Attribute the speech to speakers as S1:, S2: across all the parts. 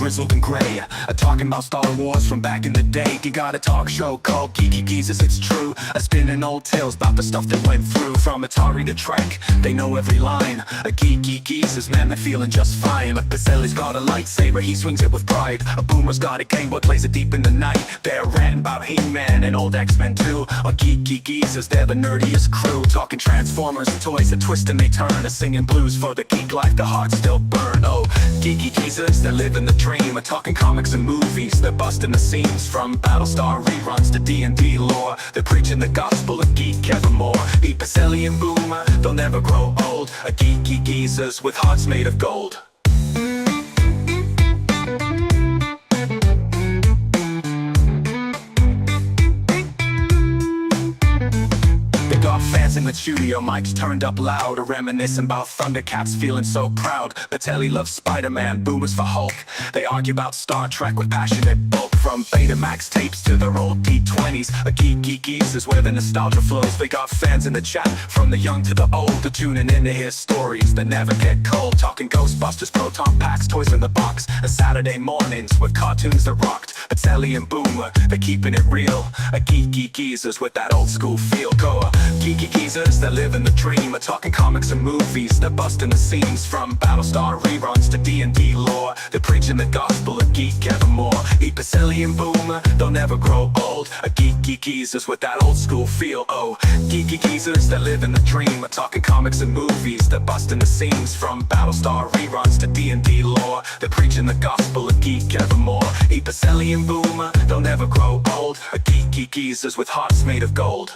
S1: grizzled and gray, talking about Star Wars from back in the day. You got a talk show called Geeky Geezers, it's true, spinning old tales about the stuff that went through. From Atari to Trek, they know every line. A Geeky Geezers, man, they're feeling just fine. Like Pacelli's got a lightsaber, he swings it with pride. A Boomer's got a Game Boy, plays it deep in the night. They're ranting about He-Man and old X-Men too. A Geeky Geezers, they're the nerdiest crew, talking Transformers and toys that twist and they turn. A singing blues for the geek life, the hearts still burn. Oh, Geeky Geezers, they're living the dream. A talking comics and movies, they're busting the seams. From Battlestar reruns to D&D lore, they're preaching the gospel of geek evermore. Be Pacelli and Boomer, they'll never grow old. A Geeky Geezers with hearts made of gold. Fans in the studio, mics turned up loud, reminiscing about Thundercats, feeling so proud. Pacelli loves Spider-Man, Boomers for Hulk. They argue about Star Trek with passionate bulk. From Betamax tapes to their old D20s, a Geeky Geezers where the nostalgia flows. They got fans in the chat, from the young to the old, they're tuning in to hear stories that never get cold. Talking Ghostbusters, Proton Packs, Toys in the Box, and Saturday mornings with cartoons that rocked. Pacelli and Boomer, they're keeping it real. A Geeky Geezers with that old school feel. Go Geeky Geezers, they're living the dream. Are talking comics and movies, they're busting the seams. From Battlestar reruns to D&D lore, they're preaching the gospel of geek evermore. Eat Pacelli and Boomer, they'll never grow old. A Geeky Geezers with that old school feel. Oh, Geeky Geezers, they're living the dream. Are talking comics and movies, they're busting the seams. From Battlestar reruns to D&D lore, they're preaching the gospel of geek evermore. Eat Pacelli and Boomer, they'll never grow old. A Geeky Geezers with hearts made of gold.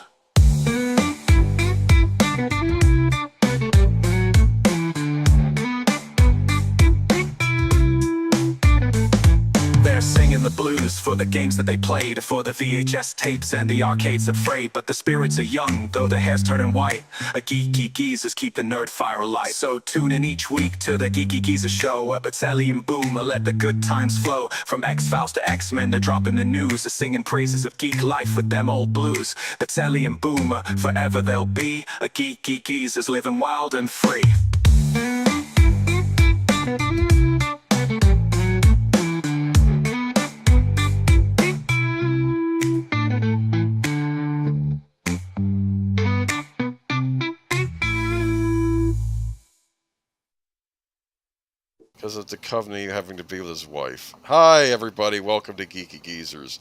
S1: They're singing the blues for the games that they played, for the VHS tapes and the arcades that frayed. But the spirits are young, though their hair's turning white. A Geeky Geezers keep the nerd fire alive. So tune in each week to the Geeky Geezers show. Pacelli and Boomer let the good times flow. From X-Files to X-Men, they're dropping the news. They're singing praises of geek life with them old blues. Pacelli and Boomer, forever they'll be. A Geeky Geezers living wild and free.
S2: Because of the covenant having to be with his wife. Hi, everybody. Welcome to Geeky Geezers.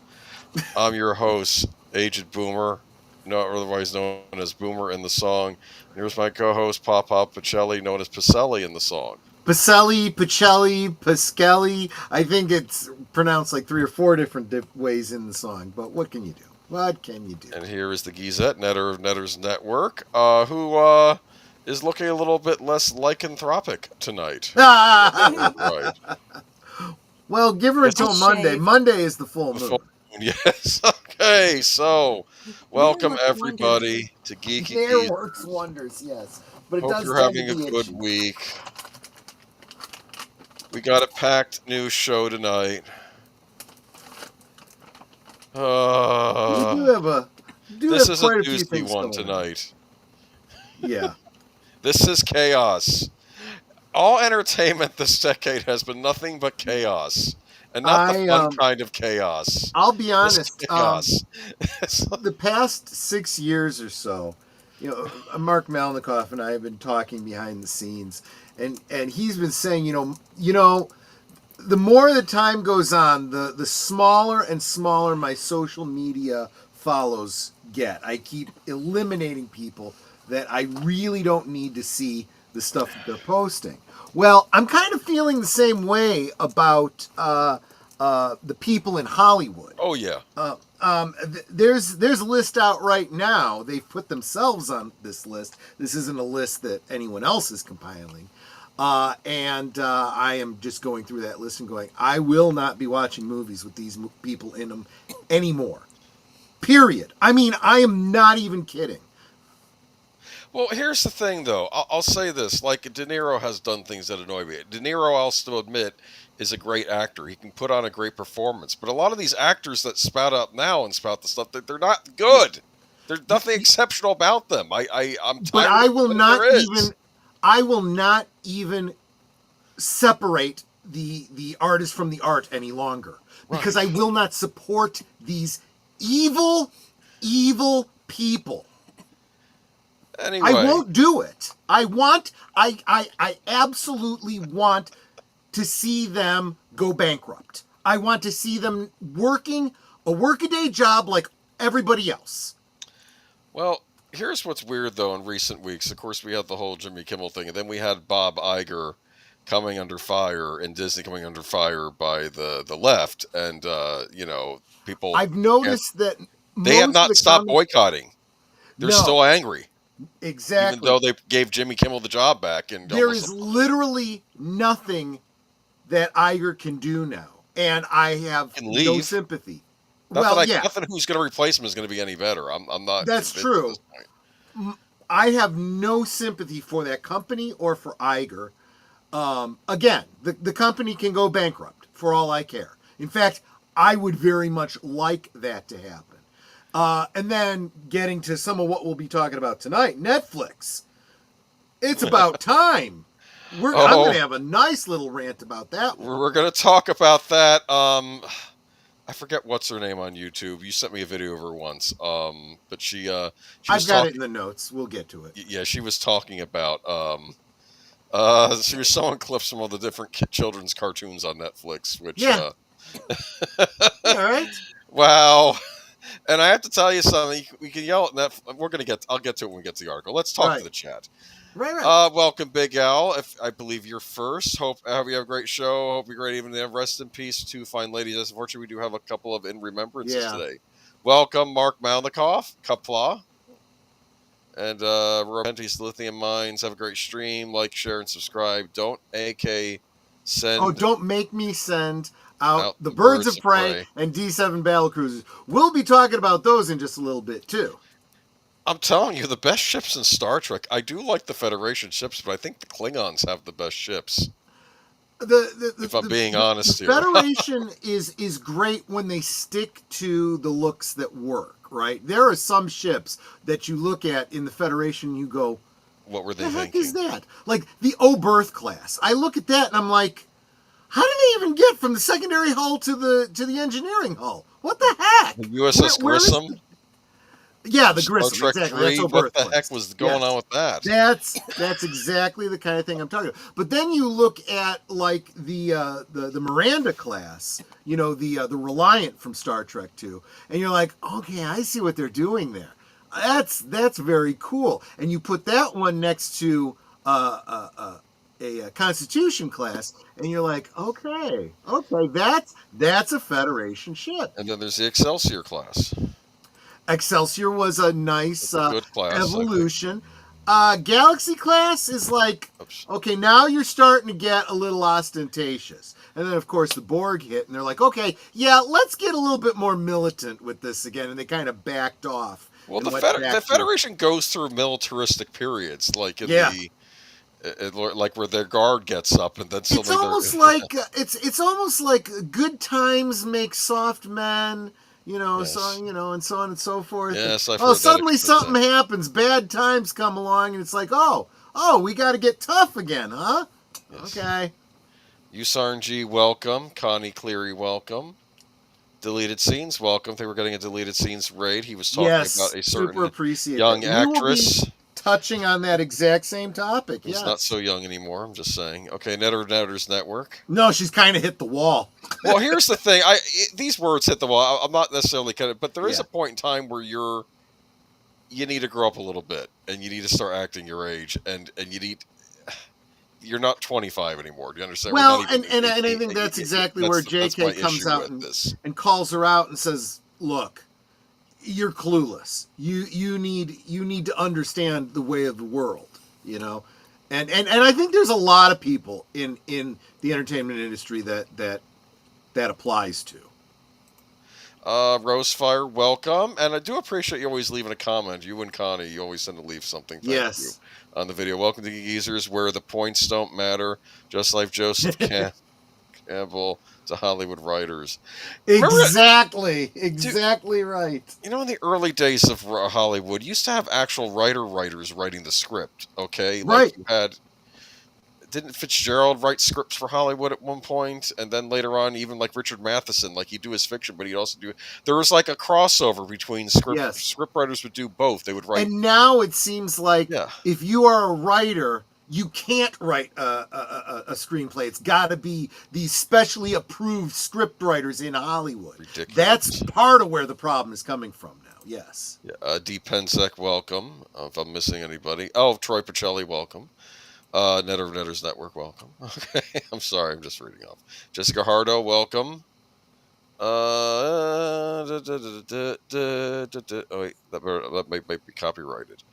S2: I'm your host, Agent Boomer, otherwise known as Boomer in the song. And here's my co-host, Pop-Pop Pacelli, known as Pacelli in the song.
S3: Pacelli, Pascali. I think it's pronounced like 3 or 4 different ways in the song. But what can you do? What can you do?
S2: And here is the Gazette, netter of Netters Network, who is looking a little bit less lycanthropic tonight. Right.
S3: Well, give her until Monday. Monday is the full moon.
S2: Yes. Okay. So, welcome everybody to Geeky Geezers.
S3: There works wonders. Yes, but it
S2: Hope
S3: does.
S2: You're having a good week. We got a packed new show tonight.
S3: We do have
S2: this is a
S3: quite a few
S2: doozy
S3: things
S2: one
S3: going
S2: tonight.
S3: Yeah.
S2: This is chaos. All entertainment this decade has been nothing but chaos. And not the fun kind of chaos.
S3: I'll be honest.
S2: Chaos.
S3: The past 6 years or so, Marc Malnekoff and I have been talking behind the scenes, and he's been saying, the more the time goes on, the smaller and smaller my social media follows get. I keep eliminating people that I really don't need to see the stuff that they're posting. Well, I'm kind of feeling the same way about the people in Hollywood.
S2: Oh, yeah.
S3: There's a list out right now. They've put themselves on this list. This isn't a list that anyone else is compiling. And I am just going through that list and going, I will not be watching movies with these people in them anymore. Period. I mean, I am not even kidding.
S2: Well, here's the thing, though. I'll say this. Like, De Niro has done things that annoy me. De Niro, I'll still admit, is a great actor. He can put on a great performance. But a lot of these actors that spout up now and spout the stuff, they're not good. There's nothing exceptional about them. I'm tired.
S3: But I will not even separate the artist from the art any longer, because I will not support these evil people.
S2: Anyway,
S3: I won't do it. I absolutely want to see them go bankrupt. I want to see them working a workaday job like everybody else.
S2: well, here's what's weird though. In recent weeks, of course, we had the whole Jimmy Kimmel thing, and then we had Bob Iger coming under fire, and Disney coming under fire by the left, and people.
S3: I've noticed that
S2: they have not stopped boycotting. They're still angry.
S3: Exactly.
S2: Even though they gave Jimmy Kimmel the job back. And
S3: there is literally nothing that Iger can do now. And I have no sympathy.
S2: Nothing who's going to replace him is going to be any better. I'm not.
S3: That's true. I have no sympathy for that company or for Iger. Again, the company can go bankrupt for all I care. In fact, I would very much like that to happen. And then getting to some of what we'll be talking about tonight, Netflix. It's about time. I'm going to have a nice little rant about that one.
S2: We're going to talk about that. I forget what's her name on YouTube. You sent me a video of her once. But she
S3: I've got it in the notes. We'll get to it.
S2: Yeah, she was talking about she was showing clips from all the different children's cartoons on Netflix, which
S3: all right.
S2: Wow. And I have to tell you something. We can yell at Netflix. I'll get to it when we get to the article. Let's talk to the chat.
S3: Right.
S2: Welcome, Big Al. I believe you're first. Hope you have a great show. Hope you're great evening. Rest in peace to fine ladies. Unfortunately, we do have a couple of in remembrances today. Welcome, Marc Malnekoff, Kapla. And Repenti's Lithium Mines. Have a great stream. Like, share, and subscribe. Don't send.
S3: Oh, don't make me send out the Birds of Prey and D7 battle cruisers. We'll be talking about those in just a little bit too.
S2: I'm telling you, the best ships in Star Trek. I do like the Federation ships, but I think the Klingons have the best ships. If I'm being honest here.
S3: The Federation is great when they stick to the looks that work, right? There are some ships that you look at in the Federation and you go,
S2: what were they
S3: thinking?
S2: What the heck
S3: is that? Like the Oberth class. I look at that and I'm like, how did they even get from the secondary hull to the engineering hull? What the heck?
S2: The USS Grissom?
S3: Yeah, the Grissom, exactly. That's Oberth.
S2: What the heck was going on with that?
S3: That's exactly the kind of thing I'm talking about. But then you look at like the Miranda class, the Reliant from Star Trek 2, and you're like, okay, I see what they're doing there. That's very cool. And you put that one next to a Constitution class, and you're like, okay, that's a Federation ship.
S2: And then there's the Excelsior class.
S3: Excelsior was a nice
S2: good class,
S3: evolution. Galaxy class is like, okay, now you're starting to get a little ostentatious. And then, of course, the Borg hit, and they're like, okay, let's get a little bit more militant with this again. And they kind of backed off.
S2: Well, the Federation goes through militaristic periods, like like where their guard gets up, and then suddenly
S3: it's almost like good times make soft men. And so on and so forth.
S2: Yes, I've heard
S3: suddenly something happens. Bad times come along, and it's like, oh, we got to get tough again, huh? Yes. Okay.
S2: USRNG, welcome. Connie Cleary, welcome. Deleted Scenes, welcome. They were getting a Deleted Scenes raid. He was talking about a certain young actress.
S3: Touching on that exact same topic.
S2: He's not so young anymore, I'm just saying. Okay, Netters Network.
S3: No, she's kind of hit the wall.
S2: Well, here's the thing. These words hit the wall. I'm not necessarily but there is a point in time where you need to grow up a little bit, and you need to start acting your age, and you're not 25 anymore. Do you understand?
S3: Well, and I think that's exactly where JK comes out and calls her out and says, look, you're clueless. You need to understand the way of the world, and I think there's a lot of people in the entertainment industry that applies to.
S2: Rosefire, welcome, and I do appreciate you always leaving a comment. You and Connie, you always tend to leave something. Thank you on the video. Welcome to Geezers, where the points don't matter, just like Joseph Campbell to Hollywood writers.
S3: Exactly right.
S2: In the early days of Hollywood, you used to have actual writers writing the script. Okay,
S3: right.
S2: You had didn't Fitzgerald write scripts for Hollywood at one point, and then later on, even like Richard Matheson, like he'd do his fiction, but he'd also do. There was like a crossover between
S3: Yes.
S2: script writers would do both. They would write.
S3: And now it seems like
S2: Yeah.
S3: if you are a writer, you can't write a screenplay. It's got to be these specially approved script writers in Hollywood.
S2: Ridiculous.
S3: That's part of where the problem is coming from now. Yes.
S2: Yeah, D. Pensek, welcome. If I'm missing anybody. Oh, Troy Pacelli, welcome. Netters Network, welcome. Okay, I'm sorry, I'm just reading off. Jessica Hardo, welcome. Oh wait, that might be copyrighted.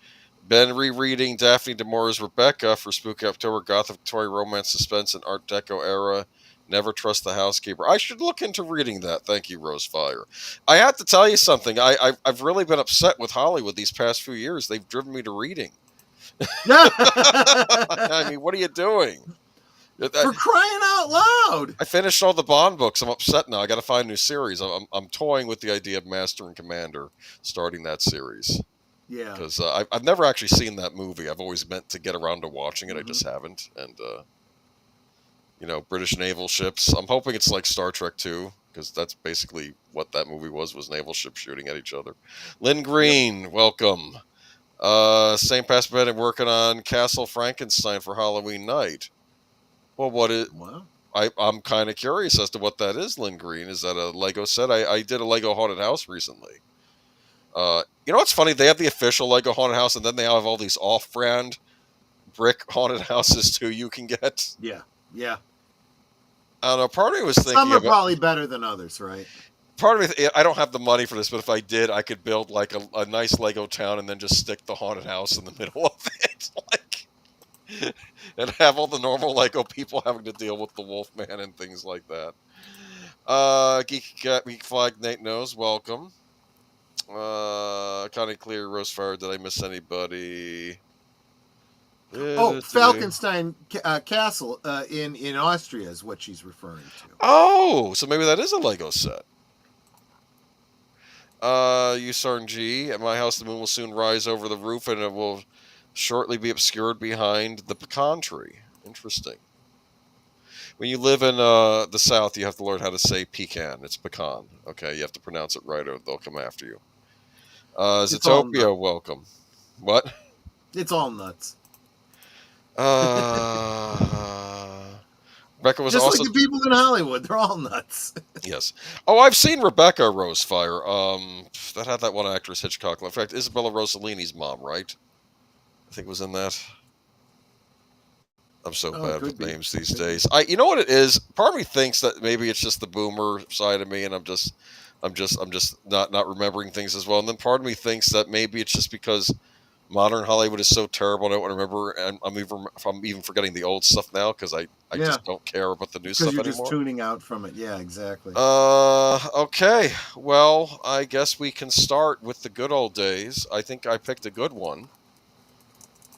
S2: Ben rereading Daphne du Maurier's Rebecca for Spooky October, Gothic Victorian romance, suspense, and Art Deco era. Never trust the housekeeper. I should look into reading that. Thank you, Rosefire. I have to tell you something. I've really been upset with Hollywood these past few years. They've driven me to reading. I mean, what are you doing?
S3: For crying out loud!
S2: I finished all the Bond books. I'm upset now. I got to find a new series. I'm toying with the idea of Master and Commander, starting that series.
S3: Yeah.
S2: Because I've never actually seen that movie. I've always meant to get around to watching it. I just haven't. And British naval ships. I'm hoping it's like Star Trek 2, because that's basically what that movie was naval ships shooting at each other. Lynn Green, welcome. St. Passbed and working on Castle Frankenstein for Halloween night. Well, what is...
S3: Wow.
S2: I'm kind of curious as to what that is, Lynn Green. Is that a Lego set? I did a Lego Haunted House recently. You know what's funny? They have the official Lego Haunted House, and then they have all these off-brand brick haunted houses, too, you can get.
S3: Yeah. Yeah.
S2: I don't know. Part of me was thinking
S3: Some are
S2: about...
S3: probably better than others, right?
S2: Part of me, I don't have the money for this, but if I did, I could build like a nice Lego town and then just stick the haunted house in the middle of it, and have all the normal Lego people having to deal with the Wolfman and things like that. Geek Flag Nate knows, welcome. Connie Cleary, Rosefire, did I miss anybody?
S3: Oh, Falkenstein Castle in Austria is what she's referring to.
S2: Oh, so maybe that is a Lego set. Usarn G, at my house the moon will soon rise over the roof and it will shortly be obscured behind the pecan tree. Interesting. When you live in the South, you have to learn how to say pecan. It's pecan. Okay, you have to pronounce it right or they'll come after you. Zootopia, welcome. What?
S3: It's all nuts.
S2: Rebecca was
S3: just
S2: also...
S3: like the people in Hollywood. They're all nuts.
S2: Yes. Oh, I've seen Rebecca Rosefire. That had that one actress, Hitchcock. In fact, Isabella Rossellini's mom, right? I think was in that. I'm so bad with names these days. You know what it is? Part of me thinks that maybe it's just the boomer side of me, and I'm just not remembering things as well. And then part of me thinks that maybe it's just because modern Hollywood is so terrible. I don't want to remember, and I'm even forgetting the old stuff now because I just don't care about the new stuff anymore.
S3: Because you're just tuning out from it. Yeah, exactly.
S2: Okay. Well, I guess we can start with the good old days. I think I picked a good one.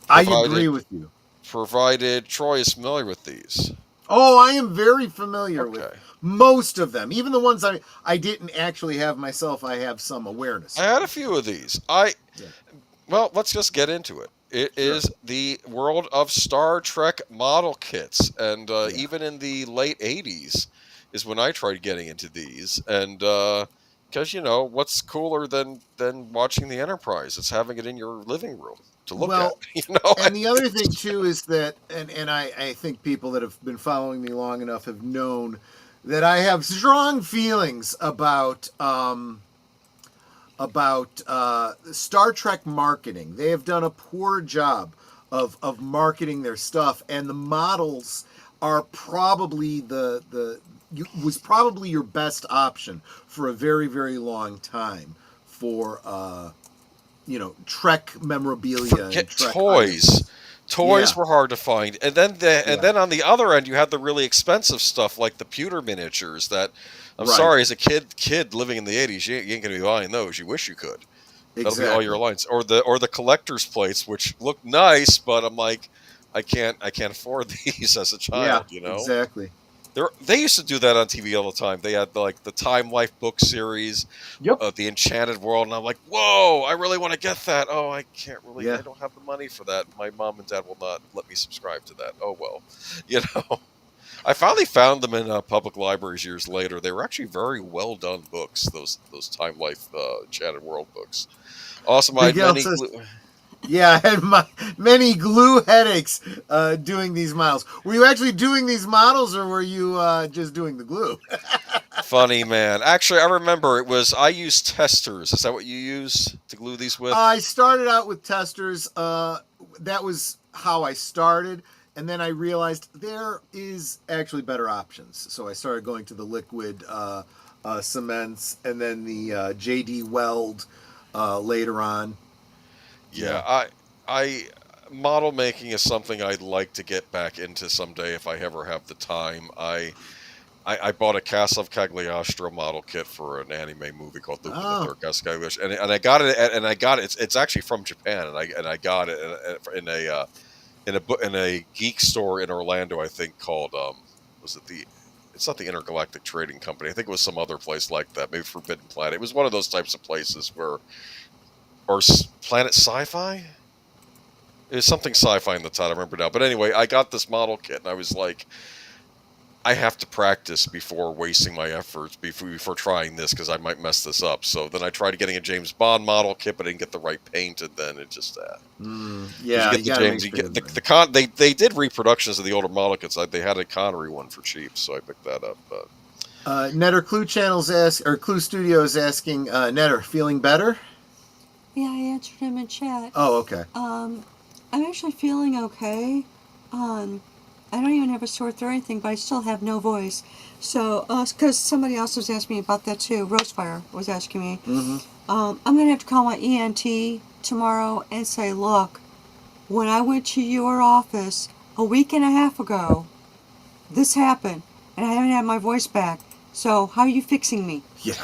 S3: I agree with you.
S2: Provided Troy is familiar with these.
S3: Oh, I am very familiar with most of them. Even the ones I didn't actually have myself, I have some awareness.
S2: I had a few of these. Well, let's just get into it. It is the world of Star Trek model kits. And even in the late 80s is when I tried getting into these. And because, what's cooler than watching the Enterprise? It's having it in your living room to look at.
S3: And the other thing, too, is that, and I think people that have been following me long enough have known that I have strong feelings about Star Trek marketing. They have done a poor job of marketing their stuff, and the models are probably was probably your best option for a very, very long time for Trek memorabilia and Trek
S2: toys.
S3: Items.
S2: Toys were hard to find, and then then on the other end you had the really expensive stuff like the pewter miniatures that. I'm sorry, as a kid living in the 80s, you ain't going to be buying those. You wish you could. That'll be all your lines. Or the collector's plates, which look nice, but I'm like, I can't afford these as a child.
S3: Exactly.
S2: They used to do that on TV all the time. They had like the Time Life book series,
S3: Yep.
S2: The Enchanted World, and I'm like, whoa, I really want to get that. Oh, I can't really.
S3: Yeah.
S2: I don't have the money for that. My mom and dad will not let me subscribe to that. Oh well, you know. I finally found them in public libraries years later. They were actually very well done books. Those Time Life Enchanted World books. Awesome. I had
S3: Miguel
S2: many.
S3: says, yeah, I had many glue headaches doing these models. Were you actually doing these models, or were you just doing the glue?
S2: Funny man. Actually, I remember I used testers. Is that what you use to glue these with?
S3: I started out with testers. That was how I started. And then I realized there is actually better options. So I started going to the liquid cements and then the JD Weld later on.
S2: Yeah, I model making is something I'd like to get back into someday if I ever have the time. I bought a Castle of Cagliostro model kit for an anime movie called Lupin the Third Castle of Cagliostro, and I got it. It's actually from Japan, and I got it in a geek store in Orlando, I think, called it's not the Intergalactic Trading Company. I think it was some other place like that, maybe Forbidden Planet. It was one of those types of places or Planet Sci-Fi. It was something sci-fi in the title, I remember now. But anyway, I got this model kit, and I was like, I have to practice before wasting my efforts before trying this, because I might mess this up. So then I tried getting a James Bond model kit, but I didn't get the right paint, and then it just
S3: yeah.
S2: you get they did reproductions of the older model kits. They had a Connery one for cheap, so I picked that up.
S3: Netter Clue Channels Clue Studios asking, Netter, feeling better?
S4: Yeah, I answered him in chat.
S3: Oh, okay.
S4: I'm actually feeling okay. I don't even have a sore throat or anything, but I still have no voice. So, because somebody else was asking me about that too. Rosefire was asking me. I'm going to have to call my ENT tomorrow and say, look, when I went to your office a week and a half ago, this happened, and I haven't had my voice back. So, how are you fixing me?
S3: Yeah.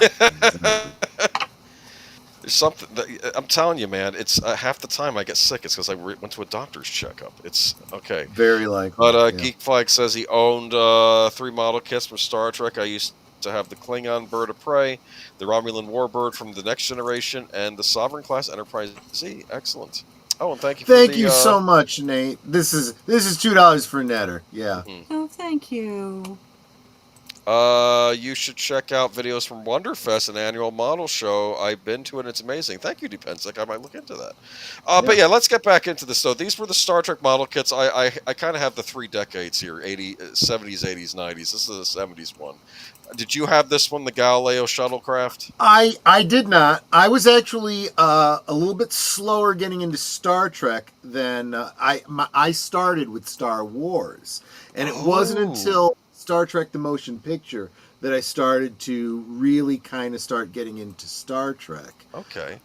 S2: There's something that, I'm telling you, man. It's half the time I get sick. It's because I went to a doctor's checkup. It's okay.
S3: Very likely.
S2: But Geek Flag says he owned 3 model kits from Star Trek. I used to have the Klingon Bird of Prey, the Romulan Warbird from the Next Generation, and the Sovereign Class Enterprise Z. Excellent. Oh, and thank you.
S3: Thank you so much, Nate. This is $2 for Netter. Yeah.
S4: Oh, thank you.
S2: You should check out videos from Wonderfest, an annual model show. I've been to it, and it's amazing. Thank you, Depensik. I might look into that. But yeah, let's get back into this, though. These were the Star Trek model kits. I kind of have the 3 decades here, 70s, 80s, 90s. This is the 70s one. Did you have this one, the Galileo shuttlecraft?
S3: I did not. I was actually a little bit slower getting into Star Trek than I started with Star Wars. And it wasn't until Star Trek the Motion Picture that I started to really kind of start getting into Star Trek.
S2: Okay.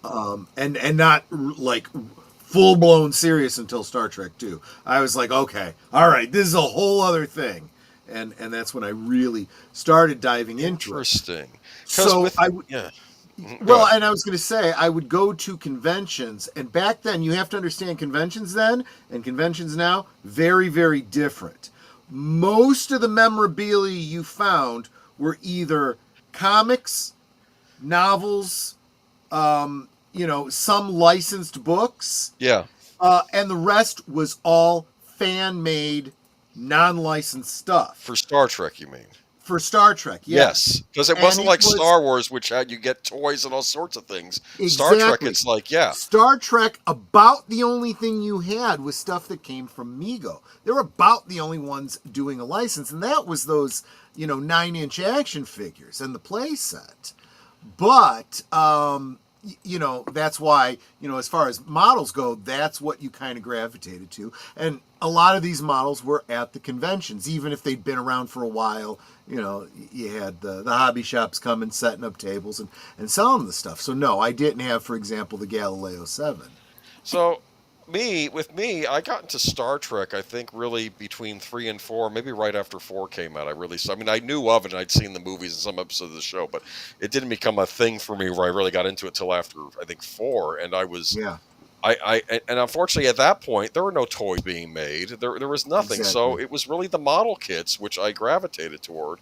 S3: And not like full blown serious until Star Trek 2. I was like, okay, all right, this is a whole other thing. And that's when I really started diving into it.
S2: Interesting.
S3: So
S2: Well,
S3: and I was going to say, I would go to conventions, and back then, you have to understand conventions then and conventions now, very, very different. Most of the memorabilia you found were either comics, novels, some licensed books.
S2: Yeah.
S3: And the rest was all fan-made, non-licensed stuff.
S2: For Star Trek, you mean?
S3: For Star Trek,
S2: yes. Because it wasn't like Star Wars, which had you get toys and all sorts of things.
S3: Exactly.
S2: Star Trek, it's like,
S3: Star Trek, about the only thing you had was stuff that came from Mego. They were about the only ones doing a license, and that was those, 9-inch action figures and the play set. But, that's why, as far as models go, that's what you kind of gravitated to. And a lot of these models were at the conventions, even if they'd been around for a while. You had the hobby shops coming, setting up tables and selling the stuff. So no, I didn't have, for example, the Galileo 7.
S2: So I got into Star Trek, I think, really between 3 and 4, maybe right after 4 came out. I knew of it, and I'd seen the movies and some episodes of the show, but it didn't become a thing for me where I really got into it till after, I think, 4, and I was And unfortunately at that point there were no toys being made. There was nothing. So
S3: Exactly.
S2: it was really the model kits which I gravitated toward.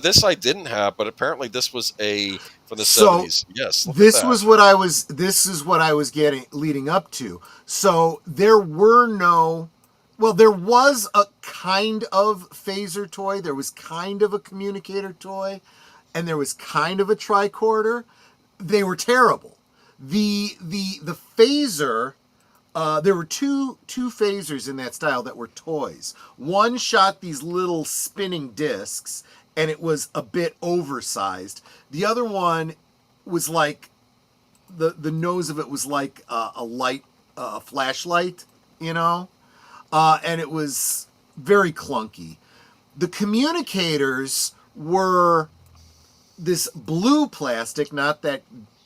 S2: This I didn't have, but apparently this was a from the
S3: So
S2: 70s. Yes, look at
S3: this
S2: that.
S3: was what I was. This is what I was getting leading up to. So there were no. Well, there was a kind of phaser toy. There was kind of a communicator toy, and there was kind of a tricorder. They were terrible. The phaser. There were two phasers in that style that were toys. One shot these little spinning discs, and it was a bit oversized. The other one was like the nose of it was like a light, a flashlight, you know, and it was very clunky. The communicators were this blue plastic, not that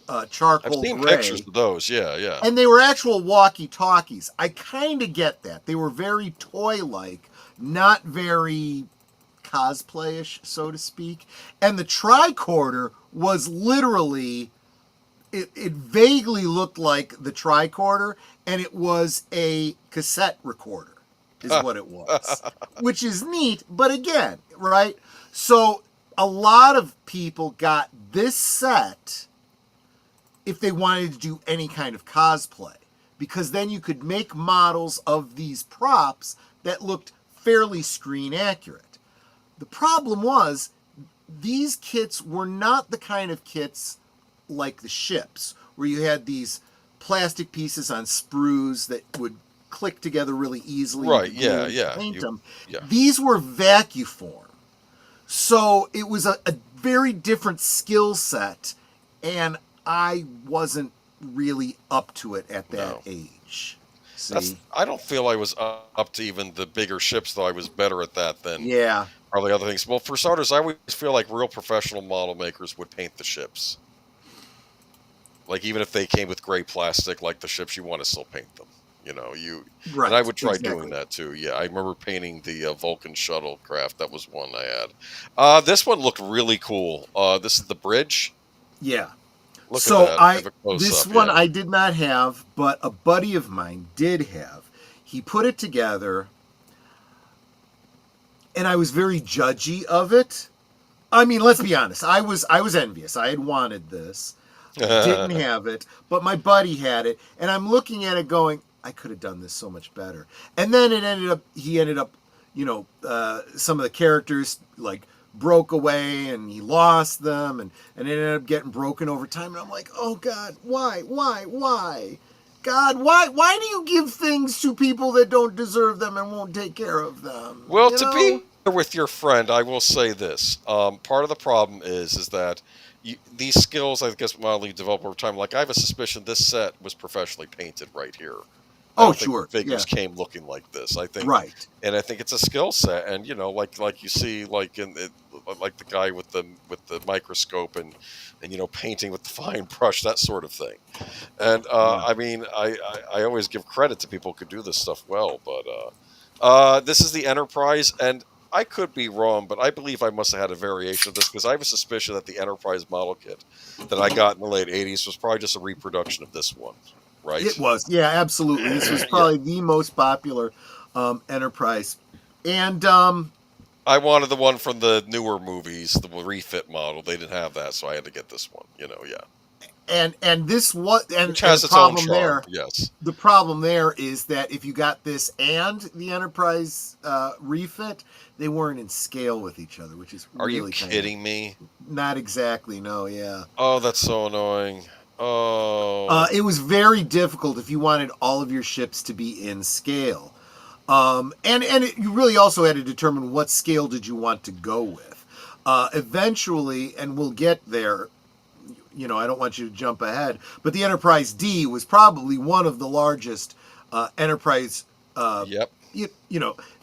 S2: I've
S3: charcoal
S2: seen
S3: gray.
S2: pictures of those. Yeah, yeah.
S3: And they were actual walkie-talkies. I kind of get that. They were very toy-like, not very cosplayish, so to speak. And the tricorder was literally, it vaguely looked like the tricorder, and it was a cassette recorder, is what it was. Which is neat, but again, right? So a lot of people got this set if they wanted to do any kind of cosplay, because then you could make models of these props that looked fairly screen accurate. The problem was these kits were not the kind of kits like the ships, where you had these plastic pieces on sprues that would click together really easily.
S2: Right,
S3: You could
S2: yeah.
S3: paint them.
S2: Yeah.
S3: These were vacuform. So it was a very different skill set, and I wasn't really up to it at that age. See?
S2: I don't feel I was up to even the bigger ships, though. I was better at that than
S3: Yeah.
S2: probably other things. Well, for starters, I always feel like real professional model makers would paint the ships. Like, even if they came with gray plastic, like the ships, you want to still paint them. You know,
S3: Right.
S2: and I would try
S3: exactly.
S2: doing that too. Yeah, I remember painting the Vulcan shuttlecraft. That was one I had. This one looked really cool. This is the bridge.
S3: Yeah.
S2: Look
S3: So
S2: at that. I have a
S3: this
S2: close-up,
S3: one
S2: yeah.
S3: I did not have, but a buddy of mine did have. He put it together, and I was very judgy of it. I mean, let's be honest. I was envious. I had wanted this, didn't have it, but my buddy had it, and I'm looking at it going, I could have done this so much better. And then he ended up, some of the characters like broke away, and he lost them, and it ended up getting broken over time. And I'm like, oh God, why? God, why do you give things to people that don't deserve them and won't take care of them?
S2: Well,
S3: You
S2: to
S3: know?
S2: be fair with your friend, I will say this. Part of the problem is that these skills, I guess, mildly develop over time. Like, I have a suspicion this set was professionally painted right here. I
S3: Oh,
S2: don't think
S3: sure,
S2: the figures
S3: yeah.
S2: came looking like this. I think,
S3: Right.
S2: and I think it's a skill set. And like you see, like like the guy with the microscope and painting with the fine brush, that sort of thing. And
S3: Yeah.
S2: I mean, I always give credit to people who could do this stuff well, but this is the Enterprise, and I could be wrong, but I believe I must have had a variation of this, because I have a suspicion that the Enterprise model kit that I got in the late 80s was probably just a reproduction of this one, right?
S3: It was, yeah, absolutely. This was probably the most popular Enterprise, and
S2: I wanted the one from the newer movies, the refit model. They didn't have that, so I had to get this one.
S3: and this was, and
S2: Which has
S3: the
S2: its own
S3: problem
S2: charm.
S3: there.
S2: Yes.
S3: The problem there is that if you got this and the Enterprise refit, they weren't in scale with each other, which is
S2: Are
S3: really
S2: you kidding me?
S3: not exactly. No, yeah.
S2: Oh, that's so annoying. Oh.
S3: It was very difficult if you wanted all of your ships to be in scale. You really also had to determine what scale did you want to go with. Eventually, and we'll get there, I don't want you to jump ahead, but the Enterprise D was probably one of the largest Enterprise
S2: Yep.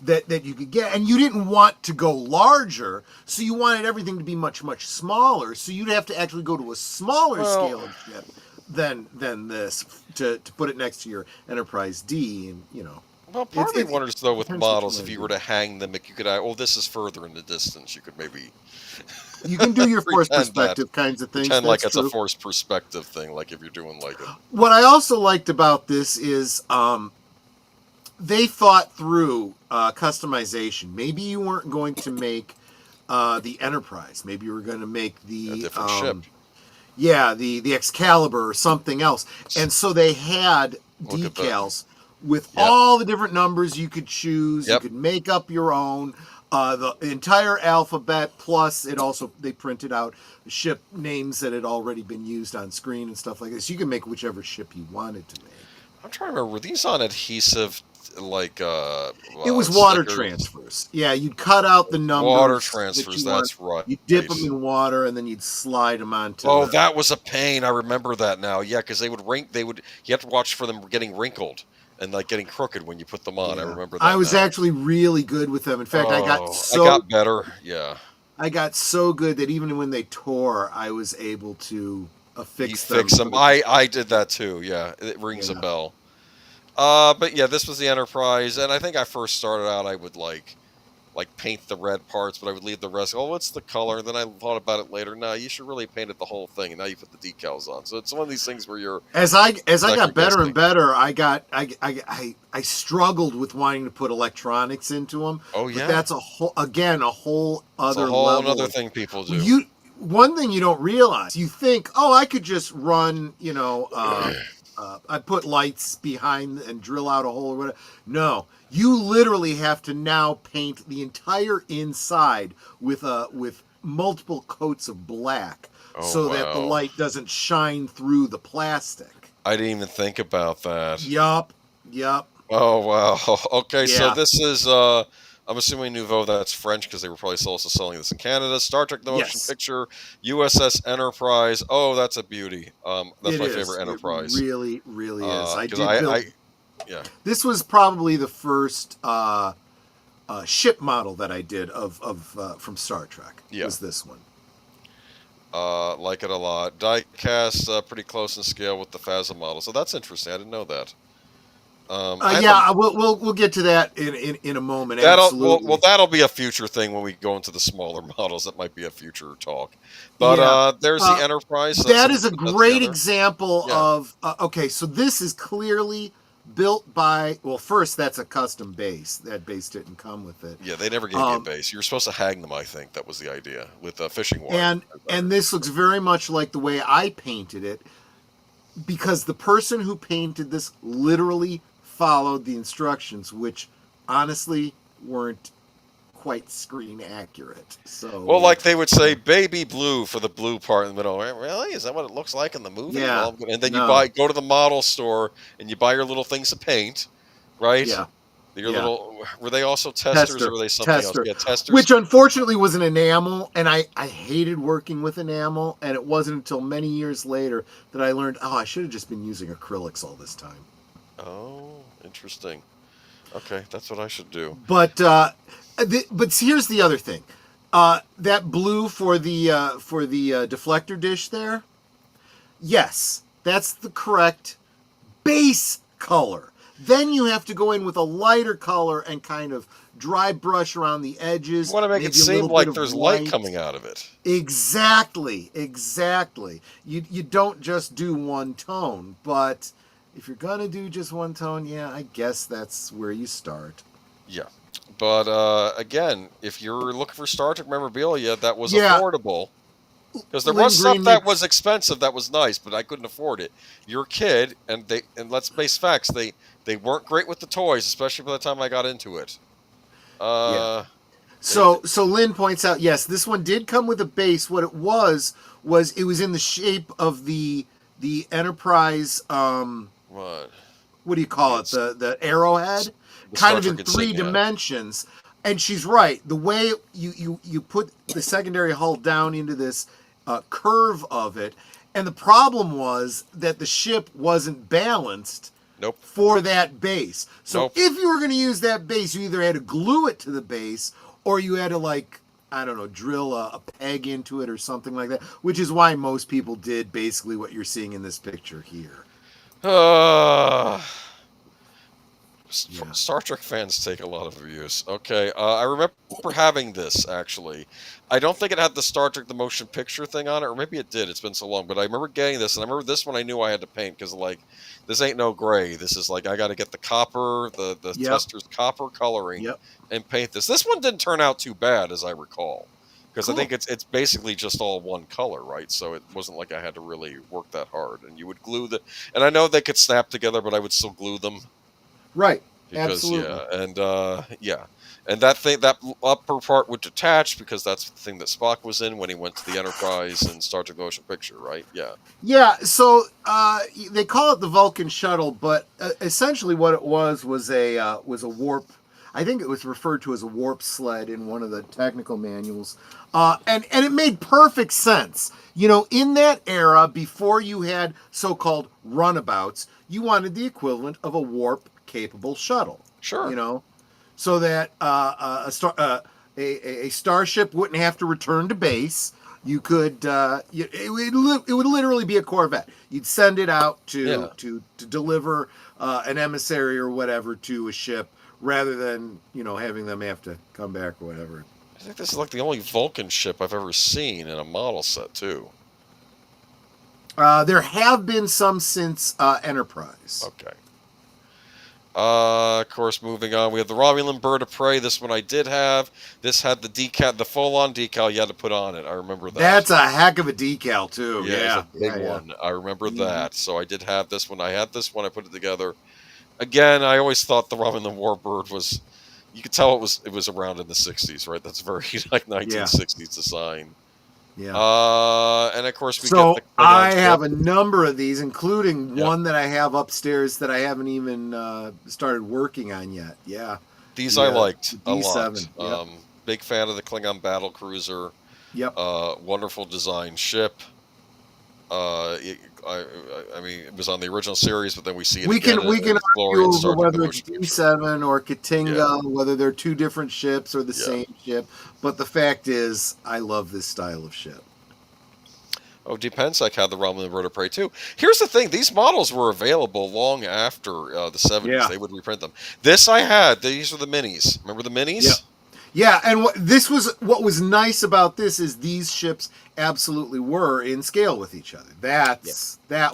S3: that you could get, and you didn't want to go larger, so you wanted everything to be much, much smaller, so you'd have to actually go to a smaller scale of ship than this to put it next to your Enterprise D, and
S2: Well, part of me wonders though with
S3: depends what you
S2: models, if
S3: wanna
S2: you
S3: do.
S2: were to hang them, you could. Oh, this is further in the distance. You could maybe
S3: You can do your forced
S2: pretend that,
S3: perspective kinds of things.
S2: pretend like
S3: That's
S2: it's a
S3: true.
S2: forced perspective thing, like if you're doing like a.
S3: What I also liked about this is they thought through customization. Maybe you weren't going to make the Enterprise. Maybe you were going to make
S2: A
S3: the
S2: different ship.
S3: the Excalibur or something else. And so they had
S2: Look at that.
S3: decals with
S2: Yep.
S3: all the different numbers you could choose.
S2: Yep.
S3: You could make up your own. The entire alphabet, plus they printed out ship names that had already been used on screen and stuff like this. You can make whichever ship you wanted to make.
S2: I'm trying to remember. Were these on adhesive, like
S3: It was water
S2: stickers?
S3: transfers. Yeah, you'd cut out the numbers.
S2: Water
S3: that
S2: transfers.
S3: you want.
S2: That's right.
S3: You dip them in water and then you'd slide them onto.
S2: Oh, that was a pain. I remember that now. Yeah, because they would rink. You have to watch for them getting wrinkled and like getting crooked when you put them on.
S3: Yeah.
S2: I remember that.
S3: I was
S2: now.
S3: actually really good with them. In fact, I got
S2: better. Yeah.
S3: I got so good that even when they tore, I was able to affix them.
S2: Fix them. I did that too. Yeah, it rings a bell. But yeah, this was the Enterprise, and I think I first started out. I would like paint the red parts, but I would leave the rest. Oh, what's the color? Then I thought about it later. No, you should really paint it the whole thing, and now you put the decals on. So it's one of these things where you're
S3: as I got better and better, I struggled with wanting to put electronics into them.
S2: Oh yeah,
S3: but that's a whole other
S2: it's a whole
S3: level.
S2: other thing people do.
S3: One thing you don't realize, you think, oh, I could just run, I put lights behind and drill out a hole or whatever. No, you literally have to now paint the entire inside with multiple coats of black that the light doesn't shine through the plastic.
S2: I didn't even think about that.
S3: Yup.
S2: Oh wow. Okay,
S3: Yeah.
S2: so this is I'm assuming Nouveau, that's French because they were probably also selling this in Canada. Star Trek The Motion Picture, USS Enterprise. Oh, that's a beauty. That's my favorite Enterprise.
S3: It really, really is.
S2: Yeah.
S3: This was probably the first ship model that I did from Star Trek.
S2: Yeah.
S3: Was this one.
S2: Like it a lot. Die cast pretty close in scale with the Phasma model. So that's interesting. I didn't know that.
S3: We'll get to that in a moment.
S2: That'll be a future thing when we go into the smaller models. That might be a future talk. But there's the Enterprise.
S3: That is a great example of. So this is clearly built by. Well, first that's a custom base. That base didn't come with it.
S2: Yeah, they never gave you a base. You were supposed to hang them. I think that was the idea with fishing wire.
S3: And this looks very much like the way I painted it, because the person who painted this literally followed the instructions, which honestly weren't quite screen accurate. So,
S2: well, like they would say, baby blue for the blue part in the middle. Really? Is that what it looks like in the movie?
S3: Yeah.
S2: Well, and then you go to the model store and you buy your little things of paint, right?
S3: Yeah.
S2: Your little. Were they also testers or were they something else? Yeah, testers.
S3: Which unfortunately was an enamel, and I hated working with enamel, and it wasn't until many years later that I learned, I should have just been using acrylics all this time.
S2: Oh, interesting. Okay, that's what I should do.
S3: But here's the other thing. That blue for the deflector dish there. Yes, that's the correct base color. Then you have to go in with a lighter color and kind of dry brush around the edges.
S2: You want to make it seem like there's light coming out of it.
S3: Exactly. You don't just do one tone, but if you're going to do just one tone, I guess that's where you start.
S2: Yeah. But, again, if you're looking for Star Trek memorabilia that was affordable, because there was stuff that was expensive that was nice, but I couldn't afford it. You're a kid, and let's face facts, they weren't great with the toys, especially by the time I got into it.
S3: So Lynn points out, yes, this one did come with a base. What it was it was in the shape of the Enterprise, what do you call it? The arrowhead, kind of in three dimensions. And she's right. The way you put the secondary hull down into this curve of it, and the problem was that the ship wasn't balanced for that base. So if you were going to use that base, you either had to glue it to the base, or you had to drill a peg into it or something like that, which is why most people did basically what you're seeing in this picture here. Yeah.
S2: Star Trek fans take a lot of abuse. Okay, I remember having this actually. I don't think it had the Star Trek the motion picture thing on it, or maybe it did. It's been so long, but I remember getting this, and I remember this one I knew I had to paint because like this ain't no gray. This is like I got to get the copper, the
S3: Yep.
S2: tester's copper coloring,
S3: Yep.
S2: and paint this. This one didn't turn out too bad, as I recall, because I
S3: Cool.
S2: think it's basically just all one color, right? So it wasn't like I had to really work that hard. And you would glue the, and I know they could snap together, but I would still glue them.
S3: Right.
S2: Because
S3: Absolutely.
S2: and that thing, that upper part would detach because that's the thing that Spock was in when he went to the Enterprise and Star Trek Motion Picture, right? Yeah.
S3: Yeah, so they call it the Vulcan shuttle, but essentially what it was a warp. I think it was referred to as a warp sled in one of the technical manuals, and it made perfect sense. In that era, before you had so-called runabouts, you wanted the equivalent of a warp-capable shuttle.
S2: Sure.
S3: So that a starship wouldn't have to return to base. You could it would literally be a Corvette. You'd send it out to deliver an emissary or whatever to a ship, rather than having them have to come back or whatever.
S2: I think this is like the only Vulcan ship I've ever seen in a model set too.
S3: There have been some since Enterprise.
S2: Okay. Of course, moving on, we have the Romulan Bird of Prey. This one I did have. This had the decal, the full-on decal you had to put on it. I remember that.
S3: That's a heck of a decal too.
S2: Yeah, it's a big one. I remember that. So I did have this one. I had this one. I put it together. Again, I always thought the Romulan Warbird was. You could tell it was around in the '60s, right? That's very like 1960s design.
S3: Yeah.
S2: And of course
S3: So I have a number of these, including one that I have upstairs that I haven't even started working on yet. Yeah.
S2: These I liked a
S3: D7.
S2: lot. Big fan of the Klingon battle cruiser.
S3: Yep.
S2: Wonderful design ship. I mean, it was on the original series, but then we see it again.
S3: We can argue over whether it's
S2: Picture.
S3: D7 or Katinga, whether they're two different ships or the same ship. But the fact is, I love this style of ship.
S2: Oh, D-Pensec had the Romulan Bird of Prey too. Here's the thing: these models were available long after the '70s.
S3: Yeah.
S2: They would reprint them. This I had. These were the minis. Remember the minis?
S3: Yeah. Yeah, and what was nice about this is these ships absolutely were in scale with each other. That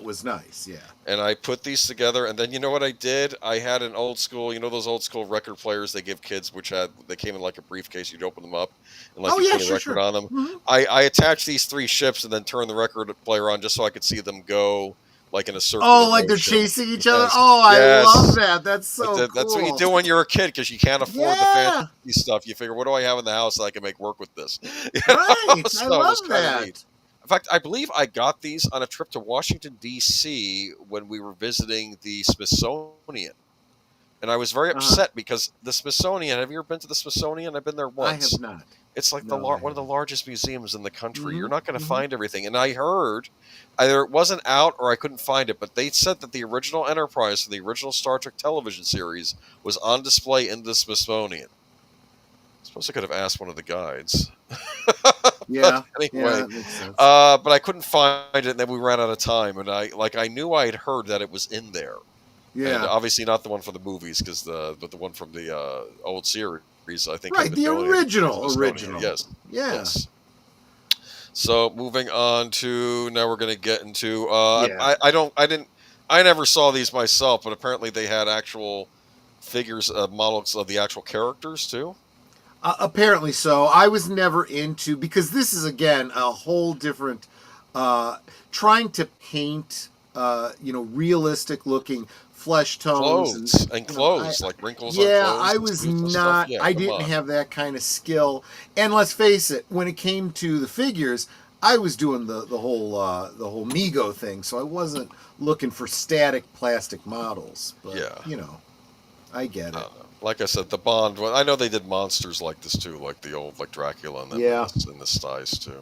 S3: was nice, yeah.
S2: And I put these together, and then you know what I did? I had an old school, those old school record players they give kids, they came in like a briefcase. You'd open them up and put a record on them.
S3: Mm-hmm.
S2: I attached these three ships and then turned the record player on just so I could see them go like in a circle.
S3: Oh, like they're chasing each other? Oh, I love that. That's so cool.
S2: That's what you do when you're a kid because you can't afford the fancy stuff. You figure, what do I have in the house that I can make work with this?
S3: Right. I love that.
S2: Neat. In fact, I believe I got these on a trip to Washington, D.C. when we were visiting the Smithsonian. And I was very upset because the Smithsonian, have you ever been to the Smithsonian? I've been there once.
S3: I have not.
S2: It's like one of the largest museums in the country. Mm-hmm. You're not going to find everything. And I heard either it wasn't out or I couldn't find it, but they said that the original Enterprise for the original Star Trek television series was on display in the Smithsonian. I suppose I could have asked one of the guides.
S3: Yeah.
S2: Anyway,
S3: yeah,
S2: but I couldn't find it, and then we ran out of time. And I knew I had heard that it was in there.
S3: Yeah.
S2: And obviously not the one from the movies, but the one from the old series. I think
S3: right, the original.
S2: Yes.
S3: Yeah.
S2: Yes. So moving on to now, we're going to get into. I never saw these myself, but apparently they had actual figures, models of the actual characters too.
S3: Apparently so. I was never into, because this is again a whole different. Trying to paint, realistic looking flesh tones
S2: and clothes, like wrinkles.
S3: Yeah,
S2: on clothes
S3: I was not.
S2: Stuff. Yeah,
S3: I didn't have that kind of skill. And let's face it, when it came to the figures, I was doing the whole Mego thing, so I wasn't looking for static plastic models. But I get it.
S2: Like I said, the Bond one. I know they did monsters like this too, like the old Dracula and the styles too.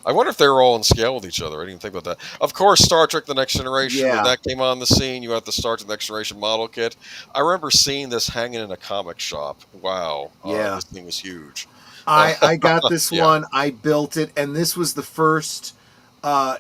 S2: I wonder if they were all in scale with each other. I didn't think about that. Of course, Star Trek: The Next Generation, when that came on the scene, you had the Star Trek: The Next Generation model kit. I remember seeing this hanging in a comic shop. Wow. This thing was huge.
S3: I got this one. I built it, and this was the first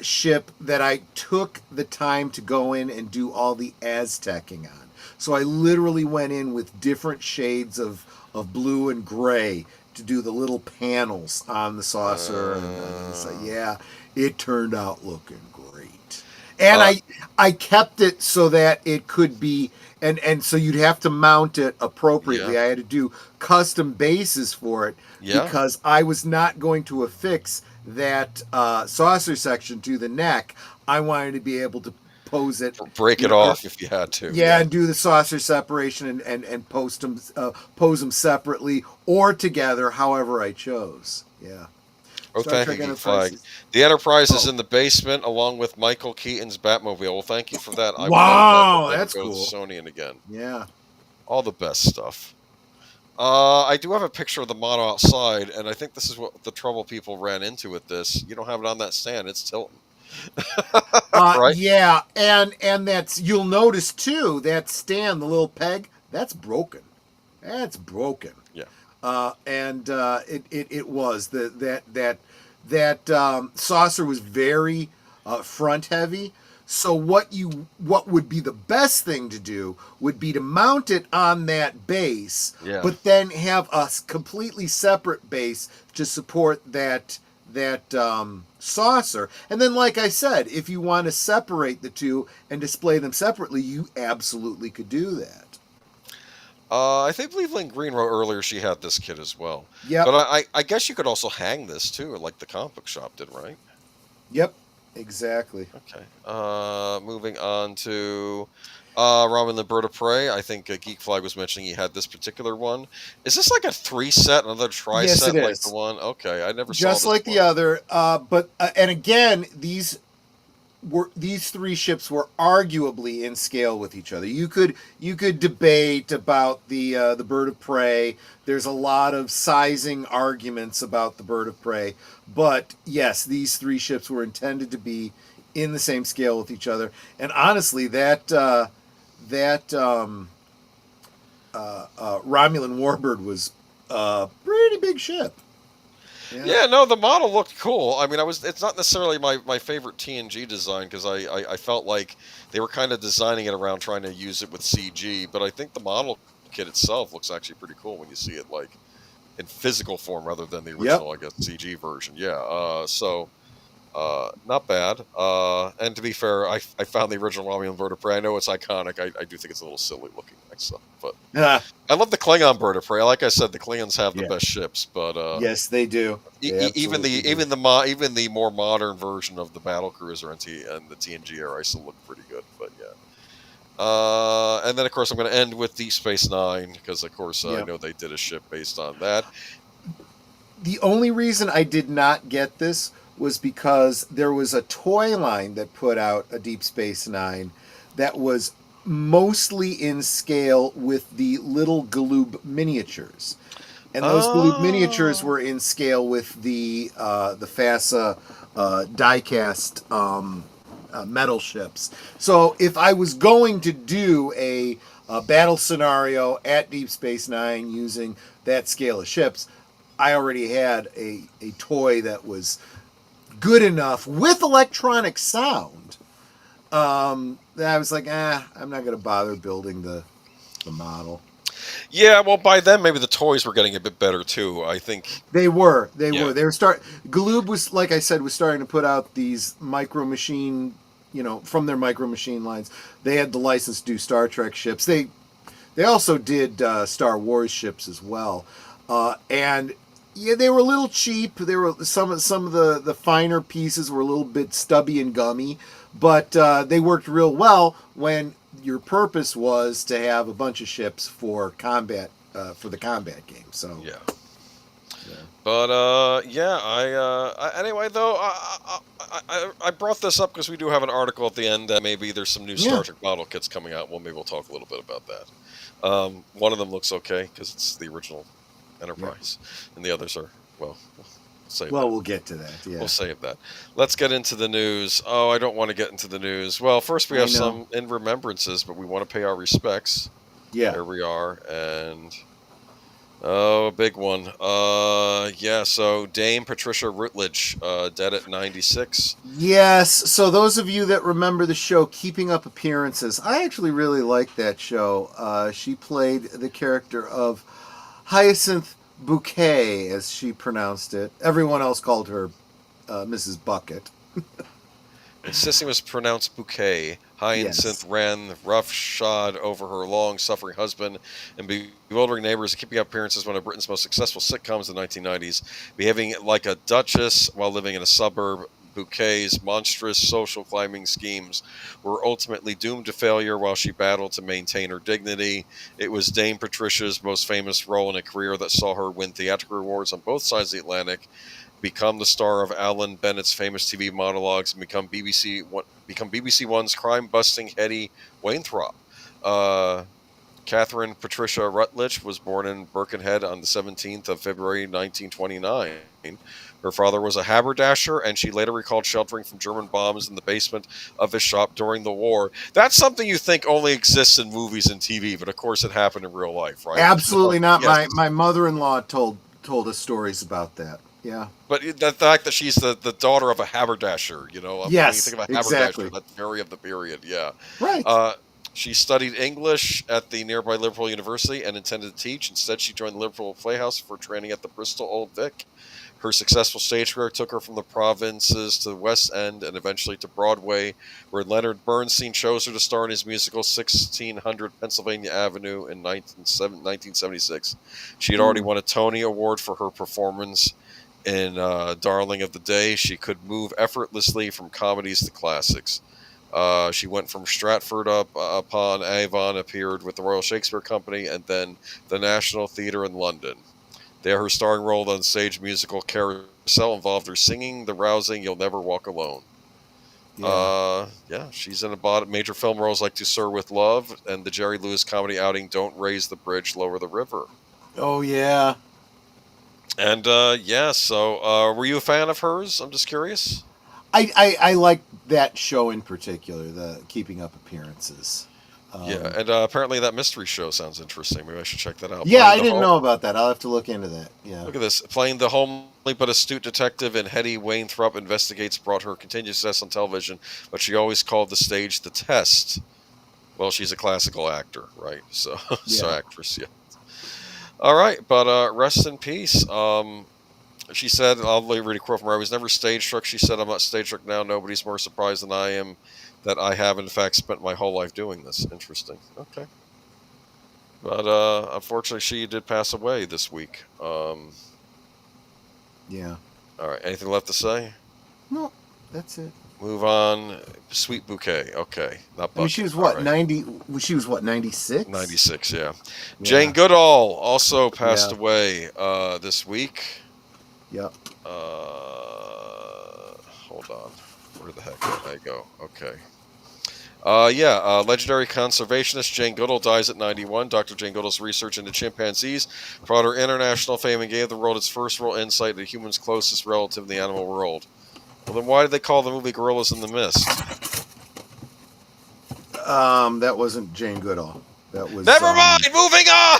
S3: ship that I took the time to go in and do all the Aztecing on. So I literally went in with different shades of blue and gray to do the little panels on the saucer. And it's like, yeah, it turned out looking great. And I kept it so that it could be, and so you'd have to mount it appropriately.
S2: Yeah.
S3: I had to do custom bases for it because I was not going to affix that saucer section to the neck. I wanted to be able to pose it,
S2: break it off if you had to.
S3: Yeah, and do the saucer separation and pose them separately or together, however I chose. Yeah.
S2: Oh,
S3: Star
S2: thank
S3: Trek
S2: you,
S3: Enterprise.
S2: Flag. The Enterprise is in the basement along with Michael Keaton's Batmobile. Well, thank you for that. I
S3: Wow,
S2: will never
S3: that's
S2: go to
S3: cool.
S2: Smithsonian again.
S3: Yeah.
S2: All the best stuff. I do have a picture of the model outside, and I think this is what the trouble people ran into with this. You don't have it on that stand; it's tilting. Right?
S3: Yeah, and that's, you'll notice too, that stand, the little peg, that's broken. That's broken.
S2: Yeah.
S3: And it was that saucer was very front heavy. So what would be the best thing to do would be to mount it on that base, but then have a completely separate base to support that saucer. And then, like I said, if you want to separate the two and display them separately, you absolutely could do that.
S2: I believe Lynn Green wrote earlier she had this kit as well.
S3: Yep.
S2: But I guess you could also hang this too, like the comic book shop did, right?
S3: Yep. Exactly.
S2: Okay. Moving on to Robin the Bird of Prey. I think Geek Flag was mentioning he had this particular one. Is this like a 3-set, another tri-set
S3: Yes, it
S2: like
S3: is.
S2: the one? Okay, I never saw
S3: Just
S2: this
S3: like
S2: one.
S3: the other, but and again, these three ships were arguably in scale with each other. You could debate about the Bird of Prey. There's a lot of sizing arguments about the Bird of Prey, but yes, these three ships were intended to be in the same scale with each other. And honestly, that Romulan Warbird was a pretty big ship.
S2: Yeah, no, the model looked cool. I mean, it's not necessarily my favorite TNG design because I felt like they were kind of designing it around trying to use it with CG, but I think the model kit itself looks actually pretty cool when you see it like in physical form rather than the original, I guess, CG version. Yeah, so not bad. And to be fair, I found the original Romulan Bird of Prey. I know it's iconic. I do think it's a little silly looking myself, but I love the Klingon Bird of Prey. Like I said, the Klingons have the best ships, but
S3: yes, they do.
S2: Even the more modern version of the battle cruiser and the TNG era, I still look pretty good. But yeah. And then of course I'm going to end with Deep Space Nine because of course I know they did a ship based on that.
S3: The only reason I did not get this was because there was a toy line that put out a Deep Space Nine that was mostly in scale with the little Galoob miniatures. And those Galoob miniatures were in scale with the FASA die-cast metal ships. So if I was going to do a battle scenario at Deep Space Nine using that scale of ships, I already had a toy that was good enough with electronic sound that I was like, I'm not going to bother building the model.
S2: Yeah, well, by then maybe the toys were getting a bit better too. I think
S3: they were. Galoob was, like I said, was starting to put out these micro machine, from their micro machine lines. They had the license to do Star Trek ships. They also did Star Wars ships as well, and yeah, they were a little cheap. They were some of the finer pieces were a little bit stubby and gummy, but they worked real well when your purpose was to have a bunch of ships for combat, for the combat game. So
S2: yeah. But anyway though, I brought this up because we do have an article at the end that maybe there's some new Star Trek model kits coming out. Well, maybe we'll talk a little bit about that. One of them looks okay because it's the original Enterprise, and the others are
S3: we'll get to that. Yeah,
S2: we'll save that. Let's get into the news. Oh, I don't want to get into the news. Well, first we have some in remembrances, but we want to pay our respects.
S3: Yeah,
S2: here we are, and Oh, a big one. Yeah. So Dame Patricia Routledge, dead at 96.
S3: Yes. So those of you that remember the show Keeping Up Appearances, I actually really liked that show. She played the character of Hyacinth Bouquet, as she pronounced it. Everyone else called her Mrs. Bucket.
S2: Insisting it was pronounced bouquet, Hyacinth
S3: Yes.
S2: ran roughshod over her long-suffering husband and bewildering neighbors, keeping up appearances one of Britain's most successful sitcoms in the 1990s, behaving like a duchess while living in a suburb. Bouquet's monstrous social climbing schemes were ultimately doomed to failure while she battled to maintain her dignity. It was Dame Patricia's most famous role in a career that saw her win theatrical awards on both sides of the Atlantic, become the star of Alan Bennett's famous TV monologues, and become BBC One's crime-busting Hetty Wainthropp. Catherine Patricia Rutledge was born in Birkenhead on the 17th of February 1929. Her father was a haberdasher, and she later recalled sheltering from German bombs in the basement of his shop during the war. That's something you think only exists in movies and TV, but of course it happened in real life, right?
S3: Absolutely not.
S2: Yes.
S3: My mother-in-law told us stories about that. Yeah.
S2: But the fact that she's the daughter of a haberdasher,
S3: Yes,
S2: when you think of a
S3: exactly.
S2: haberdasher, that's very of the period, yeah.
S3: Right.
S2: She studied English at the nearby Liverpool University and intended to teach. Instead, she joined the Liverpool Playhouse for training at the Bristol Old Vic. Her successful stage career took her from the provinces to the West End and eventually to Broadway, where Leonard Bernstein chose her to star in his musical 1600 Pennsylvania Avenue in 1976. She had already won a Tony Award for her performance in Darling of the Day. She could move effortlessly from comedies to classics. She went from Stratford upon Avon, appeared with the Royal Shakespeare Company, and then the National Theatre in London. There, her starring role on the stage musical Carousel involved her singing the rousing "You'll Never Walk Alone." Yeah, she's in a major film roles like To Sir with Love and the Jerry Lewis comedy outing Don't Raise the Bridge, Lower the River.
S3: Oh yeah.
S2: And were you a fan of hers? I'm just curious.
S3: I like that show in particular, the Keeping Up Appearances.
S2: Yeah, and apparently that mystery show sounds interesting. Maybe I should check that out.
S3: Yeah,
S2: Playing
S3: I
S2: the
S3: didn't
S2: home-
S3: know about that. I'll have to look into that. Yeah.
S2: Look at this. Playing the homely but astute detective in Hetty Wainthropp Investigates brought her continued success on television, but she always called the stage the test. Well, she's a classical actor, right? So, so
S3: Yeah.
S2: actress, yeah. All right, but rest in peace. She said, I'll read a quote from her, I was never stage struck. She said, I'm not stage struck now. Nobody's more surprised than I am that I have, in fact, spent my whole life doing this. Interesting. Okay. But unfortunately, she did pass away this week.
S3: Yeah.
S2: All right. Anything left to say?
S3: No, that's it.
S2: Move on. Sweet Bouquet. Okay. Not Bucket.
S3: I mean, she was
S2: All
S3: what,
S2: right.
S3: 90? She was what, 96?
S2: 96, yeah.
S3: Yeah.
S2: Jane Goodall also passed
S3: Yeah.
S2: away this week.
S3: Yep.
S2: Hold on. Where the heck did I go? Okay. Legendary conservationist Jane Goodall dies at 91. Dr. Jane Goodall's research into chimpanzees brought her international fame and gave the world its first real insight into humans' closest relative in the animal world. Well, then why did they call the movie Gorillas in the Mist?
S3: That wasn't Jane Goodall. That was.
S2: Never mind! Moving on!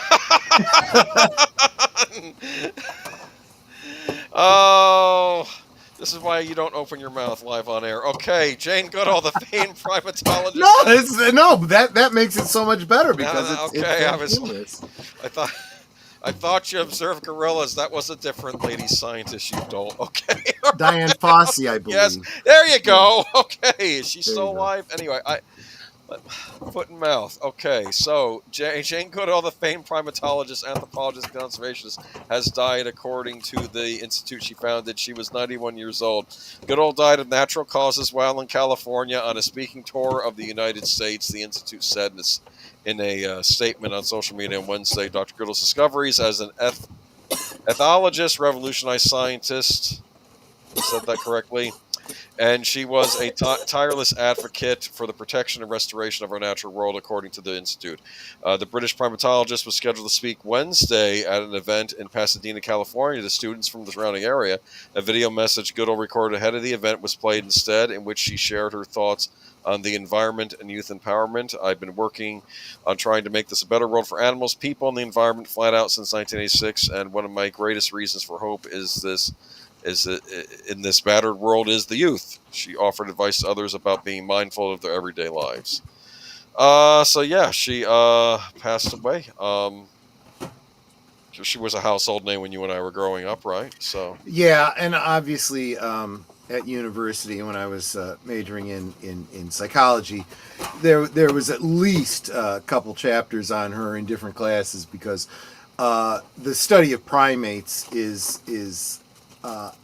S2: Oh... This is why you don't open your mouth live on air. Okay, Jane Goodall, the famed primatologist.
S3: No, that makes it so much better because it's
S2: I thought you observed gorillas. That was a different lady scientist, you dolt. Okay.
S3: Diane Fossey, I believe.
S2: Yes, there you go. Okay, is she
S3: There
S2: still
S3: you go.
S2: alive? Anyway, foot and mouth. Okay, so Jane Goodall, the famed primatologist, anthropologist, conservationist, has died according to the institute she founded. She was 91 years old. Goodall died of natural causes while in California on a speaking tour of the United States. The institute said in a statement on social media on Wednesday, Dr. Goodall's discoveries as an ethologist, revolutionized scientist, I said that correctly, and she was a tireless advocate for the protection and restoration of our natural world, according to the Institute. The British primatologist was scheduled to speak Wednesday at an event in Pasadena, California, to students from the surrounding area. A video message Goodall recorded ahead of the event was played instead, in which she shared her thoughts on the environment and youth empowerment. I've been working on trying to make this a better world for animals, people, and the environment flat out since 1986. And one of my greatest reasons for hope is that in this battered world is the youth. She offered advice to others about being mindful of their everyday lives. So yeah, she passed away. She was a household name when you and I were growing up, right? So
S3: Yeah, and obviously at university when I was majoring in psychology, there was at least a couple chapters on her in different classes because the study of primates is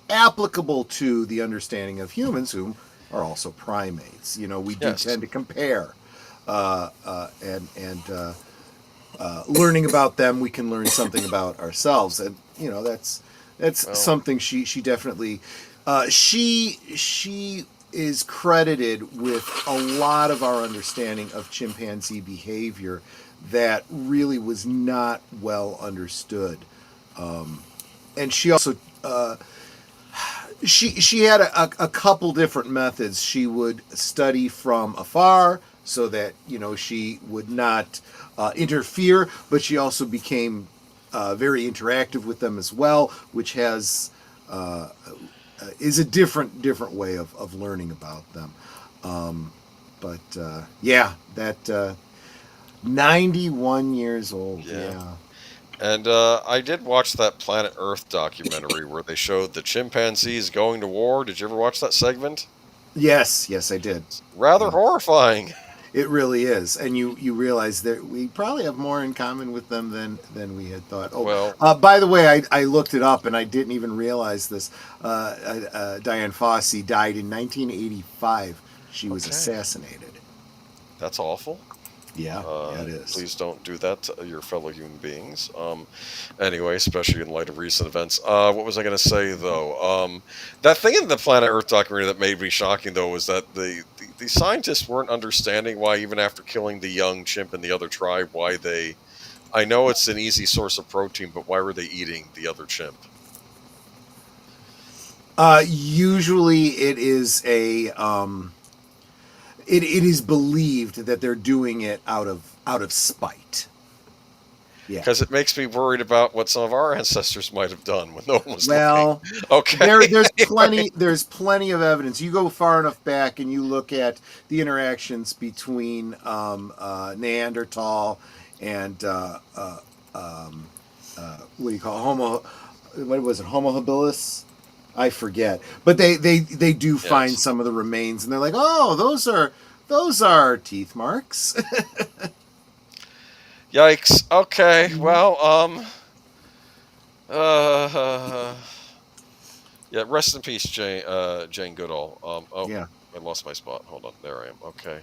S3: applicable to the understanding of humans who are also primates. You know, we do
S2: Yes.
S3: tend to compare, learning about them, we can learn something about ourselves, and you know that's something she definitely she is credited with a lot of our understanding of chimpanzee behavior that really was not well understood, and she also she had a couple different methods. She would study from afar so that she would not interfere, but she also became very interactive with them as well, which has is a different way of learning about them. That 91 years old. Yeah.
S2: And I did watch that Planet Earth documentary where they showed the chimpanzees going to war. Did you ever watch that segment?
S3: Yes, I did.
S2: Rather horrifying.
S3: It really is, and you realize that we probably have more in common with them than we had thought. Oh,
S2: Well,
S3: by the way, I looked it up, and I didn't even realize this. Diane Fossey died in 1985. She was assassinated.
S2: that's awful.
S3: Yeah, it is.
S2: Please don't do that to your fellow human beings. Anyway, especially in light of recent events. What was I going to say, though? That thing in the Planet Earth documentary that made me shocking, though, was that the scientists weren't understanding why, even after killing the young chimp in the other tribe, why they... I know it's an easy source of protein, but why were they eating the other chimp?
S3: Usually it is a... It is believed that they're doing it out of spite. Yeah,
S2: because it makes me worried about what some of our ancestors might have done when no one was
S3: well,
S2: looking. Okay,
S3: there's plenty of evidence. You go far enough back and you look at the interactions between Neanderthal and what do you call it? Homo habilis? I forget, but they do find some of the remains, and they're like, oh, those are teeth marks.
S2: Yikes. Okay. Well, yeah. Rest in peace, Jane Goodall.
S3: Yeah.
S2: I lost my spot. Hold on. There I am. Okay.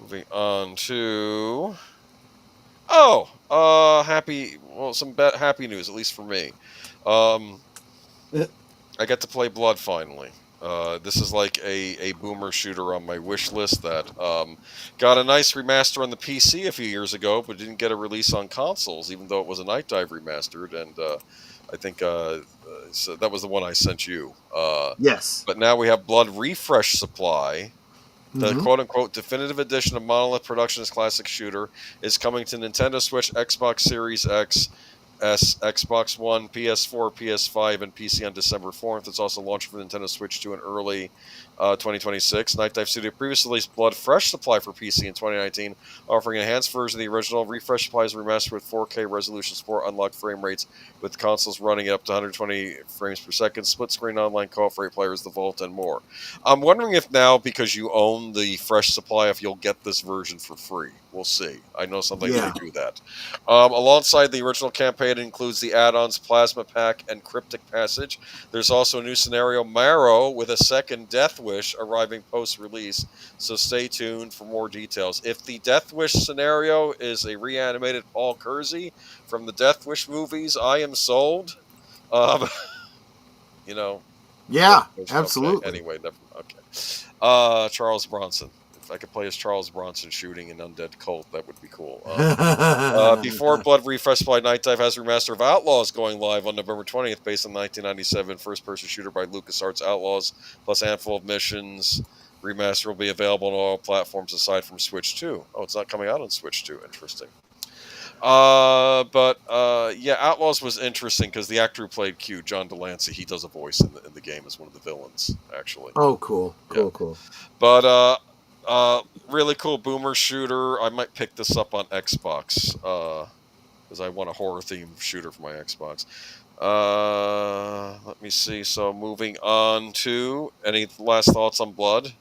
S2: Moving on to. Happy. Well, some happy news, at least for me. I get to play Blood finally. This is like a boomer shooter on my wish list that got a nice remaster on the PC a few years ago, but didn't get a release on consoles, even though it was a Night Dive remastered. And I think so that was the one I sent you.
S3: Yes.
S2: But now we have Blood Refresh Supply. The quote-unquote definitive edition of Monolith Productions' classic shooter is coming to Nintendo Switch, Xbox Series X, Xbox One, PS4, PS5, and PC on December 4th. It's also launching for Nintendo Switch 2 in early 2026. Night Dive Studio previously released Blood Fresh Supply for PC in 2019, offering an enhanced version of the original. Refresh Supply is remastered with 4K resolution support, unlocked frame rates, with consoles running up to 120 frames per second, split-screen online co-op for 8 players, the Vault, and more. I'm wondering if now, because you own the Fresh Supply, if you'll get this version for free. We'll see. I know something they do that. Alongside the original campaign, it includes the add-ons Plasma Pack and Cryptic Passage. There's also a new scenario, Marrow, with a second Death Wish arriving post-release, so stay tuned for more details. If the Death Wish scenario is a reanimated Paul Kersey from the Death Wish movies, I am sold.
S3: Yeah, absolutely.
S2: Okay. Anyway, Charles Bronson. If I could play as Charles Bronson shooting an undead cult, that would be cool. Before Blood Refresh Supply, Night Dive has a remaster of Outlaws going live on November 20th, based on 1997 first-person shooter by LucasArts Outlaws, plus a handful of missions. Remaster will be available on all platforms aside from Switch 2. Oh, it's not coming out on Switch 2. Interesting. Yeah, Outlaws was interesting because the actor who played Q, John Delancey, he does a voice in the game as one of the villains, actually.
S3: Oh, cool.
S2: Yeah.
S3: Cool.
S2: But really cool boomer shooter. I might pick this up on Xbox because I want a horror themed shooter for my Xbox. Let me see. So moving on to any last thoughts on Blood?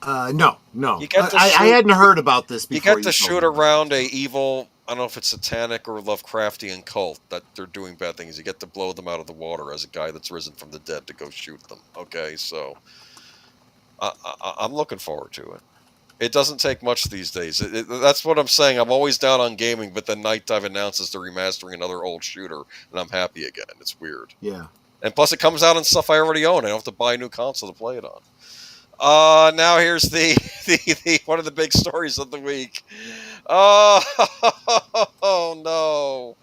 S3: No.
S2: You get to
S3: I
S2: shoot-
S3: hadn't heard about this
S2: You
S3: before.
S2: get to shoot around a evil, I don't know if it's satanic or Lovecraftian cult that they're doing bad things. You get to blow them out of the water as a guy that's risen from the dead to go shoot them. Okay, so I'm looking forward to it. It doesn't take much these days. That's what I'm saying. I'm always down on gaming, but then Night Dive announces they're remastering another old shooter, and I'm happy again. It's weird.
S3: Yeah.
S2: And plus, it comes out on stuff I already own. I don't have to buy a new console to play it on. Now here's the one of the big stories of the week. Oh no.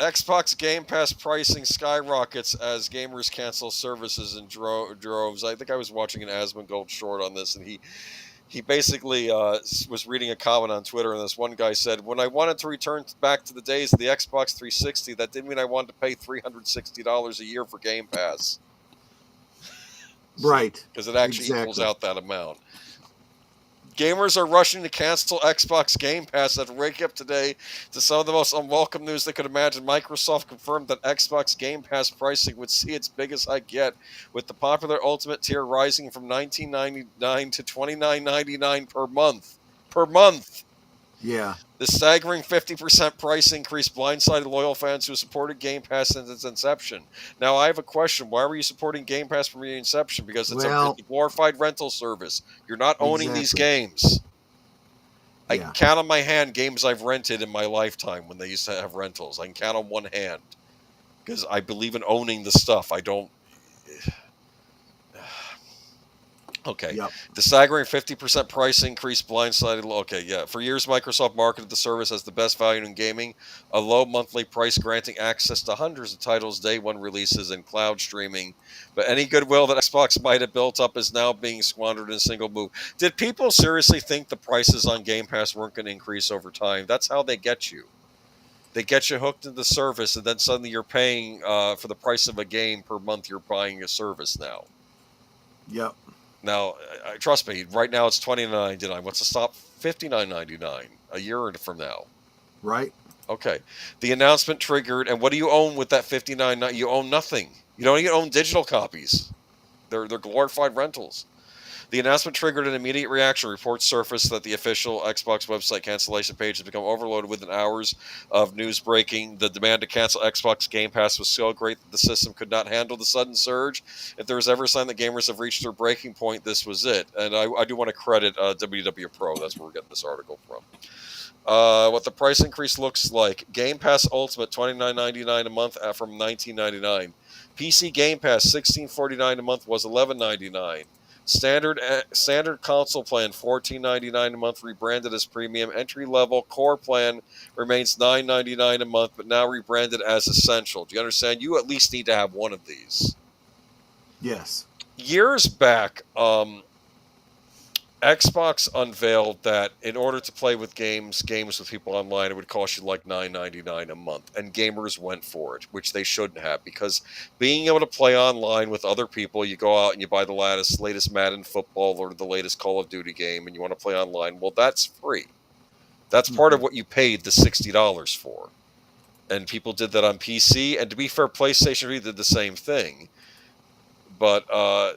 S2: Xbox Game Pass pricing skyrockets as gamers cancel services in droves. I think I was watching an Asmongold short on this, and he basically was reading a comment on Twitter, and this one guy said, when I wanted to return back to the days of the Xbox 360, that didn't mean I wanted to pay $360 a year for Game Pass.
S3: Right.
S2: Because it actually equals out that amount. Gamers are rushing to cancel Xbox Game Pass after waking up today to some of the most unwelcome news they could imagine. Microsoft confirmed that Xbox Game Pass pricing would see its biggest hike yet, with the popular Ultimate tier rising from $19.99 to $29.99 per month. Per month!
S3: Yeah.
S2: The staggering 50% price increase blindsided loyal fans who supported Game Pass since its inception. Now, I have a question. Why were you supporting Game Pass from your inception? Because it's a glorified rental service. You're not owning these games. I can count on my hand games I've rented in my lifetime when they used to have rentals. I can count on one hand. Because I believe in owning the stuff. I don't... Okay.
S3: Yep.
S2: The staggering 50% price increase blindsided. Okay, yeah. For years, Microsoft marketed the service as the best value in gaming, a low monthly price granting access to hundreds of titles, day one releases, and cloud streaming. But any goodwill that Xbox might have built up is now being squandered in a single move. Did people seriously think the prices on Game Pass weren't going to increase over time? That's how they get you. They get you hooked into the service, and then suddenly you're paying for the price of a game per month. You're buying a service now.
S3: Yep.
S2: Now, trust me, right now it's $29.99. What's to stop $59.99 a year from now?
S3: Right.
S2: Okay. The announcement triggered, and what do you own with that $59.99? You own nothing. You don't even own digital copies. They're glorified rentals. The announcement triggered an immediate reaction. Reports surfaced that the official Xbox website cancellation page has become overloaded within hours of news breaking. The demand to cancel Xbox Game Pass was so great that the system could not handle the sudden surge. If there was ever a sign that gamers have reached their breaking point, this was it. And I do want to credit WW Pro. That's where we're getting this article from. What the price increase looks like. Game Pass Ultimate, $29.99 a month from $19.99. PC Game Pass, $16.49 a month was $11.99. Standard console plan, $14.99 a month, rebranded as premium. Entry level core plan remains $9.99 a month, but now rebranded as essential. Do you understand? You at least need to have one of these.
S3: Yes.
S2: Years back, Xbox unveiled that in order to play with games with people online, it would cost you like $9.99 a month, and gamers went for it, which they shouldn't have, because being able to play online with other people, you go out and you buy the latest Madden football or the latest Call of Duty game, and you want to play online, well, that's free. That's part of what you paid the $60 for, and people did that on PC, and to be fair, PlayStation 3 did the same thing. But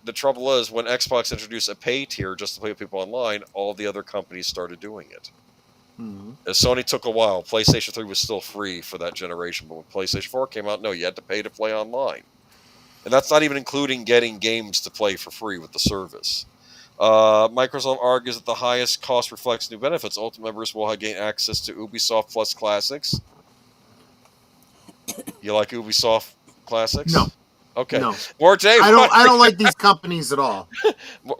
S2: the trouble is, when Xbox introduced a pay tier just to play with people online, all the other companies started doing it. Mm-hmm. Sony took a while. PlayStation 3 was still free for that generation, but when PlayStation 4 came out, no, you had to pay to play online. And that's not even including getting games to play for free with the service. Microsoft argues that the highest cost reflects new benefits. Ultimate members will gain access to Ubisoft Plus Classics. You like Ubisoft Classics?
S3: No.
S2: Okay.
S3: No.
S2: More day
S3: I don't like these companies at all.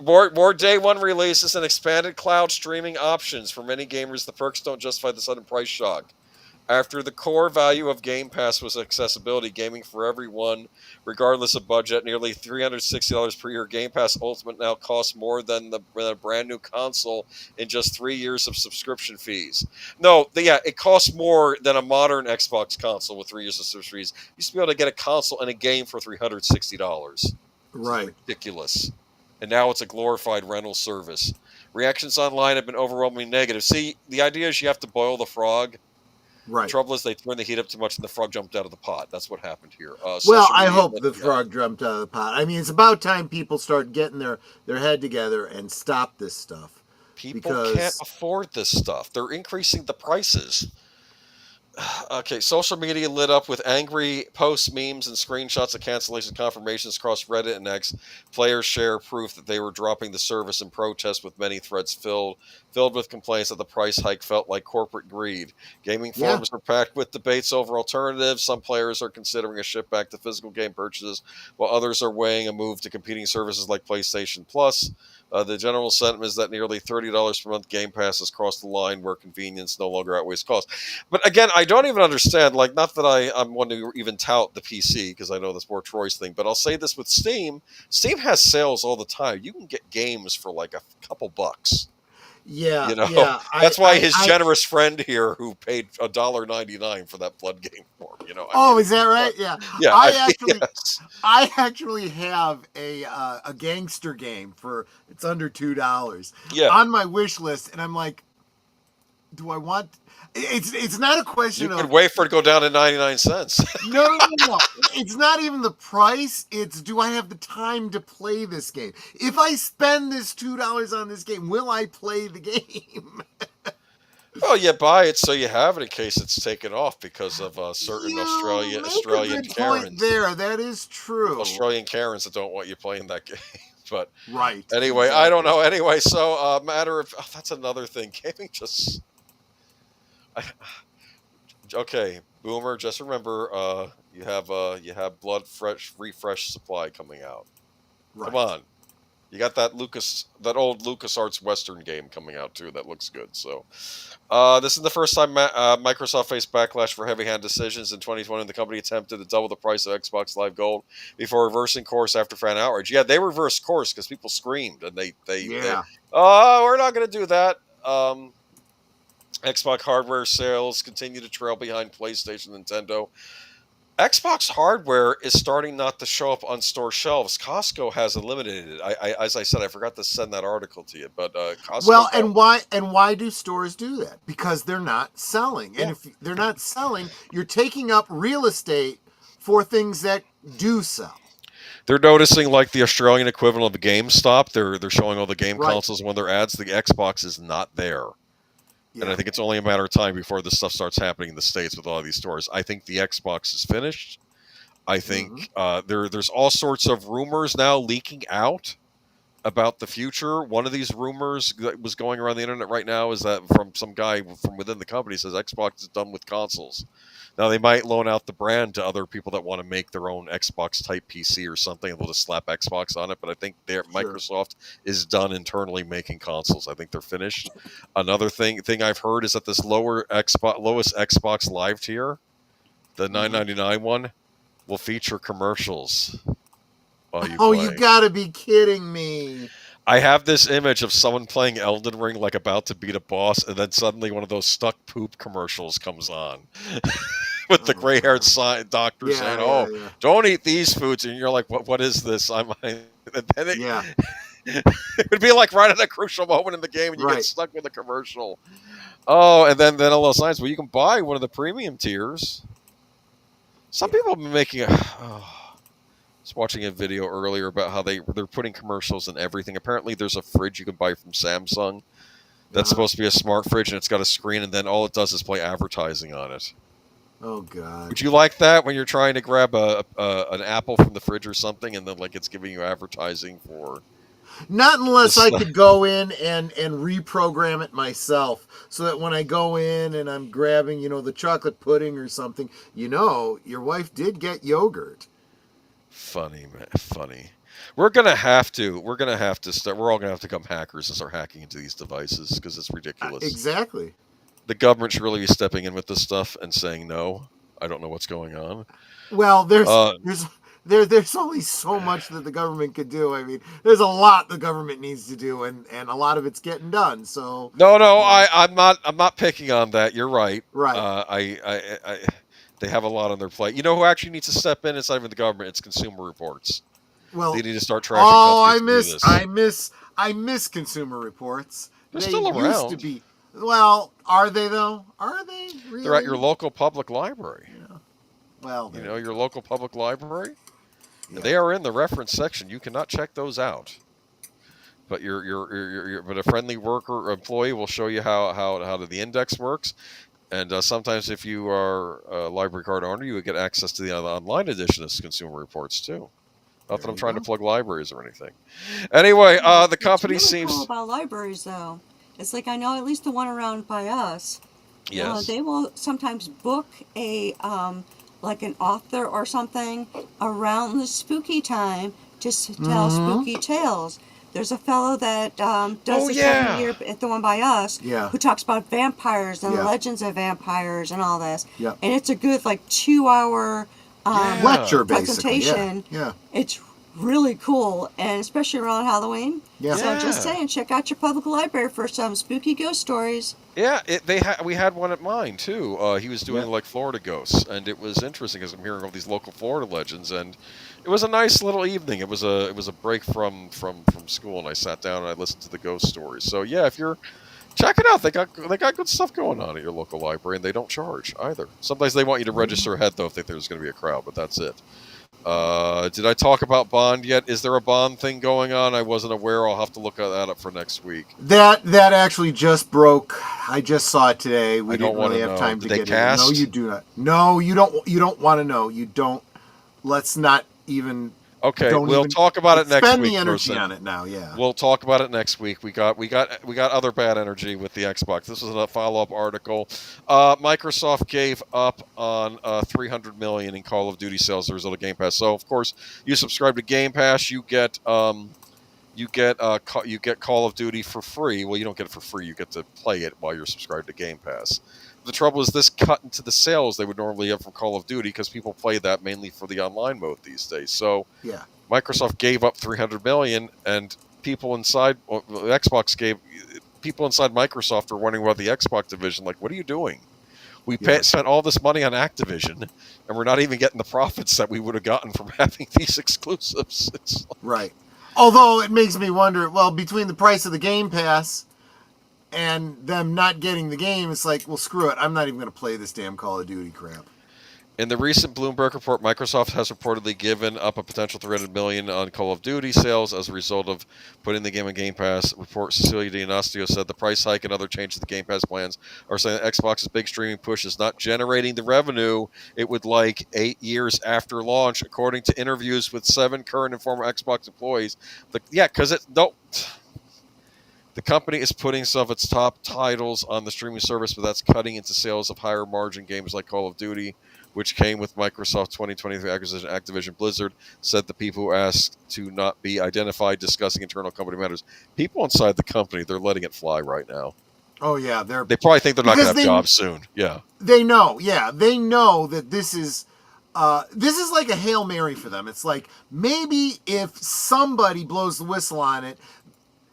S2: More day one releases and expanded cloud streaming options for many gamers. The perks don't justify the sudden price shock. After the core value of Game Pass was accessibility, gaming for everyone, regardless of budget, nearly $360 per year, Game Pass Ultimate now costs more than a brand new console in just 3 years of subscription fees. No, yeah, it costs more than a modern Xbox console with 3 years of subscription fees. You used to be able to get a console and a game for $360.
S3: Right.
S2: This is ridiculous. And now it's a glorified rental service. Reactions online have been overwhelmingly negative. See, the idea is you have to boil the frog.
S3: Right.
S2: The trouble is they turned the heat up too much and the frog jumped out of the pot. That's what happened here.
S3: Well, I hope the frog jumped out of the pot. I mean, it's about time people start getting their head together and stop this stuff.
S2: People can't afford this stuff. They're increasing the prices. Okay, social media lit up with angry posts, memes, and screenshots of cancellation confirmations across Reddit and X. Players share proof that they were dropping the service in protest, with many threads filled with complaints that the price hike felt like corporate greed. Gaming forums are packed with debates over alternatives. Some players are considering a shift back to physical game purchases, while others are weighing a move to competing services like PlayStation Plus. The general sentiment is that nearly $30 per month Game Pass has crossed the line where convenience no longer outweighs cost. But again, I don't even understand, like, not that I'm one to even tout the PC, because I know that's more Troy's thing, but I'll say this with Steam. Steam has sales all the time. You can get games for like a couple bucks.
S3: Yeah,
S2: you know,
S3: yeah.
S2: That's why his generous friend here, who paid $1.99 for that Flood game for him, you know.
S3: Oh, is that right? Yeah.
S2: Yeah.
S3: I actually have a gangster game it's under $2.
S2: Yeah.
S3: On my wish list, and I'm like, do I want? It's not a question
S2: of. You could wait for it to go down to 99 cents.
S3: No. It's not even the price. It's, do I have the time to play this game? If I spend this $2 on this game, will I play the game?
S2: Well, you buy it so you have it in case it's taken off because of certain Australian Karens.
S3: Point there, that is true.
S2: Australian Karens that don't want you playing that game. But
S3: right.
S2: Anyway, exactly. I don't know. Anyway, so matter of that's another thing. Gaming just. Okay, Boomer. Just remember, you have Blood Refresh Supply coming out. Right. Come on. You got that old LucasArts Western game coming out too. That looks good. So, this is the first time Microsoft faced backlash for heavy-hand decisions. In 2020, the company attempted to double the price of Xbox Live Gold before reversing course after fan outrage. Yeah, they reversed course because people screamed and they we're not going to do that. Xbox hardware sales continue to trail behind PlayStation and Nintendo. Xbox hardware is starting not to show up on store shelves. Costco has eliminated it. As I said, I forgot to send that article to you, but Costco.
S3: Well, and why do stores do that? Because they're not selling, and if they're not selling, you're taking up real estate for things that do sell.
S2: They're noticing, like the Australian equivalent of GameStop. They're showing all the game consoles when their ads. The Xbox is not there. Yeah. And I think it's only a matter of time before this stuff starts happening in the States with all these stores. I think the Xbox is finished. I think there's all sorts of rumors now leaking out about the future. One of these rumors that was going around the internet right now is that from some guy from within the company says Xbox is done with consoles. Now, they might loan out the brand to other people that want to make their own Xbox-type PC or something, and they'll just slap Xbox on it, but I think Microsoft is done internally making consoles. I think they're finished. Another thing I've heard is that this lowest Xbox Live tier, the $9.99 one, will feature commercials while you play.
S3: You gotta be kidding me.
S2: I have this image of someone playing Elden Ring like about to beat a boss, and then suddenly one of those stuck poop commercials comes on. With the gray-haired doctor saying, don't eat these foods. And you're like, what is this? It would be like right at a crucial moment in the game and you get stuck with a commercial. Oh, and then all those signs. Well, you can buy one of the premium tiers. Some people have been making I was watching a video earlier about how they're putting commercials in everything. Apparently there's a fridge you can buy from Samsung that's supposed to be a smart fridge, and it's got a screen, and then all it does is play advertising on it.
S3: Oh, God.
S2: Would you like that when you're trying to grab an apple from the fridge or something, and then like it's giving you advertising for...
S3: Not unless I could go in and reprogram it myself, so that when I go in and I'm grabbing, the chocolate pudding or something, your wife did get yogurt.
S2: Funny, man. Funny. We're all gonna have to become hackers and start hacking into these devices because it's ridiculous.
S3: Exactly.
S2: the government should really be stepping in with this stuff and saying no. I don't know what's going on.
S3: Well,
S2: Uh,
S3: there's only so much that the government could do. I mean, there's a lot the government needs to do, and a lot of it's getting done. So
S2: no,
S3: yeah.
S2: I'm not picking on that. You're right.
S3: Right.
S2: They have a lot on their plate. You know who actually needs to step in? It's not even the government. It's Consumer Reports.
S3: Well,
S2: They need to start trashing companies to do this.
S3: I miss Consumer Reports.
S2: They're
S3: They
S2: still
S3: used
S2: around.
S3: to be. Well, are they though? Are they really?
S2: They're at your local public library.
S3: Yeah. Well,
S2: You know, your local public library.
S3: yeah.
S2: They are in the reference section. You cannot check those out. But but a friendly worker or employee will show you how the index works. And sometimes, if you are a library card owner, you would get access to the online edition of Consumer Reports too. Not that
S3: There
S2: I'm
S3: you
S2: trying to
S3: go.
S2: plug libraries or anything. Anyway, the company
S4: What's really
S2: seems.
S4: cool about libraries, though, it's like I know at least the one around by us.
S2: Yes.
S4: They will sometimes book a like an author or something around the spooky time just to tell spooky tales. There's a fellow that does
S2: Oh,
S4: this
S2: yeah.
S4: every year at the one by us,
S3: Yeah.
S4: who talks about vampires and
S3: Yeah.
S4: legends of vampires and all this.
S3: Yeah.
S4: And it's a good like 2 hour
S2: Yeah.
S3: Lecture, basically.
S4: presentation.
S3: Yeah.
S4: It's really cool, and especially around Halloween.
S3: Yeah.
S4: So just
S2: Yeah.
S4: saying, check out your public library for some spooky ghost stories.
S2: Yeah, we had one at mine too. He was doing like Florida ghosts, and it was interesting because I'm hearing all these local Florida legends, and it was a nice little evening. It was a break from school, and I sat down and I listened to the ghost stories. So yeah, if you're check it out, they got good stuff going on at your local library, and they don't charge either. Sometimes they want you to register ahead though if they think there's going to be a crowd, but that's it. Did I talk about Bond yet? Is there a Bond thing going on? I wasn't aware. I'll have to look that up for next week.
S3: That actually just broke. I just saw it today. We
S2: I don't
S3: didn't really
S2: wanna
S3: have
S2: know.
S3: time
S2: Did
S3: to
S2: they
S3: get
S2: cast?
S3: in. No, you do not. No, you don't. You don't want to know. You don't. Let's not even.
S2: Okay,
S3: don't
S2: we'll
S3: even
S2: talk about it next
S3: spend
S2: week.
S3: the energy
S2: Person.
S3: on it now. Yeah.
S2: We'll talk about it next week. We got other bad energy with the Xbox. This was a follow-up article. Microsoft gave up on 300 million in Call of Duty sales as a result of Game Pass. So of course, you subscribe to Game Pass, you get Call of Duty for free. Well, you don't get it for free. You get to play it while you're subscribed to Game Pass. The trouble is this cut into the sales they would normally have from Call of Duty because people play that mainly for the online mode these days. So
S3: Yeah.
S2: Microsoft gave up 300 million, and people inside Microsoft are wondering about the Xbox division. Like, what are you doing? We spent all this money on Activision, and we're not even getting the profits that we would have gotten from having these exclusives. It's like,
S3: Right. Although it makes me wonder. Well, between the price of the Game Pass and them not getting the game, it's like, well, screw it. I'm not even going to play this damn Call of Duty crap.
S2: in the recent Bloomberg report, Microsoft has reportedly given up a potential 300 million on Call of Duty sales as a result of putting the game on Game Pass. Report Cecilia D'Anastio said the price hike and other changes to the Game Pass plans are saying that Xbox's big streaming push is not generating the revenue it would like 8 years after launch, according to interviews with 7 current and former Xbox employees. The company is putting some of its top titles on the streaming service, but that's cutting into sales of higher margin games like Call of Duty, which came with Microsoft 2023 acquisition. Activision Blizzard said the people who asked to not be identified discussing internal company matters. People inside the company, they're letting it fly right now.
S3: Oh yeah,
S2: They probably think they're not going to have
S3: Because
S2: jobs soon. Yeah.
S3: they know that this is like a Hail Mary for them. It's like, maybe if somebody blows the whistle on it,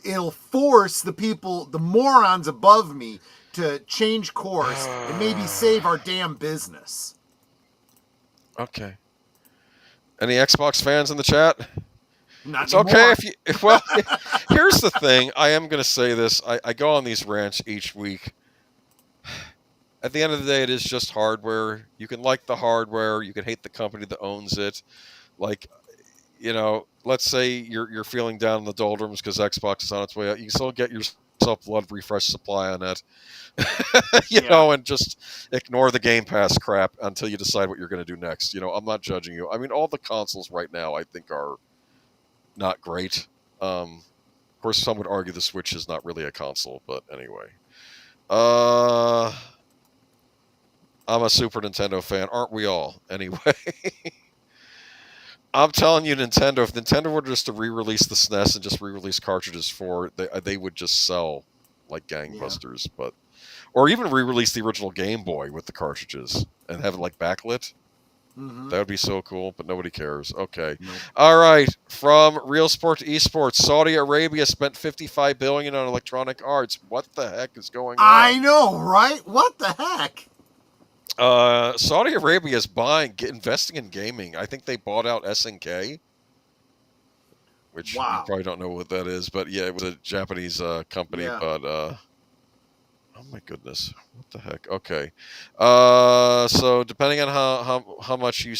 S3: it'll force the people, the morons above me, to change course and maybe save our damn business.
S2: Okay. Any Xbox fans in the chat?
S3: Not
S2: It's
S3: anymore.
S2: okay if you. Well, here's the thing. I am going to say this. I go on these rants each week. At the end of the day, it is just hardware. You can like the hardware. You can hate the company that owns it. Like, you know, let's say you're feeling down in the doldrums because Xbox is on its way out. You can still get yourself blood refresh supply on it. you know, and just ignore the Game Pass crap until you decide what you're going to do next. You know, I'm not judging you. I mean, all the consoles right now I think are not great. Of course, some would argue the Switch is not really a console, but anyway. I'm a Super Nintendo fan, aren't we all? Anyway. I'm telling you, Nintendo, if Nintendo were just to re-release the SNES and just re-release cartridges for it, they would just sell like gangbusters. But or even re-release the original Game Boy with the cartridges and have it like backlit.
S3: Mm-hmm.
S2: That would be so cool, but nobody cares. Okay.
S3: Nope.
S2: All right. From real sport to esports, Saudi Arabia spent $55 billion on electronic arts. What the heck is going on?
S3: I know, right? What the heck?
S2: Saudi Arabia is investing in gaming. I think they bought out SNK, which you probably don't know what that is, but yeah, it was a Japanese company.
S3: Yeah.
S2: But oh my goodness, what the heck? Okay, so depending on how much you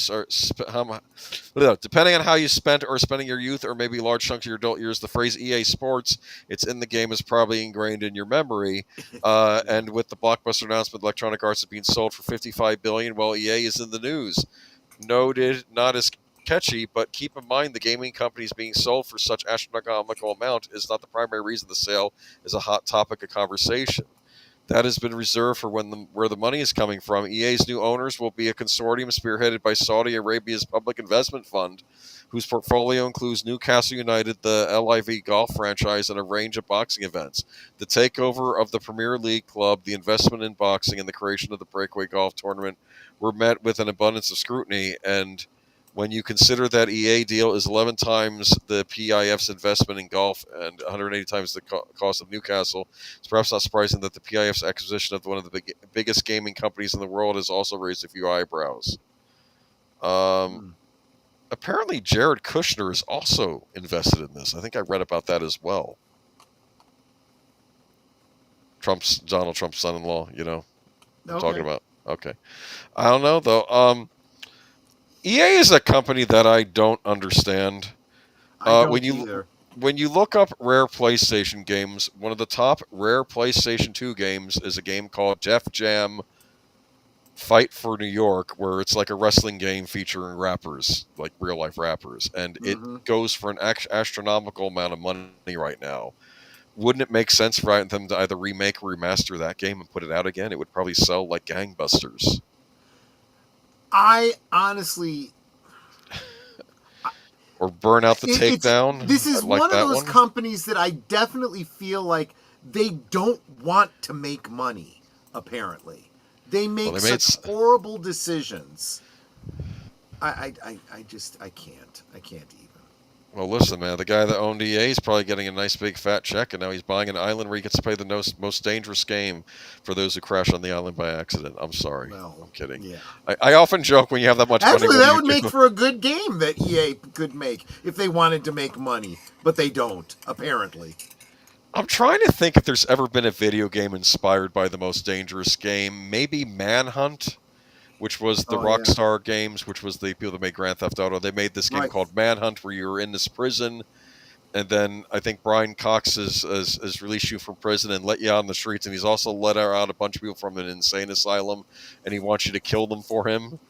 S2: depending on how you spent or spending your youth or maybe large chunks of your adult years, the phrase EA Sports, it's in the game, is probably ingrained in your memory. And with the blockbuster announcement, Electronic Arts is being sold for $55 billion, while EA is in the news. Noted, not as catchy, but keep in mind the gaming companies being sold for such astronomical amount is not the primary reason the sale is a hot topic of conversation. That has been reserved for where the money is coming from. EA's new owners will be a consortium spearheaded by Saudi Arabia's Public Investment Fund, whose portfolio includes Newcastle United, the LIV golf franchise, and a range of boxing events. The takeover of the Premier League club, the investment in boxing, and the creation of the Breakaway Golf Tournament were met with an abundance of scrutiny, and when you consider that EA deal is 11 times the PIF's investment in golf and 180 times the cost of Newcastle, it's perhaps not surprising that the PIF's acquisition of one of the biggest gaming companies in the world has also raised a few eyebrows. Apparently, Jared Kushner is also invested in this. I think I read about that as well. Donald Trump's son-in-law, you know what I'm talking about. Okay. I don't know, though. EA is a company that I don't understand. When you look up rare PlayStation games, one of the top rare PlayStation 2 games is a game called Def Jam Fight for New York, where it's like a wrestling game featuring rappers, like real-life rappers, and it goes for an astronomical amount of money right now. Wouldn't it make sense for them to either remake or remaster that game and put it out again? It would probably sell like gangbusters.
S3: I honestly...
S2: Or Burn Out the Takedown.
S3: This is
S2: like
S3: one of those companies that I definitely feel like they don't want to make money, apparently. They make such horrible decisions. I can't. I can't even.
S2: Well, listen, man. The guy that owned EA is probably getting a nice big fat check, and now he's buying an island where he gets to play the most dangerous game for those who crash on the island by accident. I'm sorry. Well, I'm kidding. Yeah. I often joke when you have that much money.
S3: Actually, that would make for a good game that EA could make if they wanted to make money, but they don't, apparently.
S2: I'm trying to think if there's ever been a video game inspired by the most dangerous game. Maybe Manhunt, which was the Rockstar Games, which was the people that made Grand Theft Auto. They made this game called Manhunt, where you were in this prison, and then I think Brian Cox has released you from prison and let you out on the streets, and he's also let out a bunch of people from an insane asylum, and he wants you to kill them for him,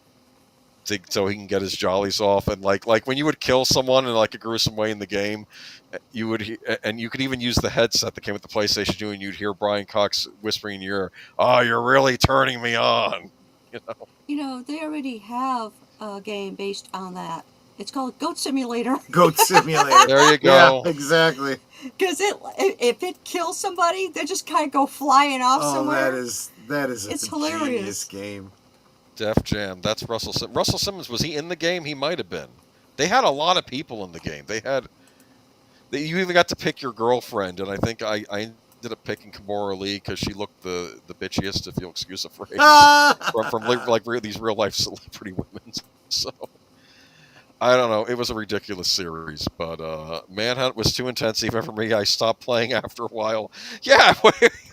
S2: so he can get his jollies off. And like when you would kill someone in like a gruesome way in the game, you could even use the headset that came with the PlayStation 2, and you'd hear Brian Cox whispering in your ear, "Oh, you're really turning me on."
S4: You know, they already have a game based on that. It's called Goat Simulator.
S3: Goat Simulator.
S2: There you go.
S3: Yeah, exactly.
S4: Because if it kills somebody, they just kind of go flying off somewhere.
S3: That is
S4: it's
S3: a
S4: hilarious.
S3: Genius game.
S2: Def Jam. That's Russell Simmons. Russell Simmons, was he in the game? He might have been. They had a lot of people in the game. You even got to pick your girlfriend, and I think I ended up picking Kimora Lee because she looked the bitchiest, if you'll excuse the phrase, from like these real life celebrity women. So I don't know. It was a ridiculous series, but Manhunt was too intensive for me. I stopped playing after a while. Yeah,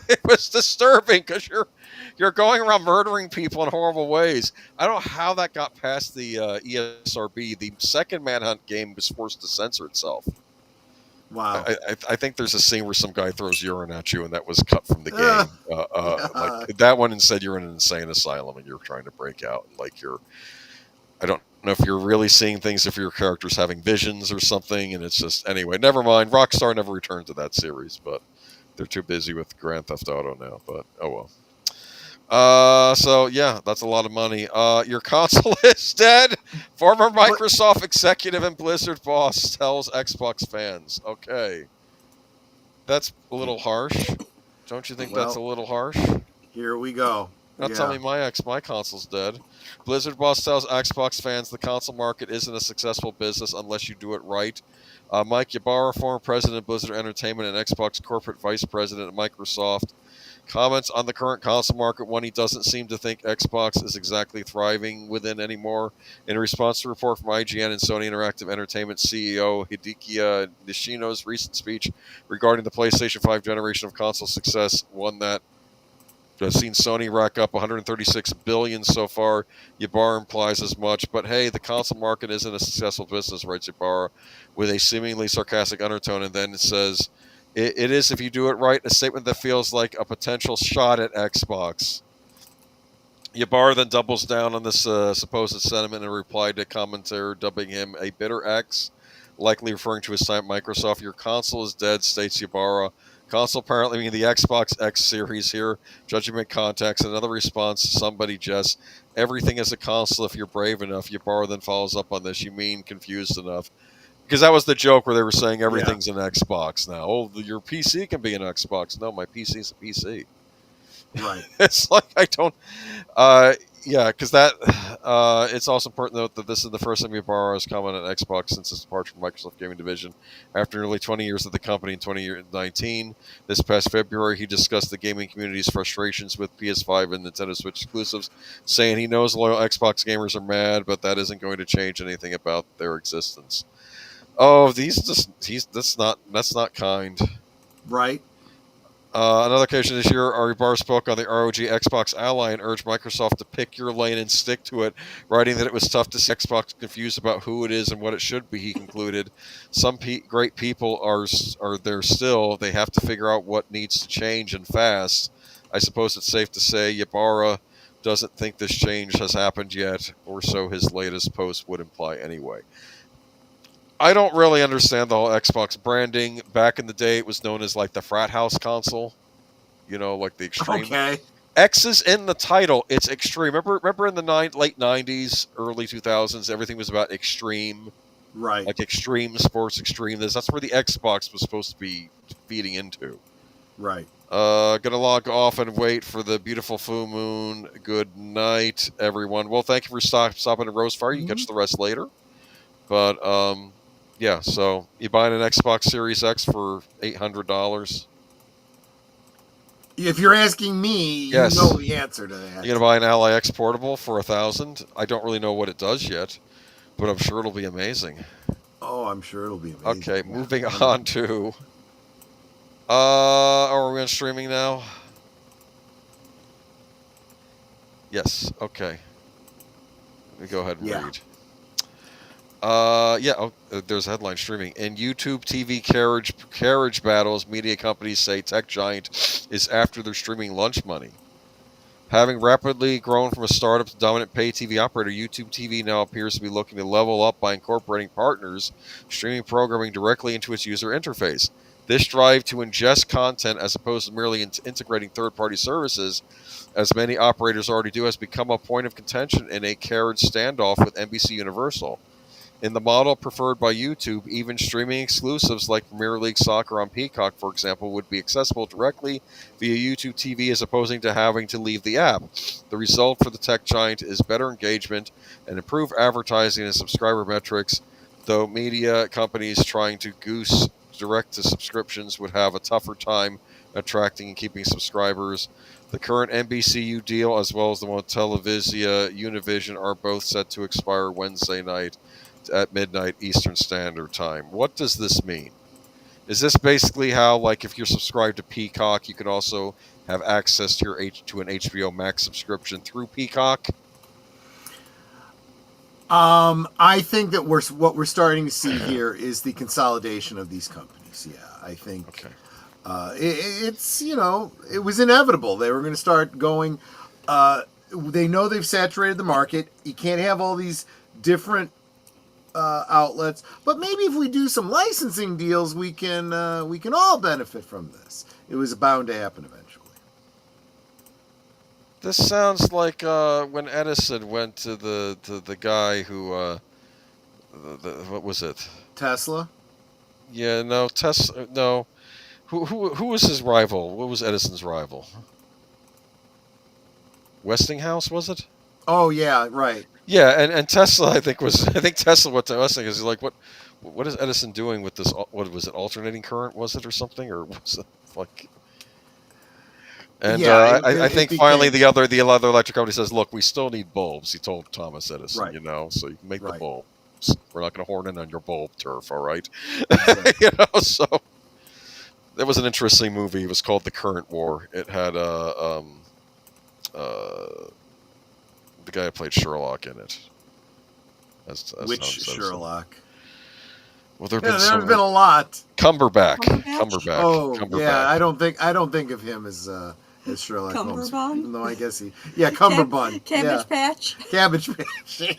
S2: it was disturbing because you're going around murdering people in horrible ways. I don't know how that got past the ESRB. The second Manhunt game was forced to censor itself.
S3: Wow.
S2: I think there's a scene where some guy throws urine at you, and that was cut from the game. Like that one, instead you're in an insane asylum and you're trying to break out. Like I don't know if you're really seeing things, if your character's having visions or something, and it's just, anyway, never mind. Rockstar never returned to that series, but they're too busy with Grand Theft Auto now, but oh well. So yeah, that's a lot of money. Your console is dead. Former Microsoft executive and Blizzard boss tells Xbox fans. Okay. That's a little harsh. Don't you think that's a little harsh?
S3: Here we go.
S2: Now tell me my console's dead. Blizzard boss tells Xbox fans the console market isn't a successful business unless you do it right. Mike Ybarra, former president of Blizzard Entertainment and Xbox corporate vice president at Microsoft, comments on the current console market when he doesn't seem to think Xbox is exactly thriving within anymore. In response to a report from IGN and Sony Interactive Entertainment CEO Hideki Nishino's recent speech regarding the PlayStation 5 generation of console success, one that has seen Sony rack up $136 billion so far. Ybarra implies as much, but hey, the console market isn't a successful business, writes Ybarra with a seemingly sarcastic undertone, and then it says, it is if you do it right, a statement that feels like a potential shot at Xbox. Ybarra then doubles down on this supposed sentiment in reply to a commentator dubbing him a bitter X, likely referring to his time at Microsoft. Your console is dead, states Ybarra. Console apparently meaning the Xbox X series here. Judging by context, another response, somebody just, everything is a console if you're brave enough. Ybarra then follows up on this, you mean confused enough. Because that was the joke where they were saying everything's an Xbox now. Oh, your PC can be an Xbox. No, my PC's a PC.
S3: Right.
S2: It's like, I don't... because that... it's also important to note that this is the first time Ybarra has commented on Xbox since its departure from Microsoft Gaming Division. After nearly 20 years at the company in 2019, this past February, he discussed the gaming community's frustrations with PS5 and Nintendo Switch exclusives, saying he knows loyal Xbox gamers are mad, but that isn't going to change anything about their existence. Oh, that's not kind.
S3: Right.
S2: Another occasion this year, Ari Barr spoke on the ROG Xbox Ally and urged Microsoft to pick your lane and stick to it, writing that it was tough to see Xbox confused about who it is and what it should be. He concluded, some great people are there still. They have to figure out what needs to change and fast. I suppose it's safe to say Ybarra doesn't think this change has happened yet, or so his latest post would imply anyway. I don't really understand the whole Xbox branding. Back in the day, it was known as like the frat house console. You know, like the extreme.
S3: Okay.
S2: X is in the title. It's extreme. Remember in the late 90s, early 2000s, everything was about extreme.
S3: Right.
S2: Like extreme sports, extreme this. That's where the Xbox was supposed to be feeding into.
S3: Right.
S2: Gonna log off and wait for the beautiful full moon. Good night, everyone. Well, thank you for stopping at Rosefire. You can catch the rest later. But, yeah, so you buying an Xbox Series X for $800?
S3: If you're asking me,
S2: Yes.
S3: you know the answer to that.
S2: You're gonna buy an Ally X portable for $1,000? I don't really know what it does yet, but I'm sure it'll be amazing.
S3: Oh, I'm sure it'll be amazing.
S2: Okay, moving on to. Are we on streaming now? Yes. Okay. Let me go ahead and read. There's a headline streaming. In YouTube TV carriage battles, media companies say tech giant is after their streaming lunch money. Having rapidly grown from a startup to dominant pay TV operator, YouTube TV now appears to be looking to level up by incorporating partners, streaming programming directly into its user interface. This drive to ingest content as opposed to merely integrating third-party services, as many operators already do, has become a point of contention in a carriage standoff with NBC Universal. In the model preferred by YouTube, even streaming exclusives like Premier League Soccer on Peacock, for example, would be accessible directly via YouTube TV as opposed to having to leave the app. The result for the tech giant is better engagement and improved advertising and subscriber metrics, though media companies trying to goose direct to subscriptions would have a tougher time attracting and keeping subscribers. The current NBCU deal, as well as the one with Televisia Univision, are both set to expire Wednesday night at midnight Eastern Standard Time. What does this mean? Is this basically how, like, if you're subscribed to Peacock, you can also have access to an HBO Max subscription through Peacock?
S3: I think that what we're starting to see here is the consolidation of these companies. Yeah, I think. Okay. It's it was inevitable. They were going to start going. They know they've saturated the market. You can't have all these different outlets, but maybe if we do some licensing deals, we can all benefit from this. It was bound to happen eventually.
S2: This sounds like when Edison went to the guy who what was it?
S3: Tesla?
S2: Yeah, no, Tesla. No, who was his rival? What was Edison's rival? Westinghouse, was it?
S3: Oh yeah, right.
S2: Yeah, and Tesla, I think Tesla went to Westinghouse. He's like, what is Edison doing with this? What was it? Alternating current, was it, or something, or was it like? And
S3: Yeah,
S2: I
S3: it
S2: think
S3: became,
S2: finally the other electric company says, look, we still need bulbs. He told Thomas Edison,
S3: Right.
S2: you know, so you can make the
S3: Right.
S2: bulbs. We're not going to horn in on your bulb turf, all right?
S3: Exactly.
S2: You know, so that was an interesting movie. It was called The Current War. It had the guy who played Sherlock in it. As
S3: Which
S2: Thomas Edison.
S3: Sherlock?
S2: Well, there
S3: Yeah,
S2: have
S3: there's been a lot.
S2: Cumberbatch.
S3: Oh,
S2: Cumberbatch.
S3: yeah. I don't think of him as Sherlock Holmes.
S4: Cumberbund?
S3: No, I guess Cumberbund.
S4: Cabbage Patch.
S3: Cabbage Patch.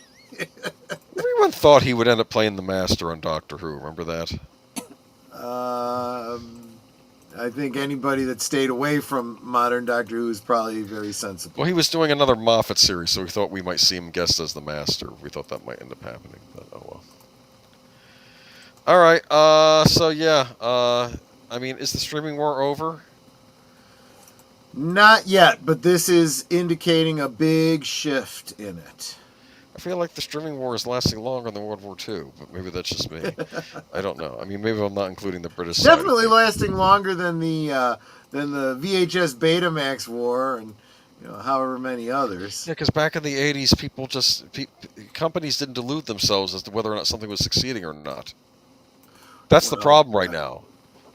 S2: Everyone thought he would end up playing the Master on Doctor Who. Remember that?
S3: I think anybody that stayed away from modern Doctor Who is probably very sensible.
S2: Well, he was doing another Moffat series, so we thought we might see him guest as the Master. We thought that might end up happening, but oh well. All right. So yeah. I mean, is the streaming war over?
S3: Not yet, but this is indicating a big shift in it.
S2: I feel like the streaming war is lasting longer than World War II, but maybe that's just me. I don't know. I mean, maybe I'm not including the British side.
S3: Definitely lasting longer than the VHS Betamax war and however many others.
S2: Yeah, because back in the 80s, companies didn't delude themselves as to whether or not something was succeeding or not. That's the problem right now.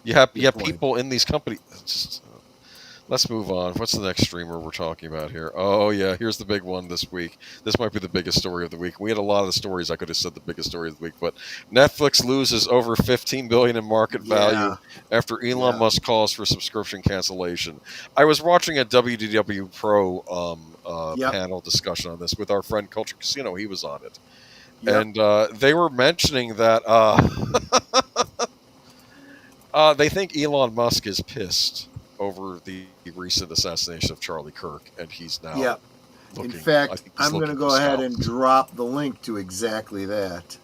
S2: You have people in these companies. Let's move on. What's the next streamer we're talking about here? Oh yeah, here's the big one this week. This might be the biggest story of the week. We had a lot of the stories. I could have said the biggest story of the week, but Netflix loses over $15 billion in market value after Elon Musk calls for subscription cancellation. I was watching a WDW Pro panel discussion on this with our friend Culture Casino. He was on it, and they were mentioning that they think Elon Musk is pissed over the recent assassination of Charlie Kirk, and he's now looking.
S3: In fact, I'm going to go ahead and drop the link to exactly that.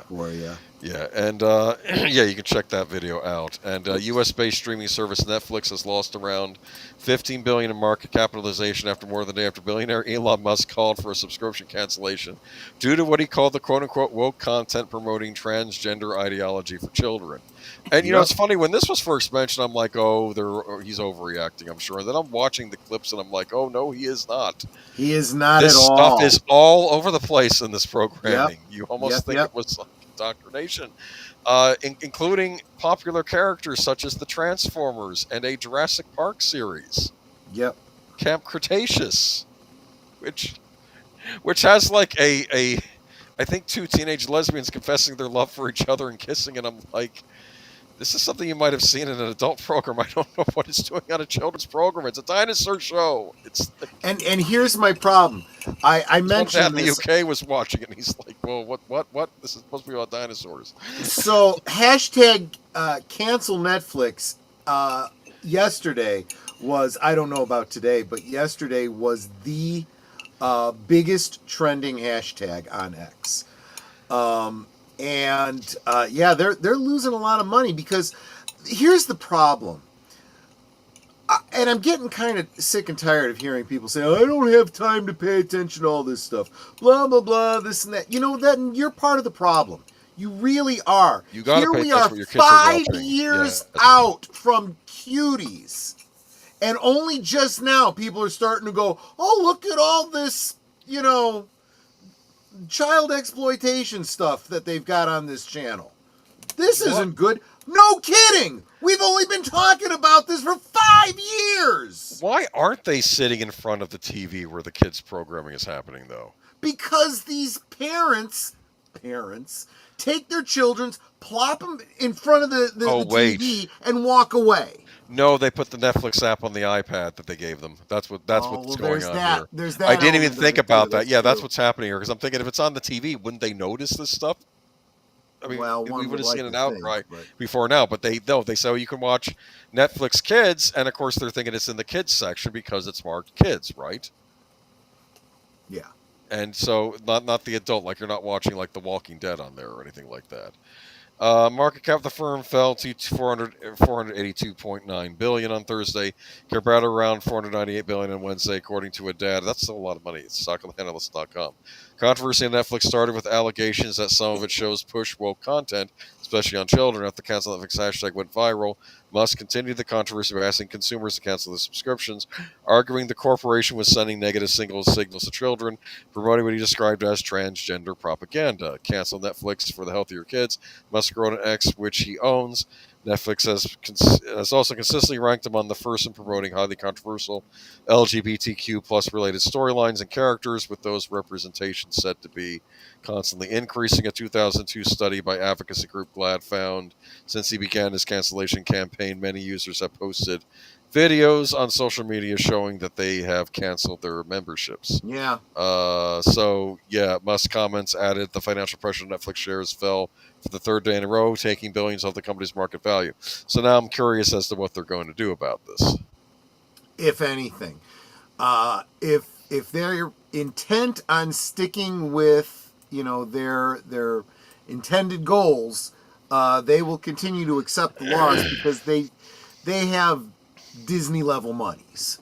S3: For you.
S2: Yeah, and you can check that video out. And U.S.-based streaming service Netflix has lost around $15 billion in market capitalization after more than a day after billionaire Elon Musk called for a subscription cancellation due to what he called the quote-unquote woke content promoting transgender ideology for children. And it's funny, when this was first mentioned, I'm like, he's overreacting, I'm sure. And then I'm watching the clips and I'm like, oh no, he is not.
S3: He is not
S2: this
S3: at all.
S2: This stuff is all over the place in this programming. You almost think it was like indoctrination, including popular characters such as the Transformers and a Jurassic Park series. Camp Cretaceous, which has like I think two teenage lesbians confessing their love for each other and kissing, and I'm like, this is something you might have seen in an adult program. I don't know what it's doing on a children's program. It's a dinosaur show. It's
S3: and here's my problem. I mentioned
S2: this. The UK was watching it, and he's like, well, what? This is supposed to be about dinosaurs.
S3: So, hashtag cancel Netflix yesterday was, I don't know about today, but yesterday was the biggest trending hashtag on X. They're losing a lot of money because here's the problem. And I'm getting kind of sick and tired of hearing people say, I don't have time to pay attention to all this stuff. Blah, blah, blah, this and that. Then you're part of the problem. You really are.
S2: You gotta pay attention what your kids are
S3: 5
S2: watching.
S3: years out from Cuties. And only just now people are starting to go, oh, look at all this, child exploitation stuff that they've got on this channel. This isn't good. No kidding. We've only been talking about this for 5 years.
S2: Why aren't they sitting in front of the TV where the kids' programming is happening, though?
S3: Because these parents take their children, plop them in front of the TV and walk away.
S2: No, they put the Netflix app on the iPad that they gave them. That's what's going on here.
S3: There's that.
S2: I didn't even think about that. Yeah, that's what's happening here. Because I'm thinking, if it's on the TV, wouldn't they notice this stuff? I mean, we would have seen an outright before now. But they say, oh, you can watch Netflix Kids, and of course they're thinking it's in the kids section because it's marked kids, right?
S3: Yeah.
S2: And so not the adult, like you're not watching like The Walking Dead on there or anything like that. Market cap of the firm fell to 482.9 billion on Thursday, compared to around 498 billion on Wednesday, according to a data. That's still a lot of money. It's stockanalyst.com. Controversy on Netflix started with allegations that some of its shows push woke content, especially on children. After the cancel Netflix hashtag went viral, Musk continued the controversy by asking consumers to cancel their subscriptions, arguing the corporation was sending negative signals to children, promoting what he described as transgender propaganda. Cancel Netflix for the healthier kids. Musk wrote an X, which he owns. Netflix has also consistently ranked among the first in promoting highly controversial LGBTQ plus related storylines and characters, with those representations said to be constantly increasing. A 2002 study by advocacy group GLAAD found since he began his cancellation campaign, many users have posted videos on social media showing that they have canceled their memberships.
S3: Yeah.
S2: Musk comments added the financial pressure on Netflix shares fell for the third day in a row, taking billions off the company's market value. So now I'm curious as to what they're going to do about this.
S3: If anything, if they're intent on sticking with their intended goals, they will continue to accept the loss because they have Disney level monies.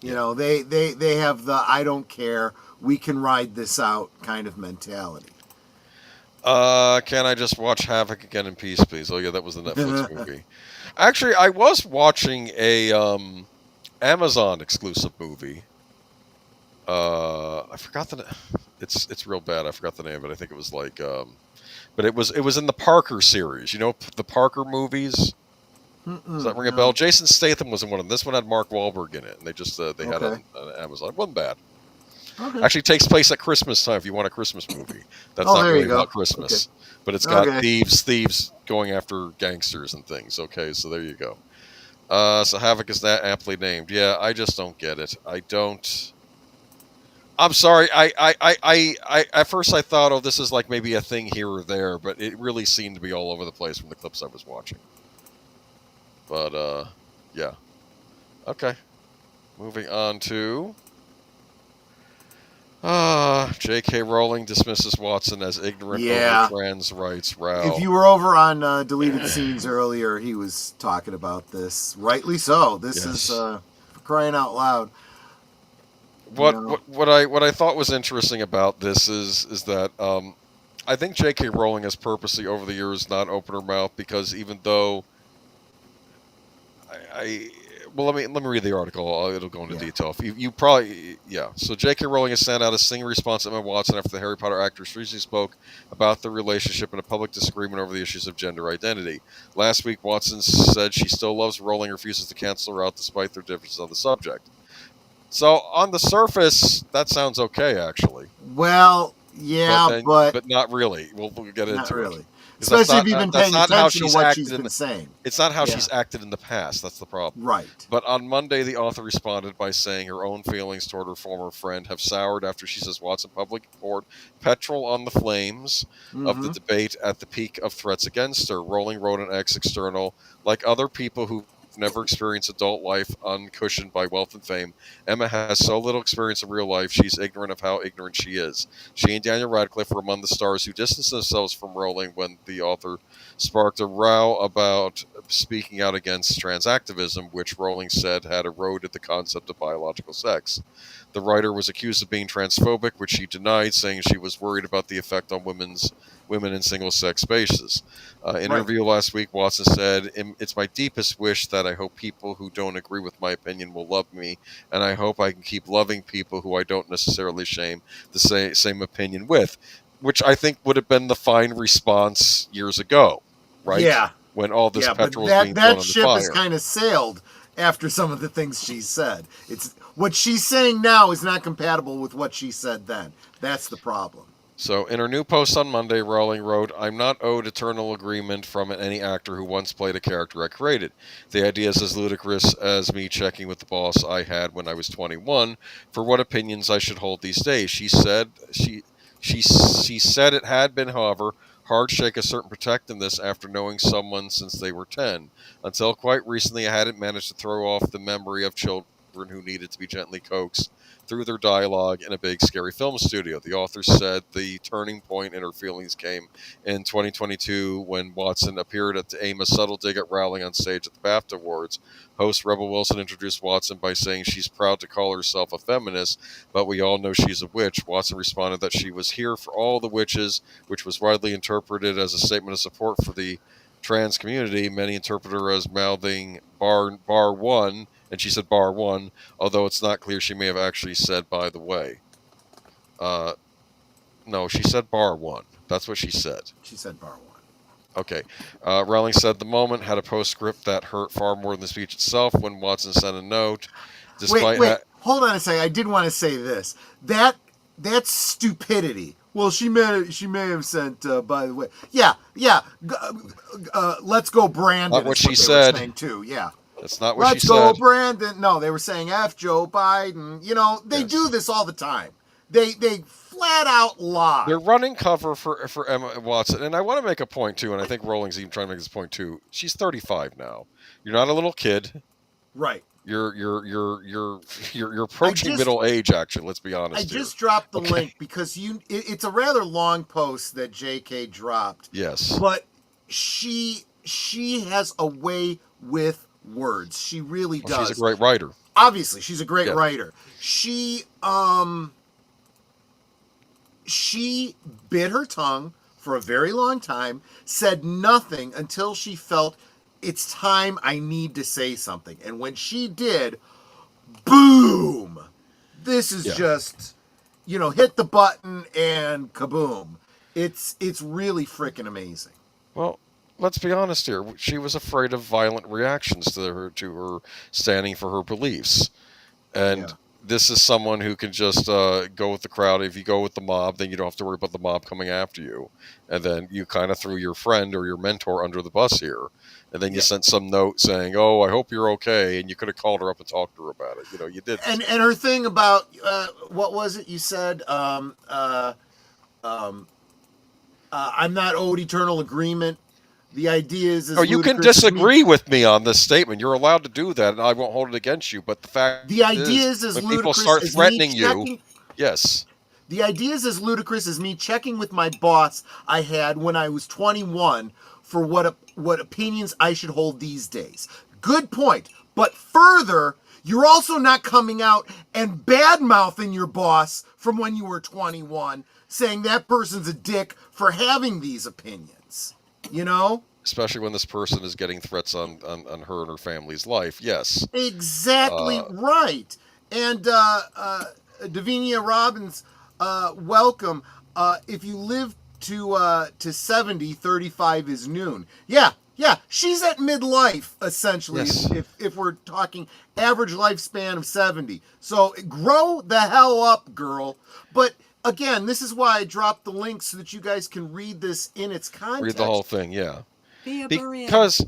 S3: They have the I don't care, we can ride this out kind of mentality.
S2: Can I just watch Havoc again in peace, please? Oh yeah, that was the Netflix movie. Actually, I was watching a Amazon exclusive movie. I forgot the. It's real bad. I forgot the name, but I think it was like. But it was in the Parker series. You know the Parker movies. Does that ring a bell? Jason Statham was in one of them. This one had Mark Wahlberg in it, and they just had it on Amazon. It wasn't bad. Okay. Actually, takes place at Christmas time. If you want a Christmas movie, that's not really about Christmas, but it's got thieves going after gangsters and things. Okay, so there you go. So Havoc is that aptly named. Yeah, I just don't get it. I don't. I'm sorry. I at first I thought, oh, this is like maybe a thing here or there, but it really seemed to be all over the place from the clips I was watching. But yeah. Okay. Moving on to. J.K. Rowling dismisses Watson as ignorant over trans rights row.
S3: If you were over on Deleted Scenes earlier, he was talking about this. Rightly so. This is for crying out loud.
S2: What I thought was interesting about this is that I think J.K. Rowling has purposely over the years not opened her mouth because even though let me read the article. It'll go into detail. If you probably So J.K. Rowling has sent out a stinging response to Emma Watson after the Harry Potter actress recently spoke about the relationship in a public disagreement over the issues of gender identity. Last week, Watson said she still loves Rowling, refuses to cancel her out despite their differences on the subject. So on the surface, that sounds okay, actually.
S3: Well, yeah,
S2: but not really. We'll get into
S3: not really.
S2: it.
S3: Especially if you've been paying attention to what she's been saying.
S2: It's not how she's acted in the past. That's the problem.
S3: Right.
S2: But on Monday, the author responded by saying her own feelings toward her former friend have soured after she says Watson publicly poured petrol on the flames of the debate at the peak of threats against her. Rowling wrote an ex-external, like other people who never experienced adult life uncushioned by wealth and fame. Emma has so little experience in real life, she's ignorant of how ignorant she is. She and Daniel Radcliffe were among the stars who distanced themselves from Rowling when the author sparked a row about speaking out against trans activism, which Rowling said had eroded the concept of biological sex. The writer was accused of being transphobic, which she denied, saying she was worried about the effect on women in single-sex spaces. In an interview last week, Watson said, "It's my deepest wish that I hope people who don't agree with my opinion will love me, and I hope I can keep loving people who I don't necessarily share the same opinion with," which I think would have been the fine response years ago, right?
S3: Yeah.
S2: When all this petrol was being thrown on the fire.
S3: That ship has kind of sailed after some of the things she said. It's what she's saying now is not compatible with what she said then. That's the problem.
S2: So, in her new post on Monday, Rowling wrote, "I'm not owed eternal agreement from any actor who once played a character I created. The idea is as ludicrous as me checking with the boss I had when I was 21 for what opinions I should hold these days." She said it had been, however, hard to shake a certain protectiveness after knowing someone since they were 10. Until quite recently, I hadn't managed to throw off the memory of children children who needed to be gently coaxed through their dialogue in a big, scary film studio. The author said the turning point in her feelings came in 2022 when Watson appeared to aim a subtle dig at Rowling on stage at the BAFTA Awards. Host Rebel Wilson introduced Watson by saying she's proud to call herself a feminist, but we all know she's a witch. Watson responded that she was here for all the witches, which was widely interpreted as a statement of support for the trans community. Many interpret her as mouthing bar one, and she said bar one, although it's not clear she may have actually said by the way. No, she said bar one. That's what she said.
S3: She said bar one.
S2: Okay. Rowling said the moment had a postscript that hurt far more than the speech itself when Watson sent a note. Despite
S3: Wait, hold on a second. I did want to say this. That's stupidity. Well, she may have sent, by the way. Yeah. Let's go, Brandon.
S2: Not what she
S3: they
S2: said.
S3: were saying too. Yeah.
S2: That's not what she said.
S3: Let's go, Brandon. No, they were saying F Joe Biden. You know, they do this all the time. They flat out lie.
S2: They're running cover for Emma Watson, and I want to make a point too. And I think Rowling's even trying to make this point too. She's 35 now. You're not a little kid.
S3: Right.
S2: You're approaching middle age. Actually, let's be honest.
S3: I just dropped the link because it's a rather long post that J.K. dropped.
S2: Yes.
S3: But she has a way with words. She really does.
S2: She's a great writer.
S3: Obviously, she's a great writer. She bit her tongue for a very long time, said nothing until she felt it's time I need to say something. And when she did, boom! This is just, hit the button and kaboom. It's really freaking amazing.
S2: Well, let's be honest here. She was afraid of violent reactions to her standing for her beliefs. And this is someone who can just go with the crowd. If you go with the mob, then you don't have to worry about the mob coming after you. And then you kind of threw your friend or your mentor under the bus here. And then you sent some note saying, "Oh, I hope you're okay." And you could have called her up and talked to her about it. You did.
S3: And her thing about what was it you said? I'm not owed eternal agreement. The idea is
S2: you can disagree with me on this statement. You're allowed to do that, and I won't hold it against you. But the idea is when people start threatening you, yes.
S3: The idea is as ludicrous as me checking with my boss I had when I was 21 for what opinions I should hold these days. Good point. But further, you're also not coming out and bad-mouthing your boss from when you were 21, saying that person's a dick for having these opinions.
S2: Especially when this person is getting threats on her and her family's life. Yes.
S3: Exactly right. And Davinia Robbins, welcome. If you live to 70, 35 is noon. Yeah. She's at midlife, essentially, if we're talking average lifespan of 70. So grow the hell up, girl. But again, this is why I dropped the link so that you guys can read this in its context.
S2: Read the whole thing, yeah.
S4: Because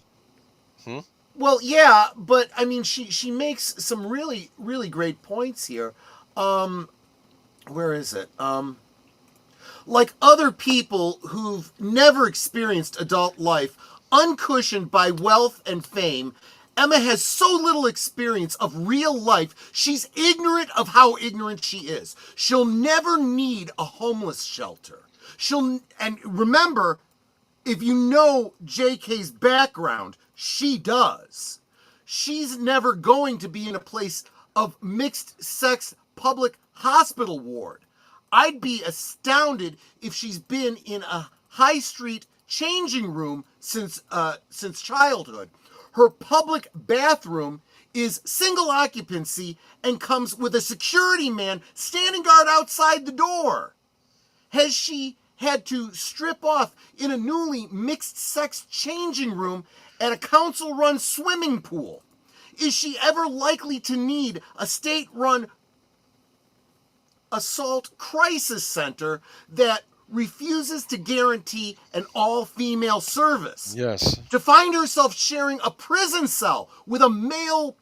S3: well, yeah, but I mean, she makes some really, really great points here. Where is it? Like other people who've never experienced adult life, uncushioned by wealth and fame, Emma has so little experience of real life, she's ignorant of how ignorant she is. She'll never need a homeless shelter. And remember, if you know JK's background, she does. She's never going to be in a place of mixed sex public hospital ward. I'd be astounded if she's been in a high street changing room since childhood. Her public bathroom is single occupancy and comes with a security man standing guard outside the door. Has she had to strip off in a newly mixed-sex changing room at a council-run swimming pool? Is she ever likely to need a state-run assault crisis center that refuses to guarantee an all-female service?
S2: Yes.
S3: To find herself sharing a prison cell with a male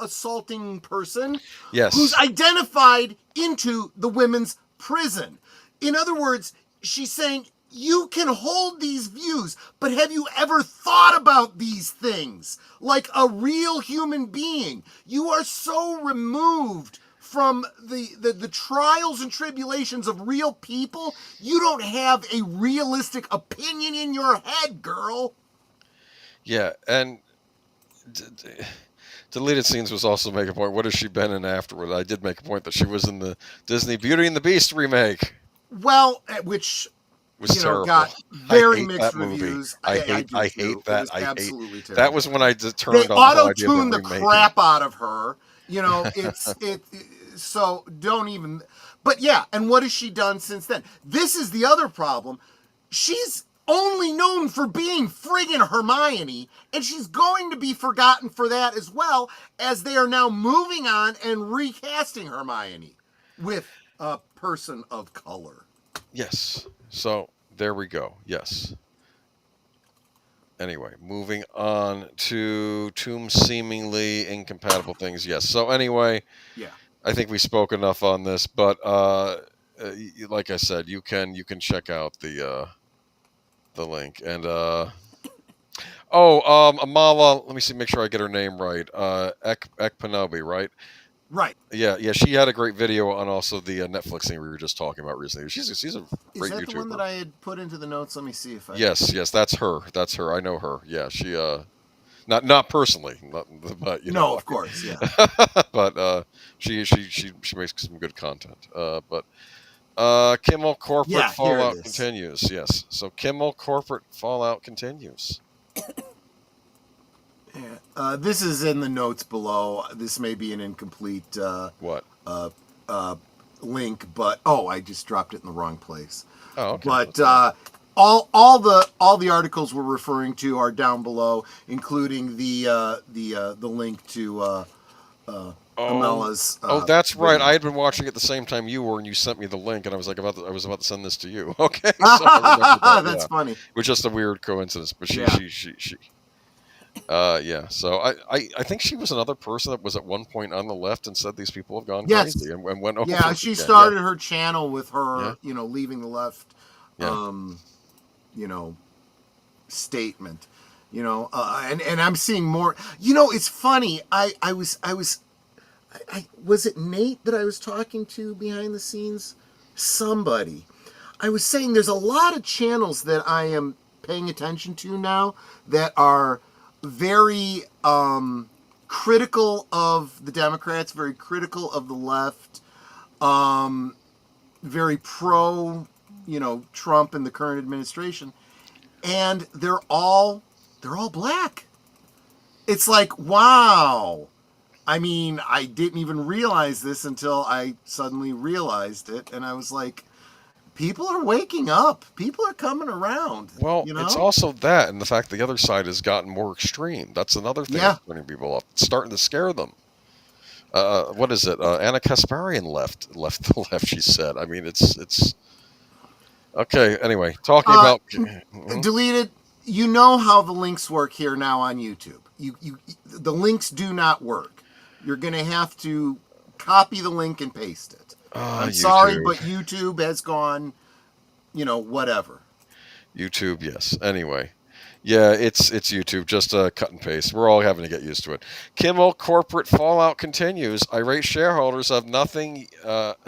S3: assaulting person who's identified into the women's prison. In other words, she's saying you can hold these views, but have you ever thought about these things like a real human being? You are so removed from the trials and tribulations of real people, you don't have a realistic opinion in your head, girl.
S2: Yeah, and deleted scenes was also make a point. What has she been in afterward? I did make a point that she was in the Disney Beauty and the Beast remake.
S3: Well, which
S2: Was terrible.
S3: got very
S2: I hate
S3: mixed
S2: that movie.
S3: reviews.
S2: I hate that.
S3: It was absolutely terrible.
S2: That was when I turned
S3: They
S2: on the whole idea of
S3: auto-tuned the
S2: remaking.
S3: crap out of her. So don't even. But yeah, and what has she done since then? This is the other problem. She's only known for being friggin' Hermione, and she's going to be forgotten for that as well, as they are now moving on and recasting Hermione with a person of color.
S2: Yes. So there we go. Yes. Anyway, moving on to two seemingly incompatible things. Yes. So anyway,
S3: Yeah.
S2: I think we spoke enough on this, but like I said, you can check out the link and Amala. Let me see, make sure I get her name right. Ekpanobi, right?
S3: Right.
S2: Yeah. She had a great video on also the Netflix thing we were just talking about recently. She's a great YouTuber.
S3: Is that the one that I had put into the notes? Let me see if I.
S2: Yes, that's her. I know her. Yeah, she not personally, but
S3: No, of course, yeah.
S2: but she makes some good content. But Kimmel corporate fallout continues. Yes, so Kimmel corporate fallout continues.
S3: Yeah. This is in the notes below. This may be an incomplete link, but I just dropped it in the wrong place.
S2: Oh, okay.
S3: But all the articles we're referring to are down below, including the link to Amela's.
S2: That's right. I had been watching at the same time you were, and you sent me the link, and I was like I was about to send this to you. Okay, so
S3: that's funny.
S2: It was just a weird coincidence, but she. So I think she was another person that was at one point on the left and said these people have gone crazy and went over.
S3: Yeah, she started her channel with her, leaving the left, statement, and I'm seeing more. It's funny. I was it Nate that I was talking to behind the scenes? Somebody. I was saying there's a lot of channels that I am paying attention to now that are very critical of the Democrats, very critical of the left, very pro, Trump and the current administration, and they're all black. It's like, wow. I mean, I didn't even realize this until I suddenly realized it, and I was like, people are waking up. People are coming around.
S2: Well, it's also that, and the fact the other side has gotten more extreme. That's another thing that's turning people up. It's starting to scare them. What is it? Anna Kasparian left the left. She said. I mean, it's okay. Anyway, talking about
S3: deleted. You know how the links work here now on YouTube. The links do not work. You're going to have to copy the link and paste it. I'm sorry, but YouTube has gone, whatever.
S2: YouTube, yes. Anyway, yeah, it's YouTube. Just cut and paste. We're all having to get used to it. Kimmel corporate fallout continues. Irate shareholders have nothing yet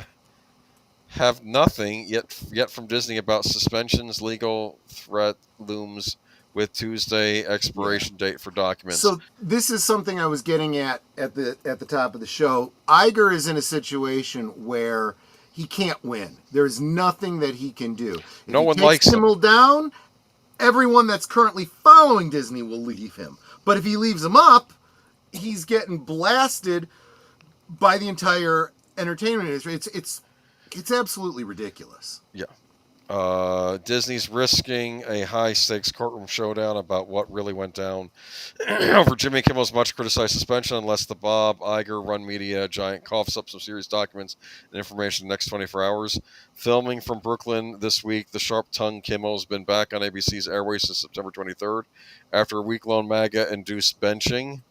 S2: from Disney about suspensions. Legal threat looms with Tuesday expiration date for documents.
S3: So this is something I was getting at the top of the show. Iger is in a situation where he can't win. There's nothing that he can do. If
S2: no one likes
S3: Kimmel down, everyone that's currently following Disney will leave him. But if he leaves him up, he's getting blasted by the entire entertainment industry. It's absolutely ridiculous.
S2: Yeah. Disney's risking a high-stakes courtroom showdown about what really went down over Jimmy Kimmel's much-criticized suspension unless the Bob Iger-run media giant coughs up some serious documents and information in the next 24 hours. Filming from Brooklyn this week, the sharp-tongued Kimmel has been back on ABC's airways since September 23rd after a week-long MAGA-induced benching.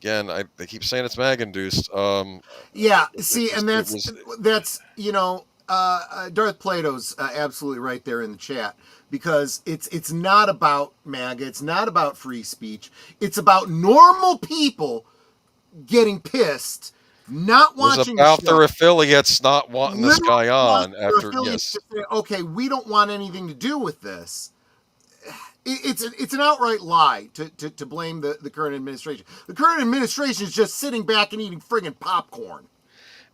S2: Again, they keep saying it's MAGA-induced.
S3: Yeah, see, and that's Darth Plato's absolutely right there in the chat, because it's not about MAGA, it's not about free speech, it's about normal people getting pissed, not watching
S2: about
S3: the show.
S2: their affiliates not wanting this guy on
S3: Their
S2: after
S3: affiliates
S2: yes.
S3: just say, okay, we don't want anything to do with this. It's an outright lie to blame the current administration. The current administration is just sitting back and eating friggin' popcorn.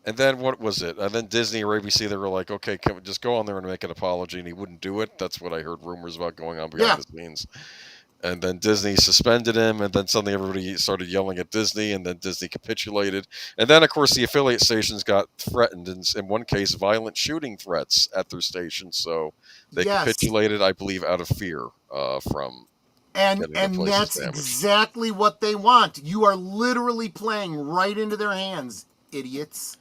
S2: And then what was it? And then Disney or ABC, they were like, okay, can we just go on there and make an apology, and he wouldn't do it. That's what I heard rumors about going on behind the scenes. And then Disney suspended him, and then suddenly everybody started yelling at Disney, and then Disney capitulated. And then, of course, the affiliate stations got threatened, and in one case, violent shooting threats at their stations. So they capitulated, I believe, out of fear from
S3: and that's exactly what they want. You are literally playing right into their hands, idiots.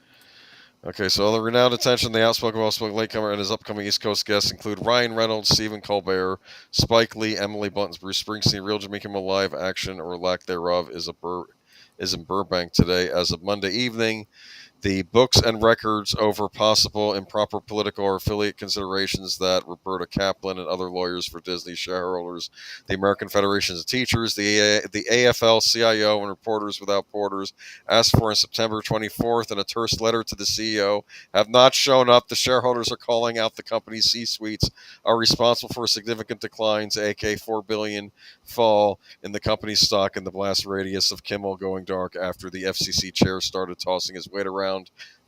S2: Okay, so the renowned attention, the outspoken, well-spoken latecomer, and his upcoming East Coast guests include Ryan Reynolds, Stephen Colbert, Spike Lee, Emily Blunt, Bruce Springsteen. Real Jimmy Kimmel live action or lack thereof is in Burbank today as of Monday evening. The books and records over possible improper political or affiliate considerations that Roberta Kaplan and other lawyers for Disney shareholders, the American Federations of Teachers, the AFL-CIO, and Reporters Without Borders asked for on September 24th in a terse letter to the CEO have not shown up. The shareholders are calling out the company's C-suites are responsible for significant declines, aka $4 billion fall in the company's stock in the blast radius of Kimmel going dark after the FCC chair started tossing his weight around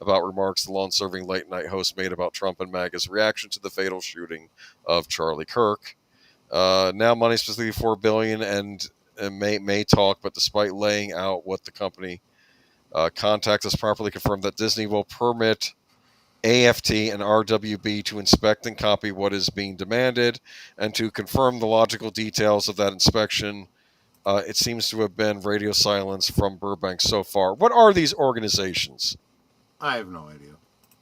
S2: about remarks the long-serving late-night host made about Trump and MAGA's reaction to the fatal shooting of Charlie Kirk. Now money specifically $4 billion and may talk, but despite laying out what the company contact has properly confirmed that Disney will permit AFT and RWB to inspect and copy what is being demanded and to confirm the logical details of that inspection. It seems to have been radio silence from Burbank so far. What are these organizations?
S3: I have no idea.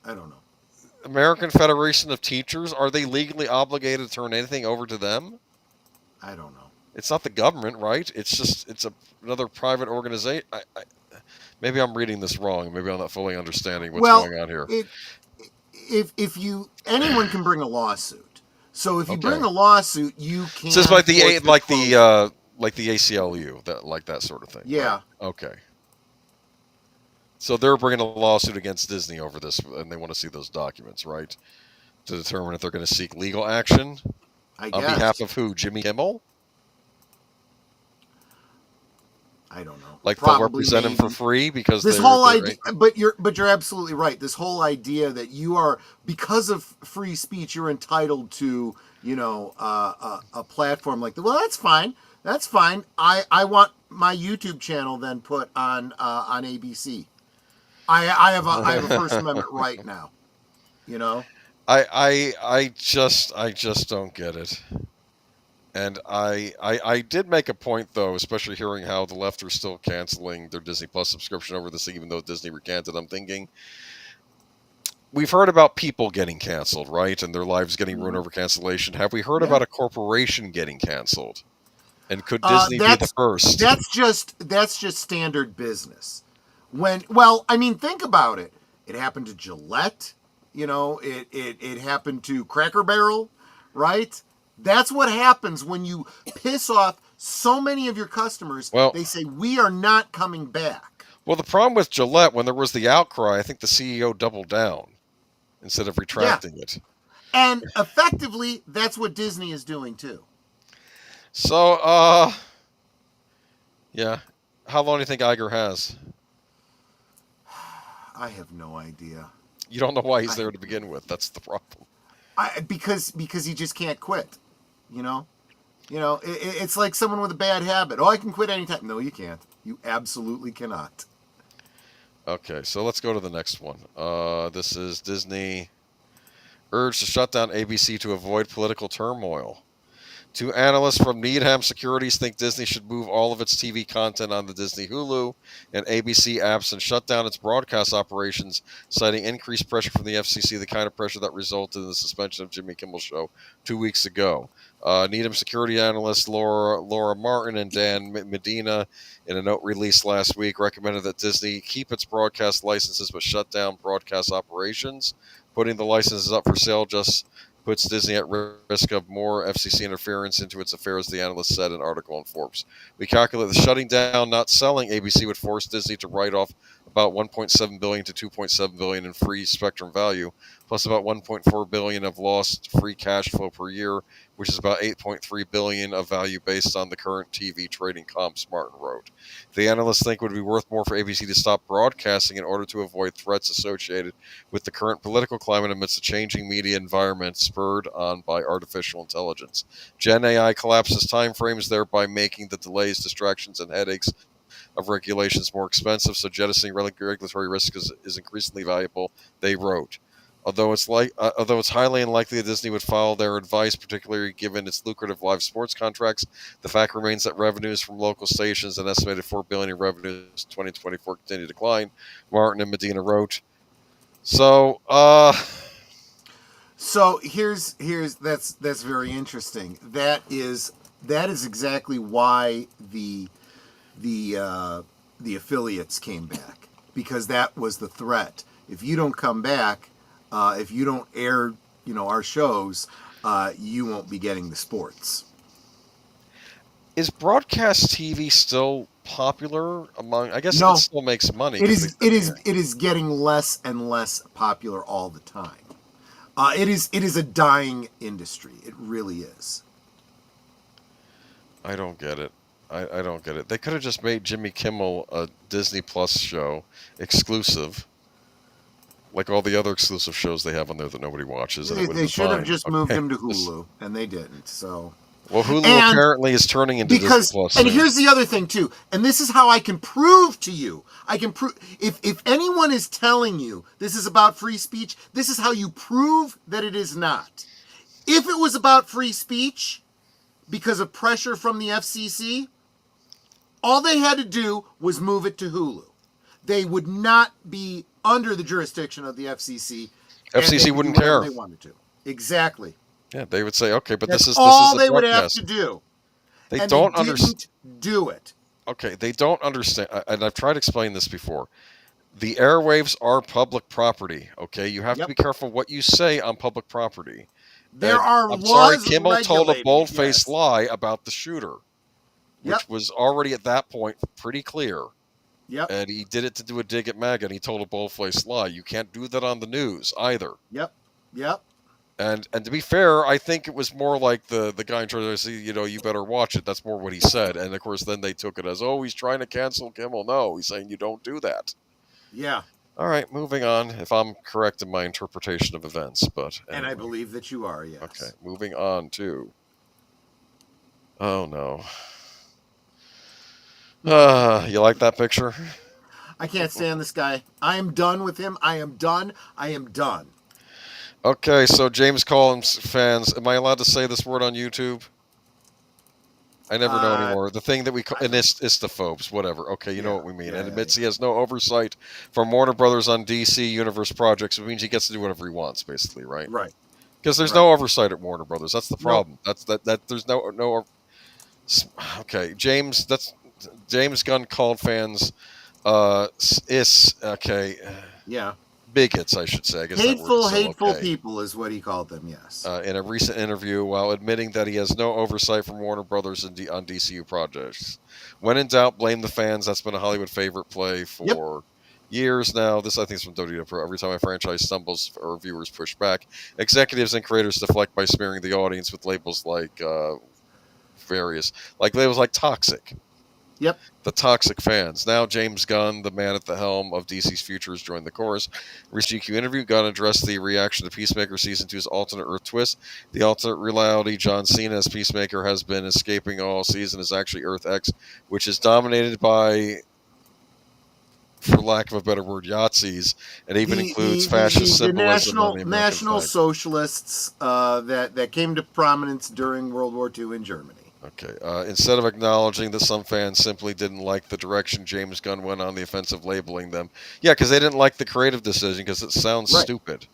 S3: I don't know.
S2: American Federation of Teachers, are they legally obligated to turn anything over to them?
S3: I don't know.
S2: It's not the government, right? It's another private organization. Maybe I'm reading this wrong. Maybe I'm not fully understanding what's going on here.
S3: Anyone can bring a lawsuit. So if you bring a lawsuit, you can.
S2: So it's like the ACLU, that sort of thing.
S3: Yeah.
S2: Right? Okay. So they're bringing a lawsuit against Disney over this, and they want to see those documents, right? To determine if they're going to seek legal action on behalf of who? Jimmy Kimmel?
S3: I don't know.
S2: Like they'll represent him for free because
S3: this whole idea. But you're absolutely right. This whole idea that you are, because of free speech, you're entitled to a platform like that. Well, that's fine. That's fine. I want my YouTube channel then put on ABC. I have a First Amendment right now.
S2: I just don't get it. And I did make a point, though, especially hearing how the left are still canceling their Disney Plus subscription over this, even though Disney recanted. I'm thinking, we've heard about people getting canceled, right? And their lives getting ruined over cancellation. Have we heard about a corporation getting canceled? And could Disney be the first?
S3: That's just standard business. Think about it. It happened to Gillette. It happened to Cracker Barrel, right? That's what happens when you piss off so many of your customers. They say, we are not coming back.
S2: Well, the problem with Gillette, when there was the outcry, I think the CEO doubled down instead of retracting it.
S3: And effectively, that's what Disney is doing, too.
S2: So, yeah. How long do you think Iger has?
S3: I have no idea.
S2: You don't know why he's there to begin with. That's the problem.
S3: Because he just can't quit. It's like someone with a bad habit. Oh, I can quit anytime. No, you can't. You absolutely cannot.
S2: Okay, so let's go to the next one. This is Disney urged to shut down ABC to avoid political turmoil. Two analysts from Needham Securities think Disney should move all of its TV content on the Disney Hulu and ABC apps and shut down its broadcast operations, citing increased pressure from the FCC, the kind of pressure that resulted in the suspension of Jimmy Kimmel's show 2 weeks ago. Needham security analysts Laura Martin and Dan Medina, in a note released last week, recommended that Disney keep its broadcast licenses but shut down broadcast operations. Putting the licenses up for sale just puts Disney at risk of more FCC interference into its affairs, the analyst said in an article in Forbes. We calculate that shutting down, not selling ABC would force Disney to write off about $1.7 billion to $2.7 billion in free spectrum value, plus about $1.4 billion of lost free cash flow per year, which is about $8.3 billion of value based on the current TV trading comps, Martin wrote. The analysts think it would be worth more for ABC to stop broadcasting in order to avoid threats associated with the current political climate amidst a changing media environment spurred on by artificial intelligence. Gen AI collapses timeframes, thereby making the delays, distractions, and headaches of regulations more expensive, so jettisoning regulatory risk is increasingly valuable, they wrote. Although it's highly unlikely that Disney would follow their advice, particularly given its lucrative live sports contracts, the fact remains that revenues from local stations, an estimated $4 billion in revenues in 2024, continue to decline. Martin and Medina wrote. So
S3: here's that's very interesting. That is exactly why the affiliates came back, because that was the threat. If you don't come back, if you don't air, our shows, you won't be getting the sports.
S2: Is broadcast TV still popular among? I guess
S3: No.
S2: it still makes money.
S3: It is getting less and less popular all the time. It is a dying industry. It really is.
S2: I don't get it. I don't get it. They could have just made Jimmy Kimmel a Disney Plus show exclusive, like all the other exclusive shows they have on there that nobody watches. And
S3: They should have just moved him to Hulu, and they didn't. So.
S2: Well, Hulu apparently is turning into Disney Plus.
S3: And here's the other thing too, and this is how I can prove to you. I can prove if anyone is telling you this is about free speech, this is how you prove that it is not. If it was about free speech because of pressure from the FCC, all they had to do was move it to Hulu. They would not be under the jurisdiction of the FCC.
S2: FCC wouldn't care.
S3: They wanted to. Exactly.
S2: Yeah, they would say, okay, but
S3: That's
S2: this is
S3: all they would have to do.
S2: They
S3: and
S2: don't
S3: they
S2: understand.
S3: didn't do it.
S2: Okay, they don't understand, and I've tried to explain this before. The airwaves are public property. Okay, you have to be careful what you say on public property.
S3: I'm sorry,
S2: Kimmel told a bold-faced lie about the shooter, which was already at that point pretty clear.
S3: Yep.
S2: And he did it to do a dig at MAGA, and he told a bold-faced lie. You can't do that on the news either.
S3: Yep.
S2: And to be fair, I think it was more like the guy in charge of say, you better watch it. That's more what he said. And of course, then they took it as, oh, he's trying to cancel Kimmel. No, he's saying you don't do that.
S3: Yeah.
S2: All right, moving on. If I'm correct in my interpretation of events, but anyway.
S3: And I believe that you are. Yes.
S2: Okay, moving on to. Oh no. You like that picture?
S3: I can't stand this guy. I am done with him. I am done.
S2: Okay, so James Collins fans, am I allowed to say this word on YouTube? I never know anymore. The thing that we call istophobes, whatever. Okay, you know what we mean. And admits he has no oversight from Warner Brothers on DC Universe projects, which means he gets to do whatever he wants, basically, right?
S3: Right.
S2: Because there's no oversight at Warner Brothers. That's the problem. Nope. That there's no. Okay, James Gunn called fans bigots, I should say. I guess
S3: hateful people is what he called them, yes.
S2: In a recent interview, while admitting that he has no oversight from Warner Brothers on DCU projects. When in doubt, blame the fans. That's been a Hollywood favorite play for years now. This, I think, is from WWE Pro. Every time a franchise stumbles or viewers push back, executives and creators deflect by smearing the audience with labels like labels like toxic.
S3: Yep.
S2: The toxic fans. Now James Gunn, the man at the helm of DC's future, has joined the chorus. Recent GQ interview, Gunn addressed the reaction to Peacemaker Season 2's alternate Earth twist. The alternate reality John Cena as Peacemaker has been escaping all season is actually Earth X, which is dominated by, for lack of a better word, Yahtzees, and even includes fascist symbolism.
S3: The National Socialists that came to prominence during World War II in Germany.
S2: Okay. Instead of acknowledging that some fans simply didn't like the direction James Gunn went on the offensive, labeling them, because they didn't like the creative decision because it sounds stupid.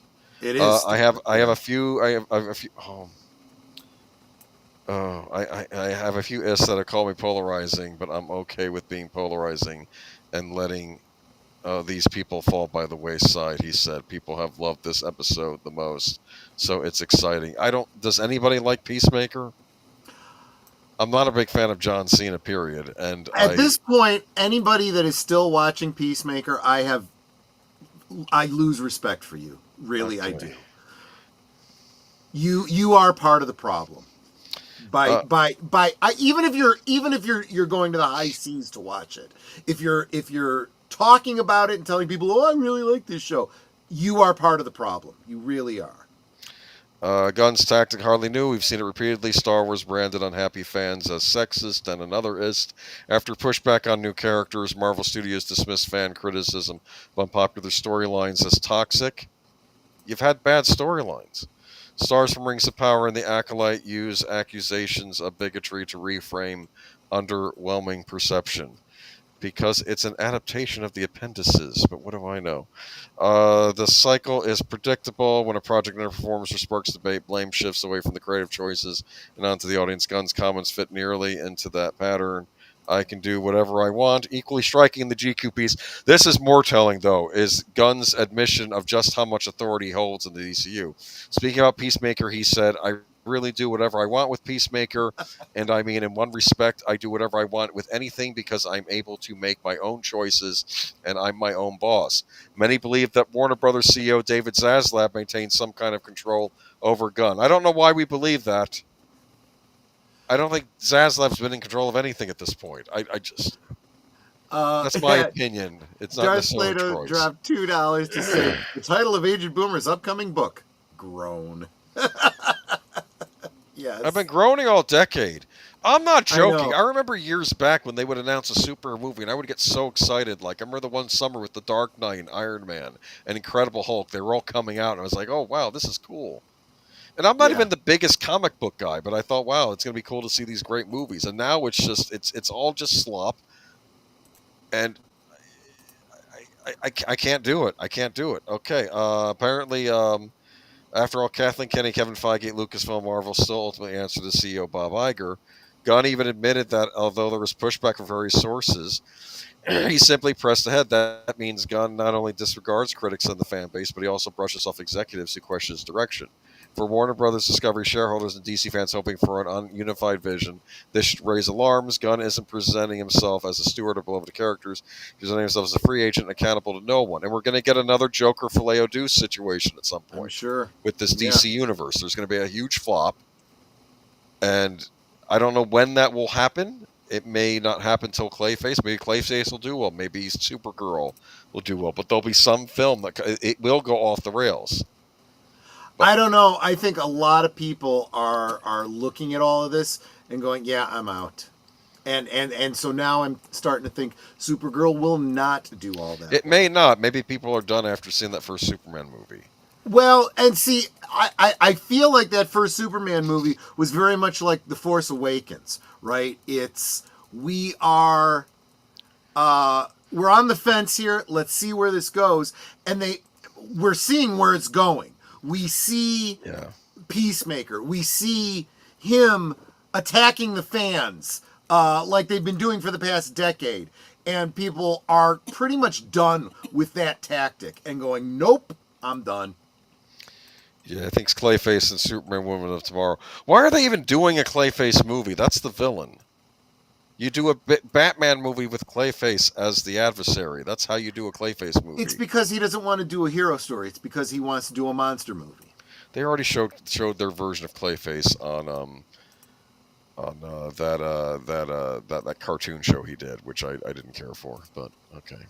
S3: It is.
S2: I have a few. I have a few ists that call me polarizing, but I'm okay with being polarizing and letting These people fall by the wayside. He said people have loved this episode the most, so it's exciting. I don't. Does anybody like Peacemaker? I'm not a big fan of John Cena, period. And
S3: At this point, anybody that is still watching Peacemaker, I lose respect for you. Really, I do. You are part of the problem. Even if you're going to the high seas to watch it, if you're talking about it and telling people, oh, I really like this show, you are part of the problem. You really are.
S2: Gunn's tactic hardly new. We've seen it repeatedly. Star Wars branded unhappy fans as sexist and anotherist. After pushback on new characters, Marvel Studios dismissed fan criticism of unpopular storylines as toxic. You've had bad storylines. Stars from Rings of Power and The Acolyte use accusations of bigotry to reframe underwhelming perception. Because it's an adaptation of the appendices, but what do I know? The cycle is predictable. When a project underperforms or sparks debate, blame shifts away from the creative choices and onto the audience. Gunn's comments fit nearly into that pattern. I can do whatever I want. Equally striking in the GQ piece. This is more telling, though, is Gunn's admission of just how much authority he holds in the DCU. Speaking about Peacemaker, he said, I really do whatever I want with Peacemaker, and I mean, in one respect, I do whatever I want with anything because I'm able to make my own choices, and I'm my own boss. Many believe that Warner Brothers CEO David Zaslav maintains some kind of control over Gunn. I don't know why we believe that. I don't think Zaslav's been in control of anything at this point. I just... that's my opinion. It's not necessarily
S3: Darth Plato dropped $2 to say the title of Agent Boomer's upcoming book. Groan. Yes.
S2: I've been groaning all decade. I'm not joking. I remember years back when they would announce a super movie, and I would get so excited. Like, I remember the one summer with The Dark Knight and Iron Man and Incredible Hulk. They were all coming out, and I was like, oh, wow, this is cool. And I'm not even the biggest comic book guy, but I thought, wow, it's going to be cool to see these great movies. And now it's just, it's all just slop. And I can't do it. I can't do it. Okay. Apparently, after all, Kathleen Kennedy, Kevin Feige, Lucasfilm, Marvel still ultimately answered to CEO Bob Iger. Gunn even admitted that although there was pushback from various sources, he simply pressed ahead. That means Gunn not only disregards critics and the fan base, but he also brushes off executives who question his direction. For Warner Brothers Discovery shareholders and DC fans hoping for an ununified vision, this should raise alarms. Gunn isn't presenting himself as a steward of beloved characters. He's presenting himself as a free agent accountable to no one. And we're going to get another Joker Filet Deuce situation at some point.
S3: I'm sure.
S2: With this DC universe. There's going to be a huge flop. And I don't know when that will happen. It may not happen till Clayface. Maybe Clayface will do well. Maybe Supergirl will do well. But there'll be some film that it will go off the rails.
S3: I don't know. I think a lot of people are looking at all of this and going, yeah, I'm out. And so now I'm starting to think Supergirl will not do all that.
S2: It may not. Maybe people are done after seeing that first Superman movie.
S3: Well, and see, I feel like that first Superman movie was very much like The Force Awakens, right? We're on the fence here. Let's see where this goes. And we're seeing where it's going. We see Peacemaker. We see him attacking the fans like they've been doing for the past decade. And people are pretty much done with that tactic and going, nope, I'm done.
S2: Yeah, I think it's Clayface and Superman Woman of Tomorrow. Why are they even doing a Clayface movie? That's the villain. You do a Batman movie with Clayface as the adversary. That's how you do a Clayface movie.
S3: It's because he doesn't want to do a hero story. It's because he wants to do a monster movie.
S2: They already showed their version of Clayface on that cartoon show he did, which I didn't care for, but okay.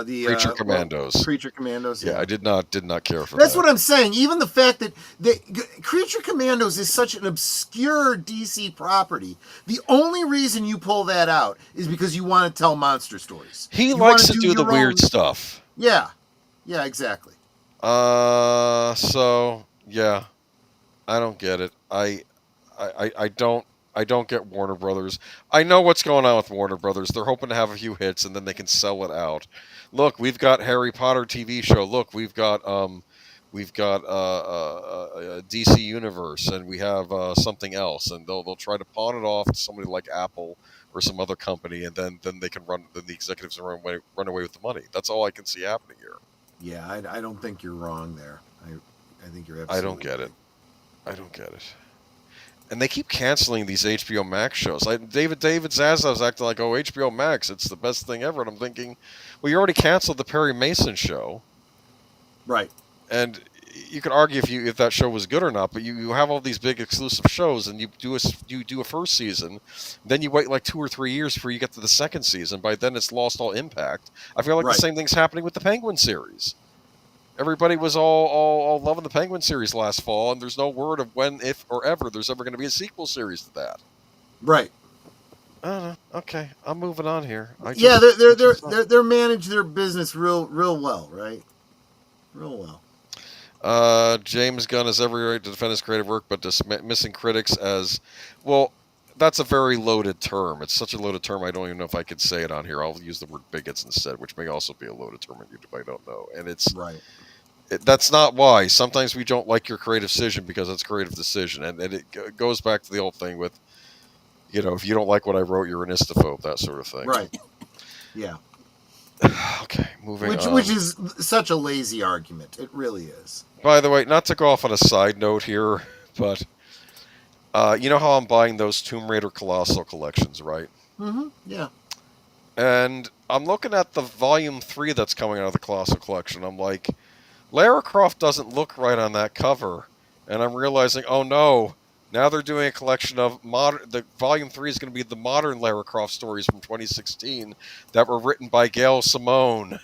S3: The
S2: Creature Commandos.
S3: Creature Commandos.
S2: Yeah, I did not care for
S3: That's
S2: that.
S3: what I'm saying. Even the fact that Creature Commandos is such an obscure DC property, the only reason you pull that out is because you want to tell monster stories.
S2: He likes to do the weird stuff.
S3: Yeah. Yeah, exactly.
S2: So yeah, I don't get it. I don't get Warner Brothers. I know what's going on with Warner Brothers. They're hoping to have a few hits and then they can sell it out. Look, we've got Harry Potter TV show. Look, we've got DC Universe, and we have something else, and they'll try to pawn it off to somebody like Apple or some other company, and then they can then the executives can run away with the money. That's all I can see happening here.
S3: Yeah, I don't think you're wrong there. I think you're absolutely
S2: I don't get it. I don't get it. And they keep canceling these HBO Max shows. Like David Zaslav's acting like, oh, HBO Max, it's the best thing ever. And I'm thinking, well, you already canceled the Perry Mason show.
S3: Right.
S2: And you could argue if that show was good or not, but you have all these big exclusive shows, and you do a first season, then you wait like 2 or 3 years before you get to the second season. By then, it's lost all impact. I feel like
S3: Right.
S2: the same thing's happening with the Penguin series. Everybody was all loving the Penguin series last fall, and there's no word of when, if, or ever there's ever going to be a sequel series to that.
S3: Right.
S2: I don't know. Okay, I'm moving on here.
S3: They're manage their business real well, right? Real well.
S2: James Gunn has every right to defend his creative work, but dismissing critics as, well, that's a very loaded term. It's such a loaded term, I don't even know if I could say it on here. I'll use the word bigots instead, which may also be a loaded term on YouTube. I don't know. And it's
S3: Right.
S2: That's not why. Sometimes we don't like your creative decision because it's a creative decision, and it goes back to the old thing with, if you don't like what I wrote, you're an istophobe, that sort of thing.
S3: Right. Yeah.
S2: Okay, moving on.
S3: Which is such a lazy argument. It really is.
S2: By the way, not to go off on a side note here, but you know how I'm buying those Tomb Raider Colossal collections, right?
S3: Mm-hmm. Yeah.
S2: And I'm looking at the Volume 3 that's coming out of the Colossal collection. I'm like, Lara Croft doesn't look right on that cover. And I'm realizing, oh no, now they're doing a collection of the Volume 3 is going to be the modern Lara Croft stories from 2016 that were written by Gail Simone.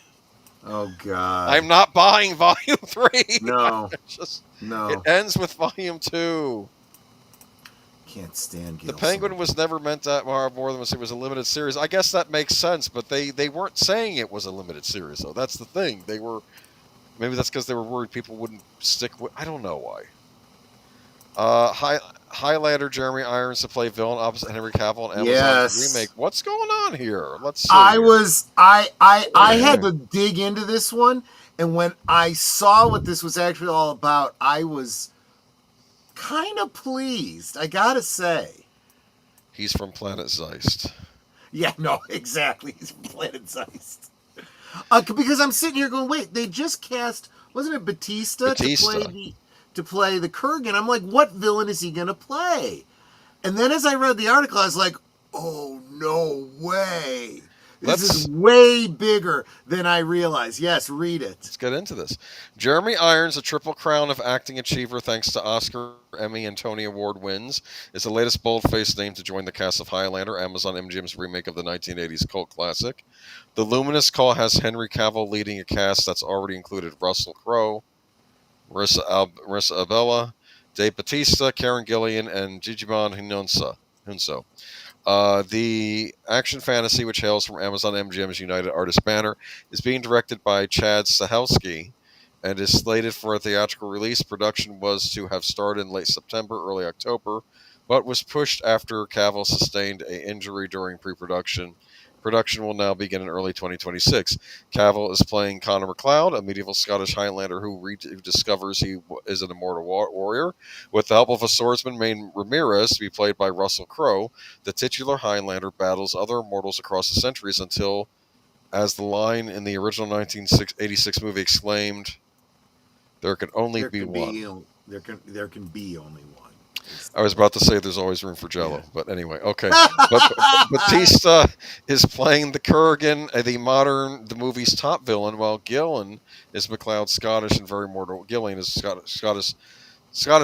S3: Oh God.
S2: I'm not buying Volume 3.
S3: No.
S2: No. It ends with Volume 2.
S3: Can't stand Gail
S2: The Penguin
S3: Simone.
S2: was never meant that more than it was a limited series. I guess that makes sense, but they weren't saying it was a limited series, though. That's the thing. They were... Maybe that's because they were worried people wouldn't stick with... I don't know why. Highlander Jeremy Irons to play villain opposite Henry Cavill in Amazon remake. What's going on here? Let's see.
S3: I had to dig into this one, and when I saw what this was actually all about, I was kind of pleased, I gotta say.
S2: He's from Planet Zeist.
S3: Yeah, no, exactly. He's from Planet Zeist. Because I'm sitting here going, wait, they just cast, wasn't it Batista? To play the Kurgan? I'm like, what villain is he going to play? And then as I read the article, I was like, oh, no way. This is way bigger than I realized. Yes, read it.
S2: Let's get into this. Jeremy Irons, a triple crown of acting achiever thanks to Oscar, Emmy, and Tony Award wins, is the latest bold-faced name to join the cast of Highlander, Amazon MGM's remake of the 1980s cult classic. The luminous call has Henry Cavill leading a cast that's already included Russell Crowe, Marissa Abela, Dave Bautista, Karen Gillian, and Jijimon Hunso. The action fantasy, which hails from Amazon MGM's United Artists banner, is being directed by Chad Stahelski and is slated for a theatrical release. Production was to have started in late September, early October, but was pushed after Cavill sustained an injury during pre-production. Production will now begin in early 2026. Cavill is playing Connor MacLeod, a medieval Scottish Highlander who discovers he is an immortal warrior. With the help of a swordsman named Ramirez, to be played by Russell Crowe, the titular Highlander battles other immortals across the centuries until, as the line in the original 1986 movie exclaimed, there can be one.
S3: There can be only one.
S2: I was about to say there's always room for Jello, but anyway, okay. But Bautista is playing the Kurgan, the movie's top villain, while Gillian is MacLeod's Scottish and very mortal. Gillian is Scottish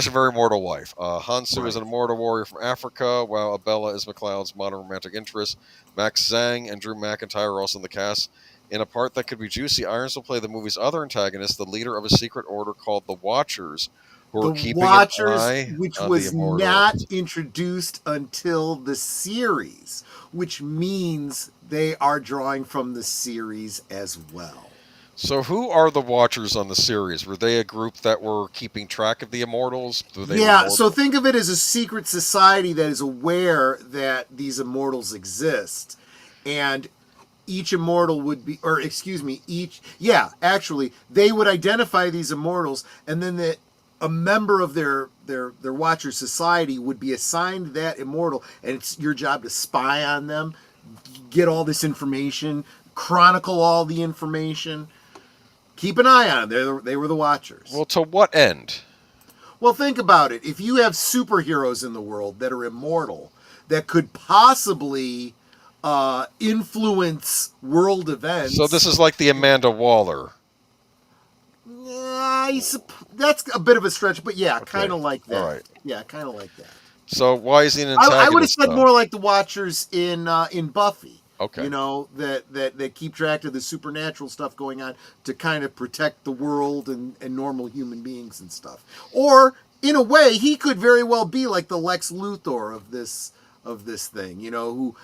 S2: and very mortal wife. Hansu is an immortal warrior from Africa, while Abela is MacLeod's modern romantic interest. Max Zhang and Drew McIntyre are also in the cast. In a part that could be juicy, Irons will play the movie's other antagonist, the leader of a secret order called the Watchers,
S3: The Watchers, which was not introduced until the series, which means they are drawing from the series as well.
S2: So who are the Watchers on the series? Were they a group that were keeping track of the Immortals?
S3: So think of it as a secret society that is aware that these Immortals exist. And each Immortal would be, they would identify these Immortals, and then a member of their Watcher society would be assigned that immortal, and it's your job to spy on them, get all this information, chronicle all the information, keep an eye on them. They were the Watchers.
S2: Well, to what end?
S3: Well, think about it. If you have superheroes in the world that are immortal, that could possibly influence world events.
S2: So this is like the Amanda Waller.
S3: That's a bit of a stretch, but yeah,
S2: Okay.
S3: kind of like that.
S2: All right.
S3: Yeah, kind of like that.
S2: So why is he an antagonist?
S3: I would have said
S2: though?
S3: more like the Watchers in Buffy.
S2: Okay.
S3: You know, that keep track of the supernatural stuff going on to kind of protect the world and normal human beings and stuff. Or in a way, he could very well be like the Lex Luthor of this thing, who,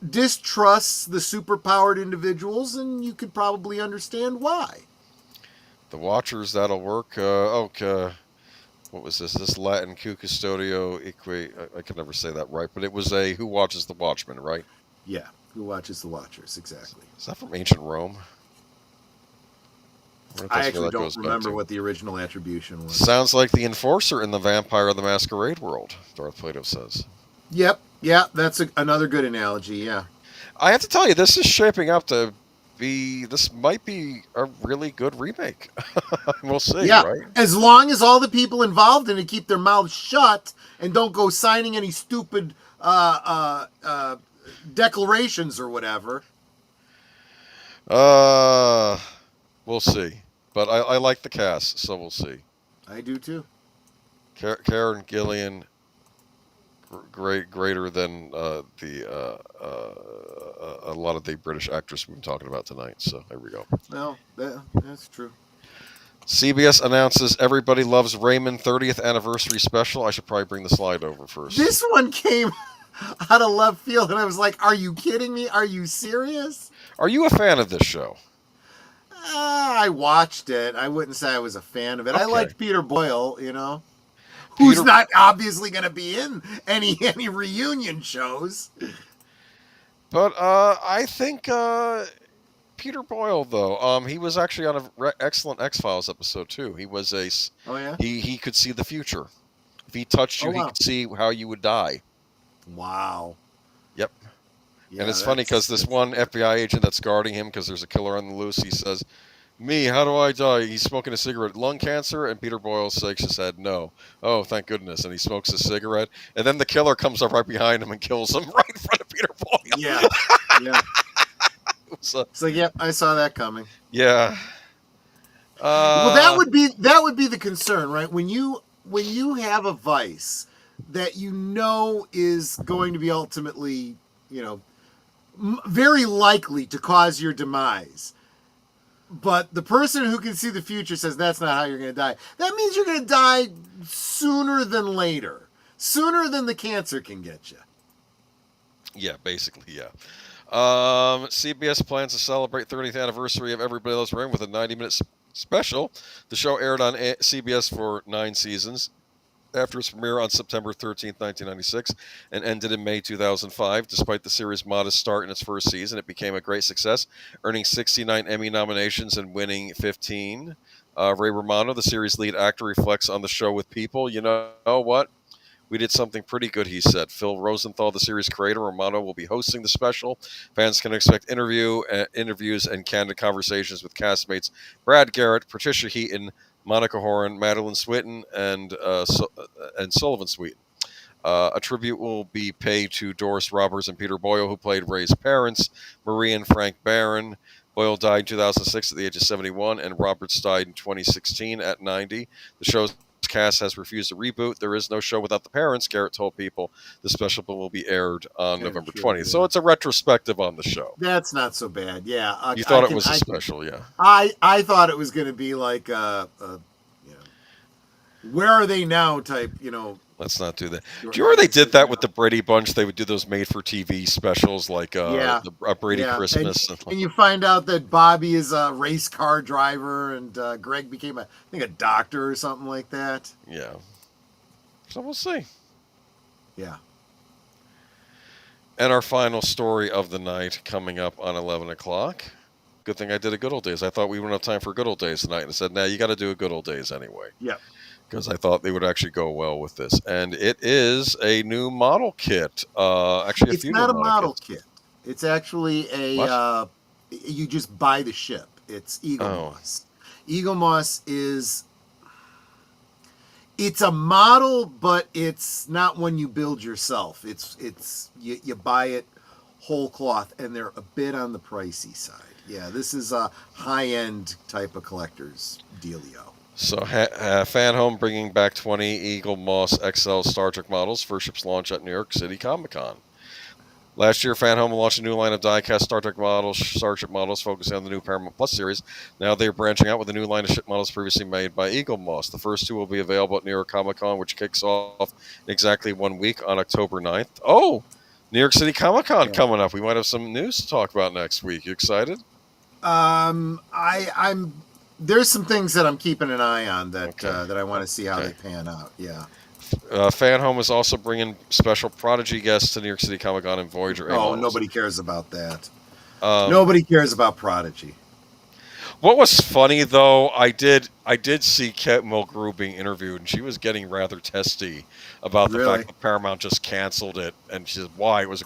S3: distrusts the superpowered individuals, and you could probably understand why.
S2: The Watchers, that'll work. Okay. What was this? This Latin custodio equate. I can never say that right, but it was a Who Watches the Watchmen, right?
S3: Yeah, Who Watches the Watchers, exactly.
S2: Is that from ancient Rome?
S3: I actually don't remember what the original attribution was.
S2: Sounds like the Enforcer in the Vampire the Masquerade world, Darth Plato says.
S3: Yep, yeah, that's another good analogy, yeah.
S2: I have to tell you, this is shaping up to be, this might be a really good remake. We'll see,
S3: yeah,
S2: right?
S3: As long as all the people involved in it keep their mouths shut and don't go signing any stupid declarations or whatever.
S2: We'll see. But I like the cast, so we'll see.
S3: I do too.
S2: Karen Gillian, greater than a lot of the British actors we've been talking about tonight. So there we go.
S3: Well, that's true.
S2: CBS announces Everybody Loves Raymond 30th anniversary special. I should probably bring the slide over first.
S3: This one came out of left field, and I was like, "Are you kidding me? Are you serious?"
S2: Are you a fan of this show?
S3: I watched it. I wouldn't say I was a fan of it.
S2: Okay.
S3: I liked Peter Boyle, who's not obviously going to be in any reunion shows.
S2: But I think Peter Boyle, though, he was actually on an excellent X-Files episode too. He was
S3: Oh yeah.
S2: He could see the future. If he touched you,
S3: Oh, wow.
S2: he could see how you would die.
S3: Wow.
S2: Yep.
S3: Yeah,
S2: And it's funny because this one FBI agent that's guarding him, because there's a killer on the loose, he says, "Me, how do I die?" He's smoking a cigarette. Lung cancer? And Peter Boyle shakes his head, "No." "Oh, thank goodness." And he smokes a cigarette. And then the killer comes up right behind him and kills him right in front of Peter Boyle.
S3: Yeah. Yeah.
S2: So,
S3: Yep, I saw that coming.
S2: yeah.
S3: Well, that would be the concern, right? When you have a vice that is going to be ultimately, very likely to cause your demise, but the person who can see the future says that's not how you're going to die. That means you're going to die sooner than later, sooner than the cancer can get you.
S2: Yeah, basically, yeah. CBS plans to celebrate 30th anniversary of Everybody Loves Raymond with a 90-minute special. The show aired on CBS for 9 seasons. After its premiere on September 13, 1996, and ended in May 2005. Despite the series' modest start in its first season, it became a great success, earning 69 Emmy nominations and winning 15. Ray Romano, the series' lead actor, reflects on the show with People. "You know what? We did something pretty good," he said. Phil Rosenthal, the series creator, Romano, will be hosting the special. Fans can expect interviews and candid conversations with castmates Brad Garrett, Patricia Heaton, Monica Horan, Madeline Swinton, and Sullivan Sweeten. A tribute will be paid to Doris Roberts and Peter Boyle, who played Ray's parents, Marie and Frank Barron. Boyle died in 2006 at the age of 71, and Roberts died in 2016 at 90. The show's cast has refused a reboot. There is no show without the parents, Garrett told People. The special will be aired on November 20th. So it's a retrospective on the show.
S3: That's not so bad. Yeah.
S2: You thought it was a special, yeah.
S3: I thought it was going to be like where are they now type,
S2: Let's not do that. Do you remember they did that with the Brady Bunch? They would do those made-for-TV specials like a Brady Christmas.
S3: And you find out that Bobby is a race car driver and Greg became, I think, a doctor or something like that.
S2: Yeah. So we'll see.
S3: Yeah.
S2: And our final story of the night coming up on 11 o'clock. Good thing I did a Good Old Days. I thought we wouldn't have time for Good Old Days tonight. And I said, "Nah, you got to do a Good Old Days anyway."
S3: Yeah.
S2: because I thought they would actually go well with this. And it is a new model kit. Actually, a
S3: It's
S2: few new
S3: not a
S2: model
S3: model
S2: kits.
S3: kit. It's actually
S2: What?
S3: you just buy the ship. It's Eagle
S2: Oh.
S3: Moss. Eagle Moss is it's a model, but it's not one you build yourself. It's you buy it whole cloth, and they're a bit on the pricey side. Yeah, this is a high-end type of collector's dealio.
S2: So, Fan Home bringing back 20 Eagle Moss XL Star Trek models for ship's launch at New York City Comic Con. Last year, Fan Home launched a new line of die-cast Star Trek models, Starship models, focusing on the new Paramount Plus series. Now they're branching out with a new line of ship models previously made by Eagle Moss. The first two will be available at New York Comic Con, which kicks off in exactly 1 week on October 9th. Oh, New York City Comic Con coming up. We might have some news to talk about next week. You excited?
S3: I'm there's some things that I'm keeping an eye on that I want to see how they pan out. Yeah.
S2: Fan Home is also bringing special Prodigy guests to New York City Comic Con and Voyager.
S3: Oh, nobody cares about that.
S2: Um,
S3: Nobody cares about Prodigy.
S2: What was funny though, I did see Kimmel being interviewed, and she was getting rather testy about the fact that Paramount just canceled it, and she said why was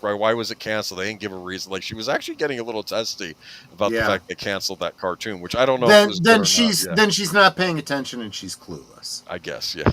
S2: it canceled? They didn't give a reason. Like she was actually getting a little testy about the fact they canceled that cartoon, which I don't know.
S3: Then she's not paying attention and she's clueless.
S2: I guess, yeah.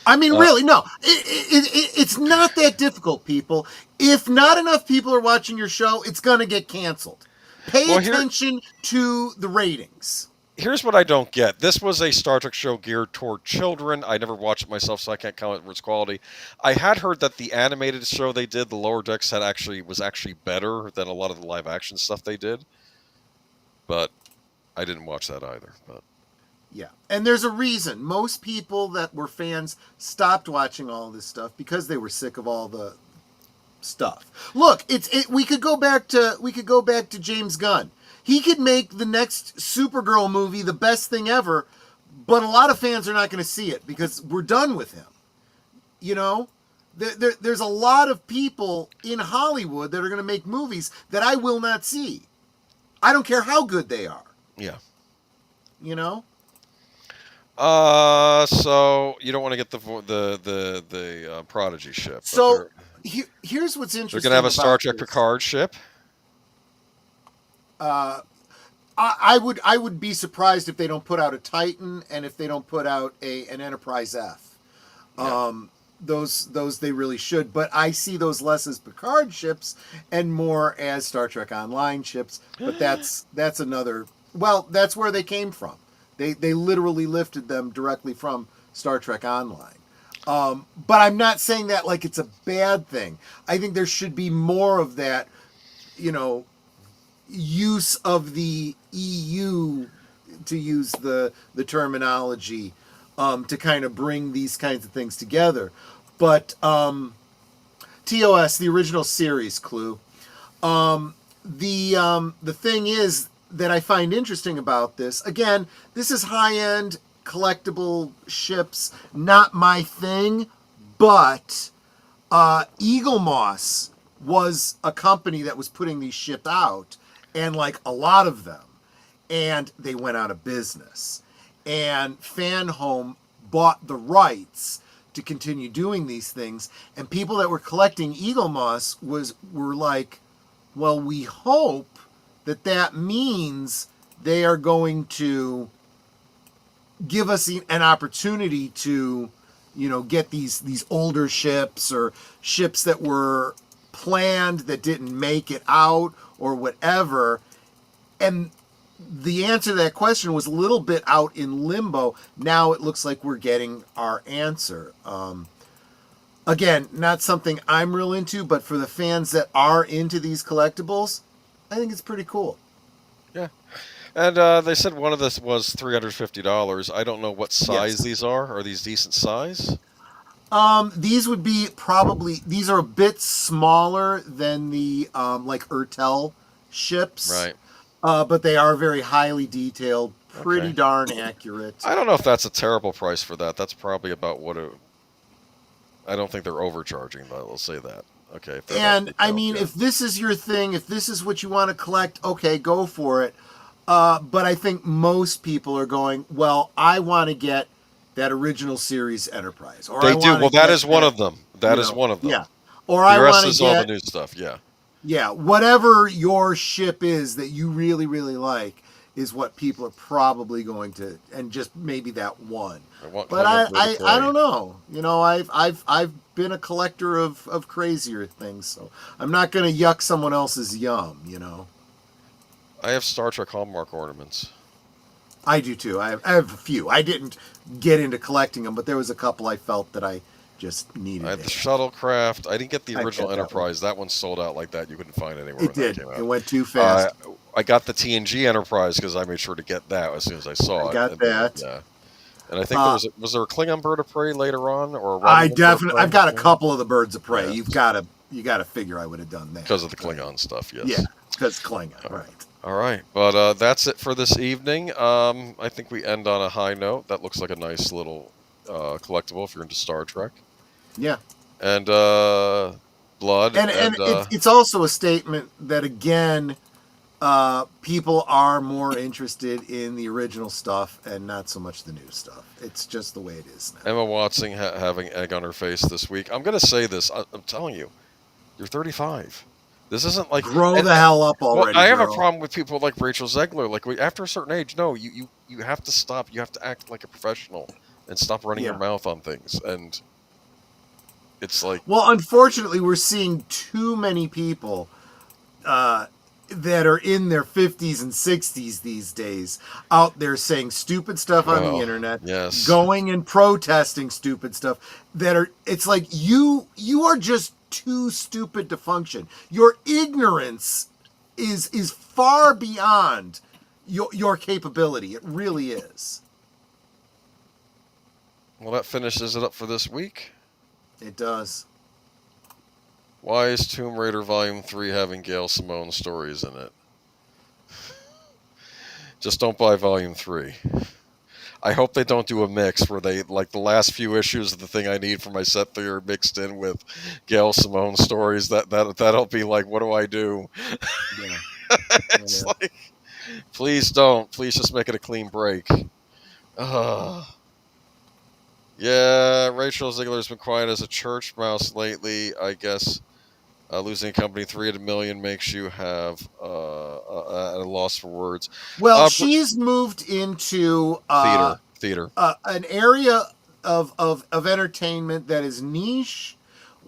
S3: I mean, really, no. It's not that difficult, people. If not enough people are watching your show, it's going to get canceled. Pay attention to the ratings.
S2: Here's what I don't get. This was a Star Trek show geared toward children. I never watched it myself, so I can't comment on its quality. I had heard that the animated show they did, the Lower Decks, was actually better than a lot of the live action stuff they did. But I didn't watch that either. But
S3: yeah, and there's a reason. Most people that were fans stopped watching all this stuff because they were sick of all the stuff. Look, we could go back to James Gunn. He could make the next Supergirl movie the best thing ever, but a lot of fans are not going to see it because we're done with him. You know, there's a lot of people in Hollywood that are going to make movies that I will not see. I don't care how good they are.
S2: Yeah.
S3: You know.
S2: So you don't want to get the Prodigy ship.
S3: So here's what's interesting.
S2: They're gonna have a Star Trek Picard ship.
S3: I would be surprised if they don't put out a Titan and if they don't put out an Enterprise F. Yeah. Those they really should, but I see those less as Picard ships and more as Star Trek Online ships. But that's another. Well, that's where they came from. They literally lifted them directly from Star Trek Online. But I'm not saying that like it's a bad thing. I think there should be more of that, you know, use of the EU, to use the terminology, to kind of bring these kinds of things together. But TOS, the original series, Clue, the thing is that I find interesting about this, again, this is high-end collectible ships, not my thing, but Eagle Moss was a company that was putting these ships out, and like a lot of them, and they went out of business. And Fan Home bought the rights to continue doing these things, and people that were collecting Eagle Moss were like, well, we hope that means they are going to give us an opportunity to, you know, get these older ships or ships that were planned that didn't make it out or whatever. And the answer to that question was a little bit out in limbo. Now it looks like we're getting our answer. Again, not something I'm real into, but for the fans that are into these collectibles, I think it's pretty cool.
S2: Yeah. And they said one of this was $350. I don't know what size these are. Are these decent size?
S3: These would be these are a bit smaller than the like Ertel ships.
S2: Right.
S3: But they are very highly detailed, pretty darn accurate.
S2: I don't know if that's a terrible price for that. That's probably about what I don't think they're overcharging, but we'll say that. Okay.
S3: And I mean, if this is your thing, if this is what you want to collect, okay, go for it. But I think most people are going, well, I want to get that original series Enterprise. Or
S2: They
S3: I
S2: do.
S3: wanna
S2: Well, that
S3: get
S2: is one
S3: that,
S2: of them. That
S3: you
S2: is
S3: know,
S2: one of them.
S3: Yeah. Or
S2: The
S3: I
S2: rest
S3: want to
S2: is all the
S3: get,
S2: new stuff. Yeah.
S3: yeah, whatever your ship is that you really, really like is what people are probably going to, and just maybe that one.
S2: I want
S3: But
S2: Klingon Bird of
S3: I
S2: Prey.
S3: don't know. You know, I've been a collector of crazier things, so I'm not going to yuck someone else's yum. You know.
S2: I have Star Trek Hallmark ornaments.
S3: I do too. I have a few. I didn't get into collecting them, but there was a couple I felt that I just needed.
S2: I had the
S3: to
S2: Shuttlecraft. I didn't get the
S3: I
S2: original
S3: got that
S2: Enterprise. That one sold out like that. You couldn't find it anywhere
S3: It
S2: when
S3: did.
S2: that came out.
S3: It went too fast.
S2: I got the TNG Enterprise because I made sure to get that as soon as I saw
S3: I
S2: it.
S3: got
S2: And
S3: that.
S2: yeah. And I think was there a Klingon Bird of Prey later on, or a
S3: I
S2: Romulan Bird of
S3: definitely.
S2: Prey?
S3: I've got a couple of the Birds of Prey.
S2: Yeah.
S3: You got to figure I would have done that
S2: Because of the Klingon stuff, yes.
S3: Yeah, because Klingon, right?
S2: All right, but that's it for this evening. I think we end on a high note. That looks like a nice little collectible if you're into Star Trek.
S3: Yeah,
S2: And blood.
S3: and it's also a statement that again, people are more interested in the original stuff and not so much the new stuff. It's just the way it is now.
S2: Emma Watson having egg on her face this week. I'm going to say this. I'm telling you, you're 35. This isn't like
S3: Grow the hell up already.
S2: Well, I have a
S3: girl.
S2: problem with people like Rachel Zegler. Like after a certain age, no, you have to stop. You have to act like a professional and stop running your mouth on things. And it's like,
S3: well, unfortunately, we're seeing too many people that are in their 50s and 60s these days out there saying stupid stuff on the internet,
S2: yes,
S3: going and protesting stupid stuff that are, it's like you are just too stupid to function. Your ignorance is far beyond your capability. It really is.
S2: Well, that finishes it up for this week.
S3: It does.
S2: Why is Tomb Raider Volume 3 having Gail Simone stories in it? Just don't buy Volume 3. I hope they don't do a mix where they, like the last few issues of the thing I need for my set theory are mixed in with Gail Simone stories. That'll be like, what do I do?
S3: Yeah.
S2: It's like, please don't. Please just make it a clean break. Yeah, Rachel Zegler's been quiet as a church mouse lately. I guess losing a company 3 at a million makes you have at a loss for words.
S3: Well, she's moved into
S2: theater,
S3: an area of entertainment that is niche,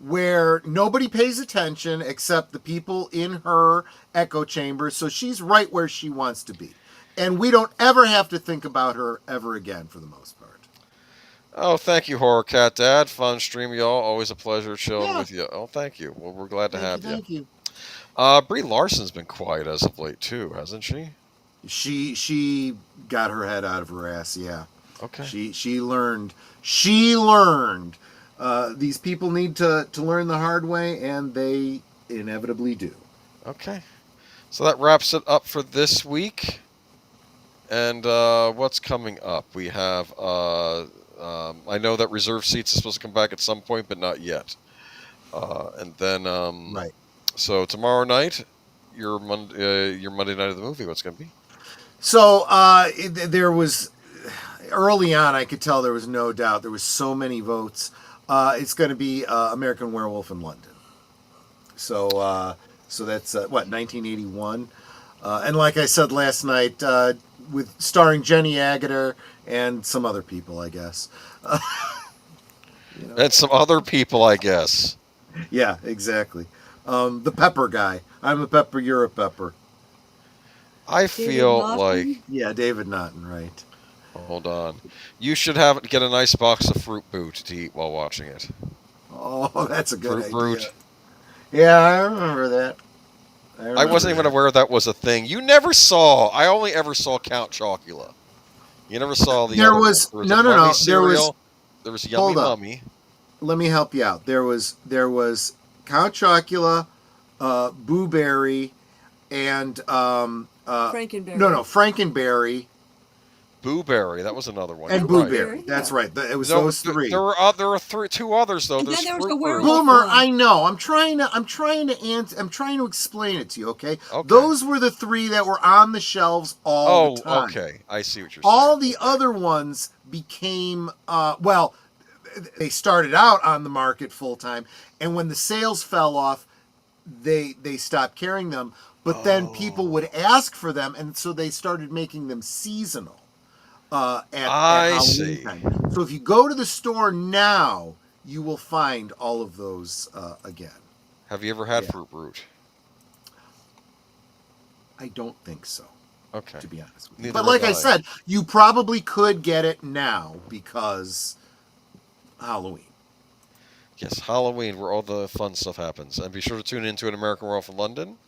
S3: where nobody pays attention except the people in her echo chamber. So she's right where she wants to be, and we don't ever have to think about her ever again for the most part.
S2: Oh, thank you, Horror Cat Dad. Fun stream, y'all. Always a pleasure chilling with you. Oh, thank you. Well, we're glad to have you.
S3: Thank you.
S2: Brie Larson's been quiet as of late too, hasn't she?
S3: She got her head out of her ass. Yeah.
S2: Okay.
S3: She learned. She learned. These people need to learn the hard way, and they inevitably do.
S2: Okay. So that wraps it up for this week. And what's coming up? We have. I know that reserve seats is supposed to come back at some point, but not yet. And then,
S3: right.
S2: So tomorrow night, your Monday night of the movie. What's going to be?
S3: So there was early on. I could tell there was no doubt. There was so many votes. It's going to be American Werewolf in London. So that's 1981. And like I said last night, with starring Jenny Agutter and some other people, I guess.
S2: And some other people, I guess.
S3: Yeah, exactly. The pepper guy. I'm a pepper, you're a pepper.
S2: I feel like...
S3: Yeah, David Naughton, right.
S2: Hold on. You should get a nice box of Fruit Boot to eat while watching it.
S3: Oh, that's a good idea.
S2: Brute.
S3: Yeah, I remember that.
S2: I wasn't even aware that was a thing. You never saw... I only ever saw Count Chocula. You never saw the
S3: There
S2: other
S3: was...
S2: one.
S3: No. There
S2: was Yummy Mummy.
S3: Let me help you out. There was Count Chocula, Boo Berry, and
S4: Frankenberry.
S3: No, Frankenberry,
S2: Booberry. That was another one.
S3: And
S2: You're right.
S3: Blueberry. That's right. It was
S2: No,
S3: those three.
S2: There were two others though.
S4: And
S2: There's
S4: then there was
S2: Fruit
S4: the
S2: Root.
S4: werewolf.
S3: Boomer,
S4: one.
S3: I know. I'm trying to explain it to you, okay?
S2: Okay.
S3: Those were the three that were on the shelves all the time.
S2: Okay. I see what you're
S3: All
S2: saying.
S3: the other ones became well, they started out on the market full time, and when the sales fell off, they stopped carrying them. But then people would ask for them, and so they started making them seasonal. At Halloween
S2: see.
S3: time. So if you go to the store now, you will find all of those again.
S2: Have you ever had
S3: Yeah.
S2: Fruit Root?
S3: I don't think so,
S2: Okay.
S3: to be honest with you.
S2: Neither
S3: But like
S2: have
S3: I said, you probably could get it now because Halloween.
S2: Yes, Halloween, where all the fun stuff happens. And be sure to tune into An American Werewolf in London.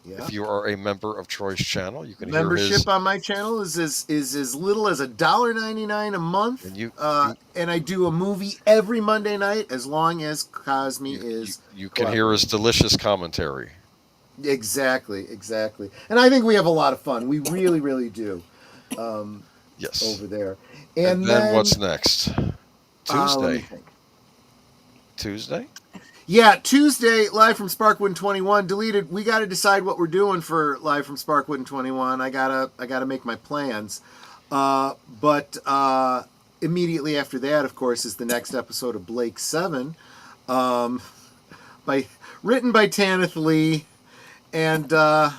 S3: Yeah.
S2: If you are a member of Troy's channel, you can hear
S3: Membership
S2: his...
S3: on my channel is as little as $1.99 a month.
S2: And
S3: and I do a movie every Monday night as long as Cosme is.
S2: You can hear his delicious commentary.
S3: Exactly. And I think we have a lot of fun. We really, really do.
S2: Yes.
S3: Over there.
S2: And then what's next?
S3: let me
S2: Tuesday.
S3: think.
S2: Tuesday?
S3: Yeah, Tuesday, live from Sparkwood 21. Deleted. We got to decide what we're doing for live from Sparkwood 21. I gotta make my plans. But immediately after that, of course, is the next episode of Blake 7, written by Tanith Lee, and I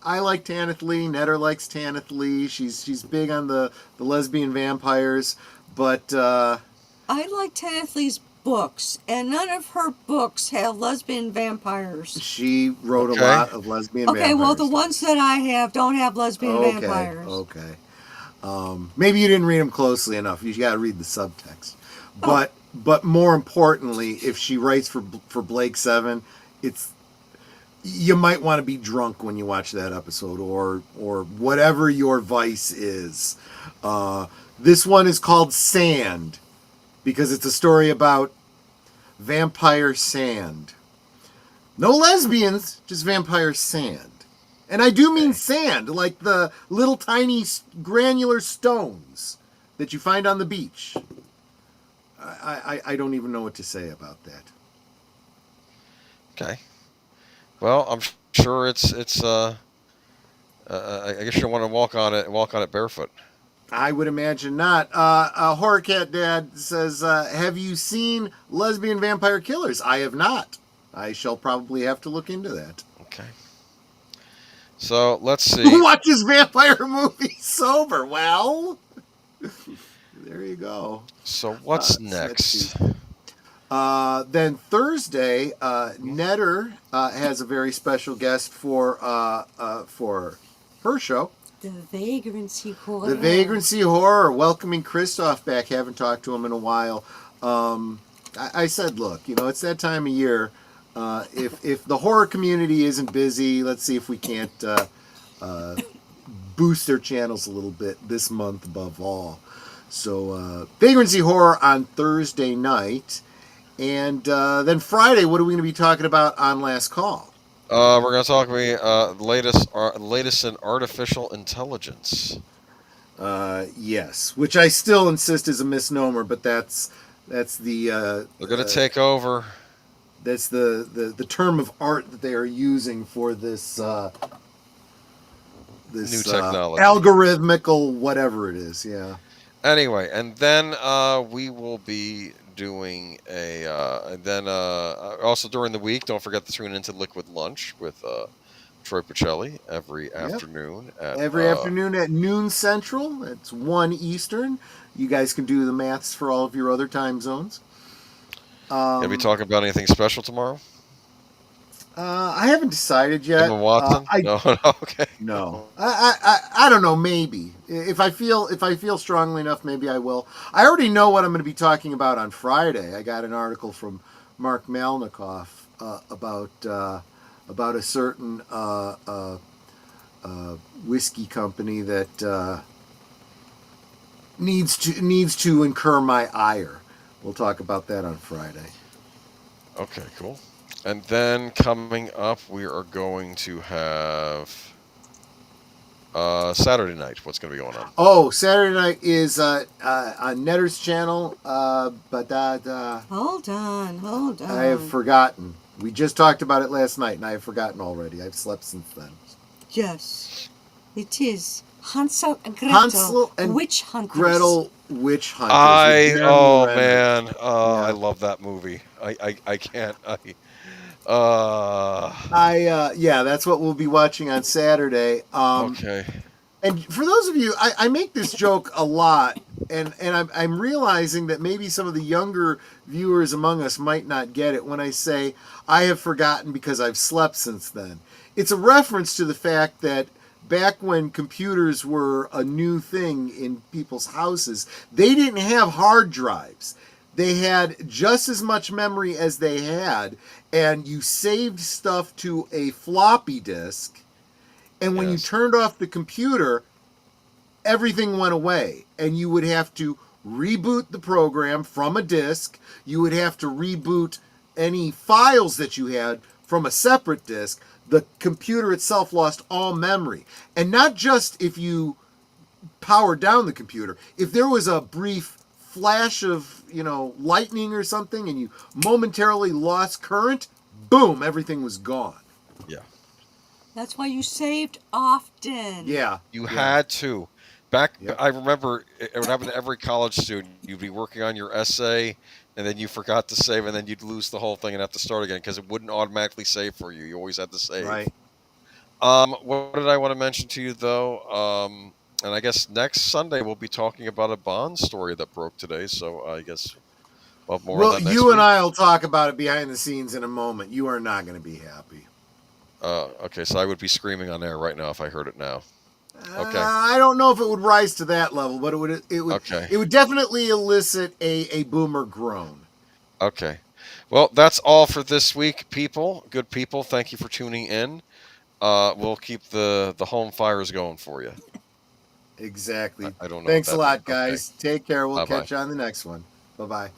S3: like Tanith Lee. Netter likes Tanith Lee. She's big on the lesbian vampires, but
S4: I like Tanith Lee's books, and none of her books have lesbian vampires.
S3: she wrote
S2: Okay.
S3: a lot of lesbian vampires.
S4: Okay, well, the ones that I have don't have lesbian vampires.
S3: Okay. Maybe you didn't read them closely enough. You got to read the subtext. But more importantly, if she writes for Blake 7, you might want to be drunk when you watch that episode, or whatever your vice is. This one is called Sand, because it's a story about vampire sand. No lesbians, just vampire sand. And I do mean sand, like the little tiny granular stones that you find on the beach. I don't even know what to say about that.
S2: Okay. Well, I'm sure it's I guess you want to walk on it barefoot.
S3: I would imagine not. Horror Cat Dad says, have you seen Lesbian Vampire Killers? I have not. I shall probably have to look into that.
S2: Okay. So let's see.
S3: Who watches vampire movies sober? Well, there you go.
S2: So what's next?
S3: Then Thursday, Netter has a very special guest for her show.
S4: The Vagrancy Horror.
S3: The Vagrancy Horror, welcoming Christoph back. Haven't talked to him in a while. I said, look, it's that time of year. If the horror community isn't busy, let's see if we can't boost their channels a little bit this month above all. So Vagrancy Horror on Thursday night. And then Friday, what are we going to be talking about on Last Call?
S2: We're going to talk about latest in artificial intelligence.
S3: Yes, which I still insist is a misnomer, but that's the
S2: They're going to take over.
S3: That's the term of art that they are using for this
S2: New technology.
S3: Algorithmical whatever it is. Yeah.
S2: Anyway, and then we will be doing also during the week, don't forget to tune into Liquid Lunch with Troy Pacelli every afternoon
S3: at noon Central. That's 1 Eastern. You guys can do the maths for all of your other time zones.
S2: Are we talking about anything special tomorrow?
S3: I haven't decided yet.
S2: Emma Watson? No, okay.
S3: No, I don't know. Maybe if I feel strongly enough, maybe I will. I already know what I'm going to be talking about on Friday. I got an article from Marc Malnekoff about a certain whiskey company that needs to incur my ire. We'll talk about that on Friday.
S2: Okay, cool. And then coming up, we are going to have Saturday night, what's going to be going on?
S3: Oh, Saturday night is on Netter's channel. But
S4: Hold on.
S3: I have forgotten. We just talked about it last night, and I have forgotten already. I've slept since then.
S4: Yes, it is Hansel and Gretel,
S3: Hansel and
S4: Witch Hunters.
S3: Gretel, Witch Hunters. with Jeremy
S2: Oh
S3: Renner.
S2: man,
S3: Yeah.
S2: I love that movie. I can't.
S3: Yeah, that's what we'll be watching on Saturday.
S2: Okay.
S3: And for those of you, I make this joke a lot, and I'm realizing that maybe some of the younger viewers among us might not get it when I say I have forgotten because I've slept since then. It's a reference to the fact that back when computers were a new thing in people's houses, they didn't have hard drives. They had just as much memory as they had, and you saved stuff to a floppy disk. And when you
S2: Yes.
S3: turned off the computer, everything went away. And you would have to reboot the program from a disk. You would have to reboot any files that you had from a separate disk. The computer itself lost all memory. And not just if you powered down the computer. If there was a brief flash of, lightning or something and you momentarily lost current, boom, everything was gone.
S2: Yeah.
S4: That's why you saved often.
S3: Yeah.
S2: You had to. Back,
S3: Yep.
S2: I remember it would happen to every college student. You'd be working on your essay, and then you forgot to save, and then you'd lose the whole thing and have to start again because it wouldn't automatically save for you. You always had to save.
S3: Right.
S2: What did I want to mention to you though? And I guess next Sunday we'll be talking about a Bond story that broke today. So I guess we'll have more on
S3: Well,
S2: that next
S3: you
S2: week.
S3: and I will talk about it behind the scenes in a moment. You are not going to be happy.
S2: Okay, so I would be screaming on air right now if I heard it now. Okay.
S3: I don't know if it would rise to that level, but
S2: Okay.
S3: it would definitely elicit a boomer groan.
S2: Okay. Well, that's all for this week, people. Good people, thank you for tuning in. We'll keep the home fires going for you.
S3: Exactly.
S2: I don't know.
S3: Thanks
S2: what
S3: a
S2: that
S3: lot,
S2: means. Okay.
S3: guys. Take care. We'll
S2: Bye-bye.
S3: catch you on the next one. Bye-bye.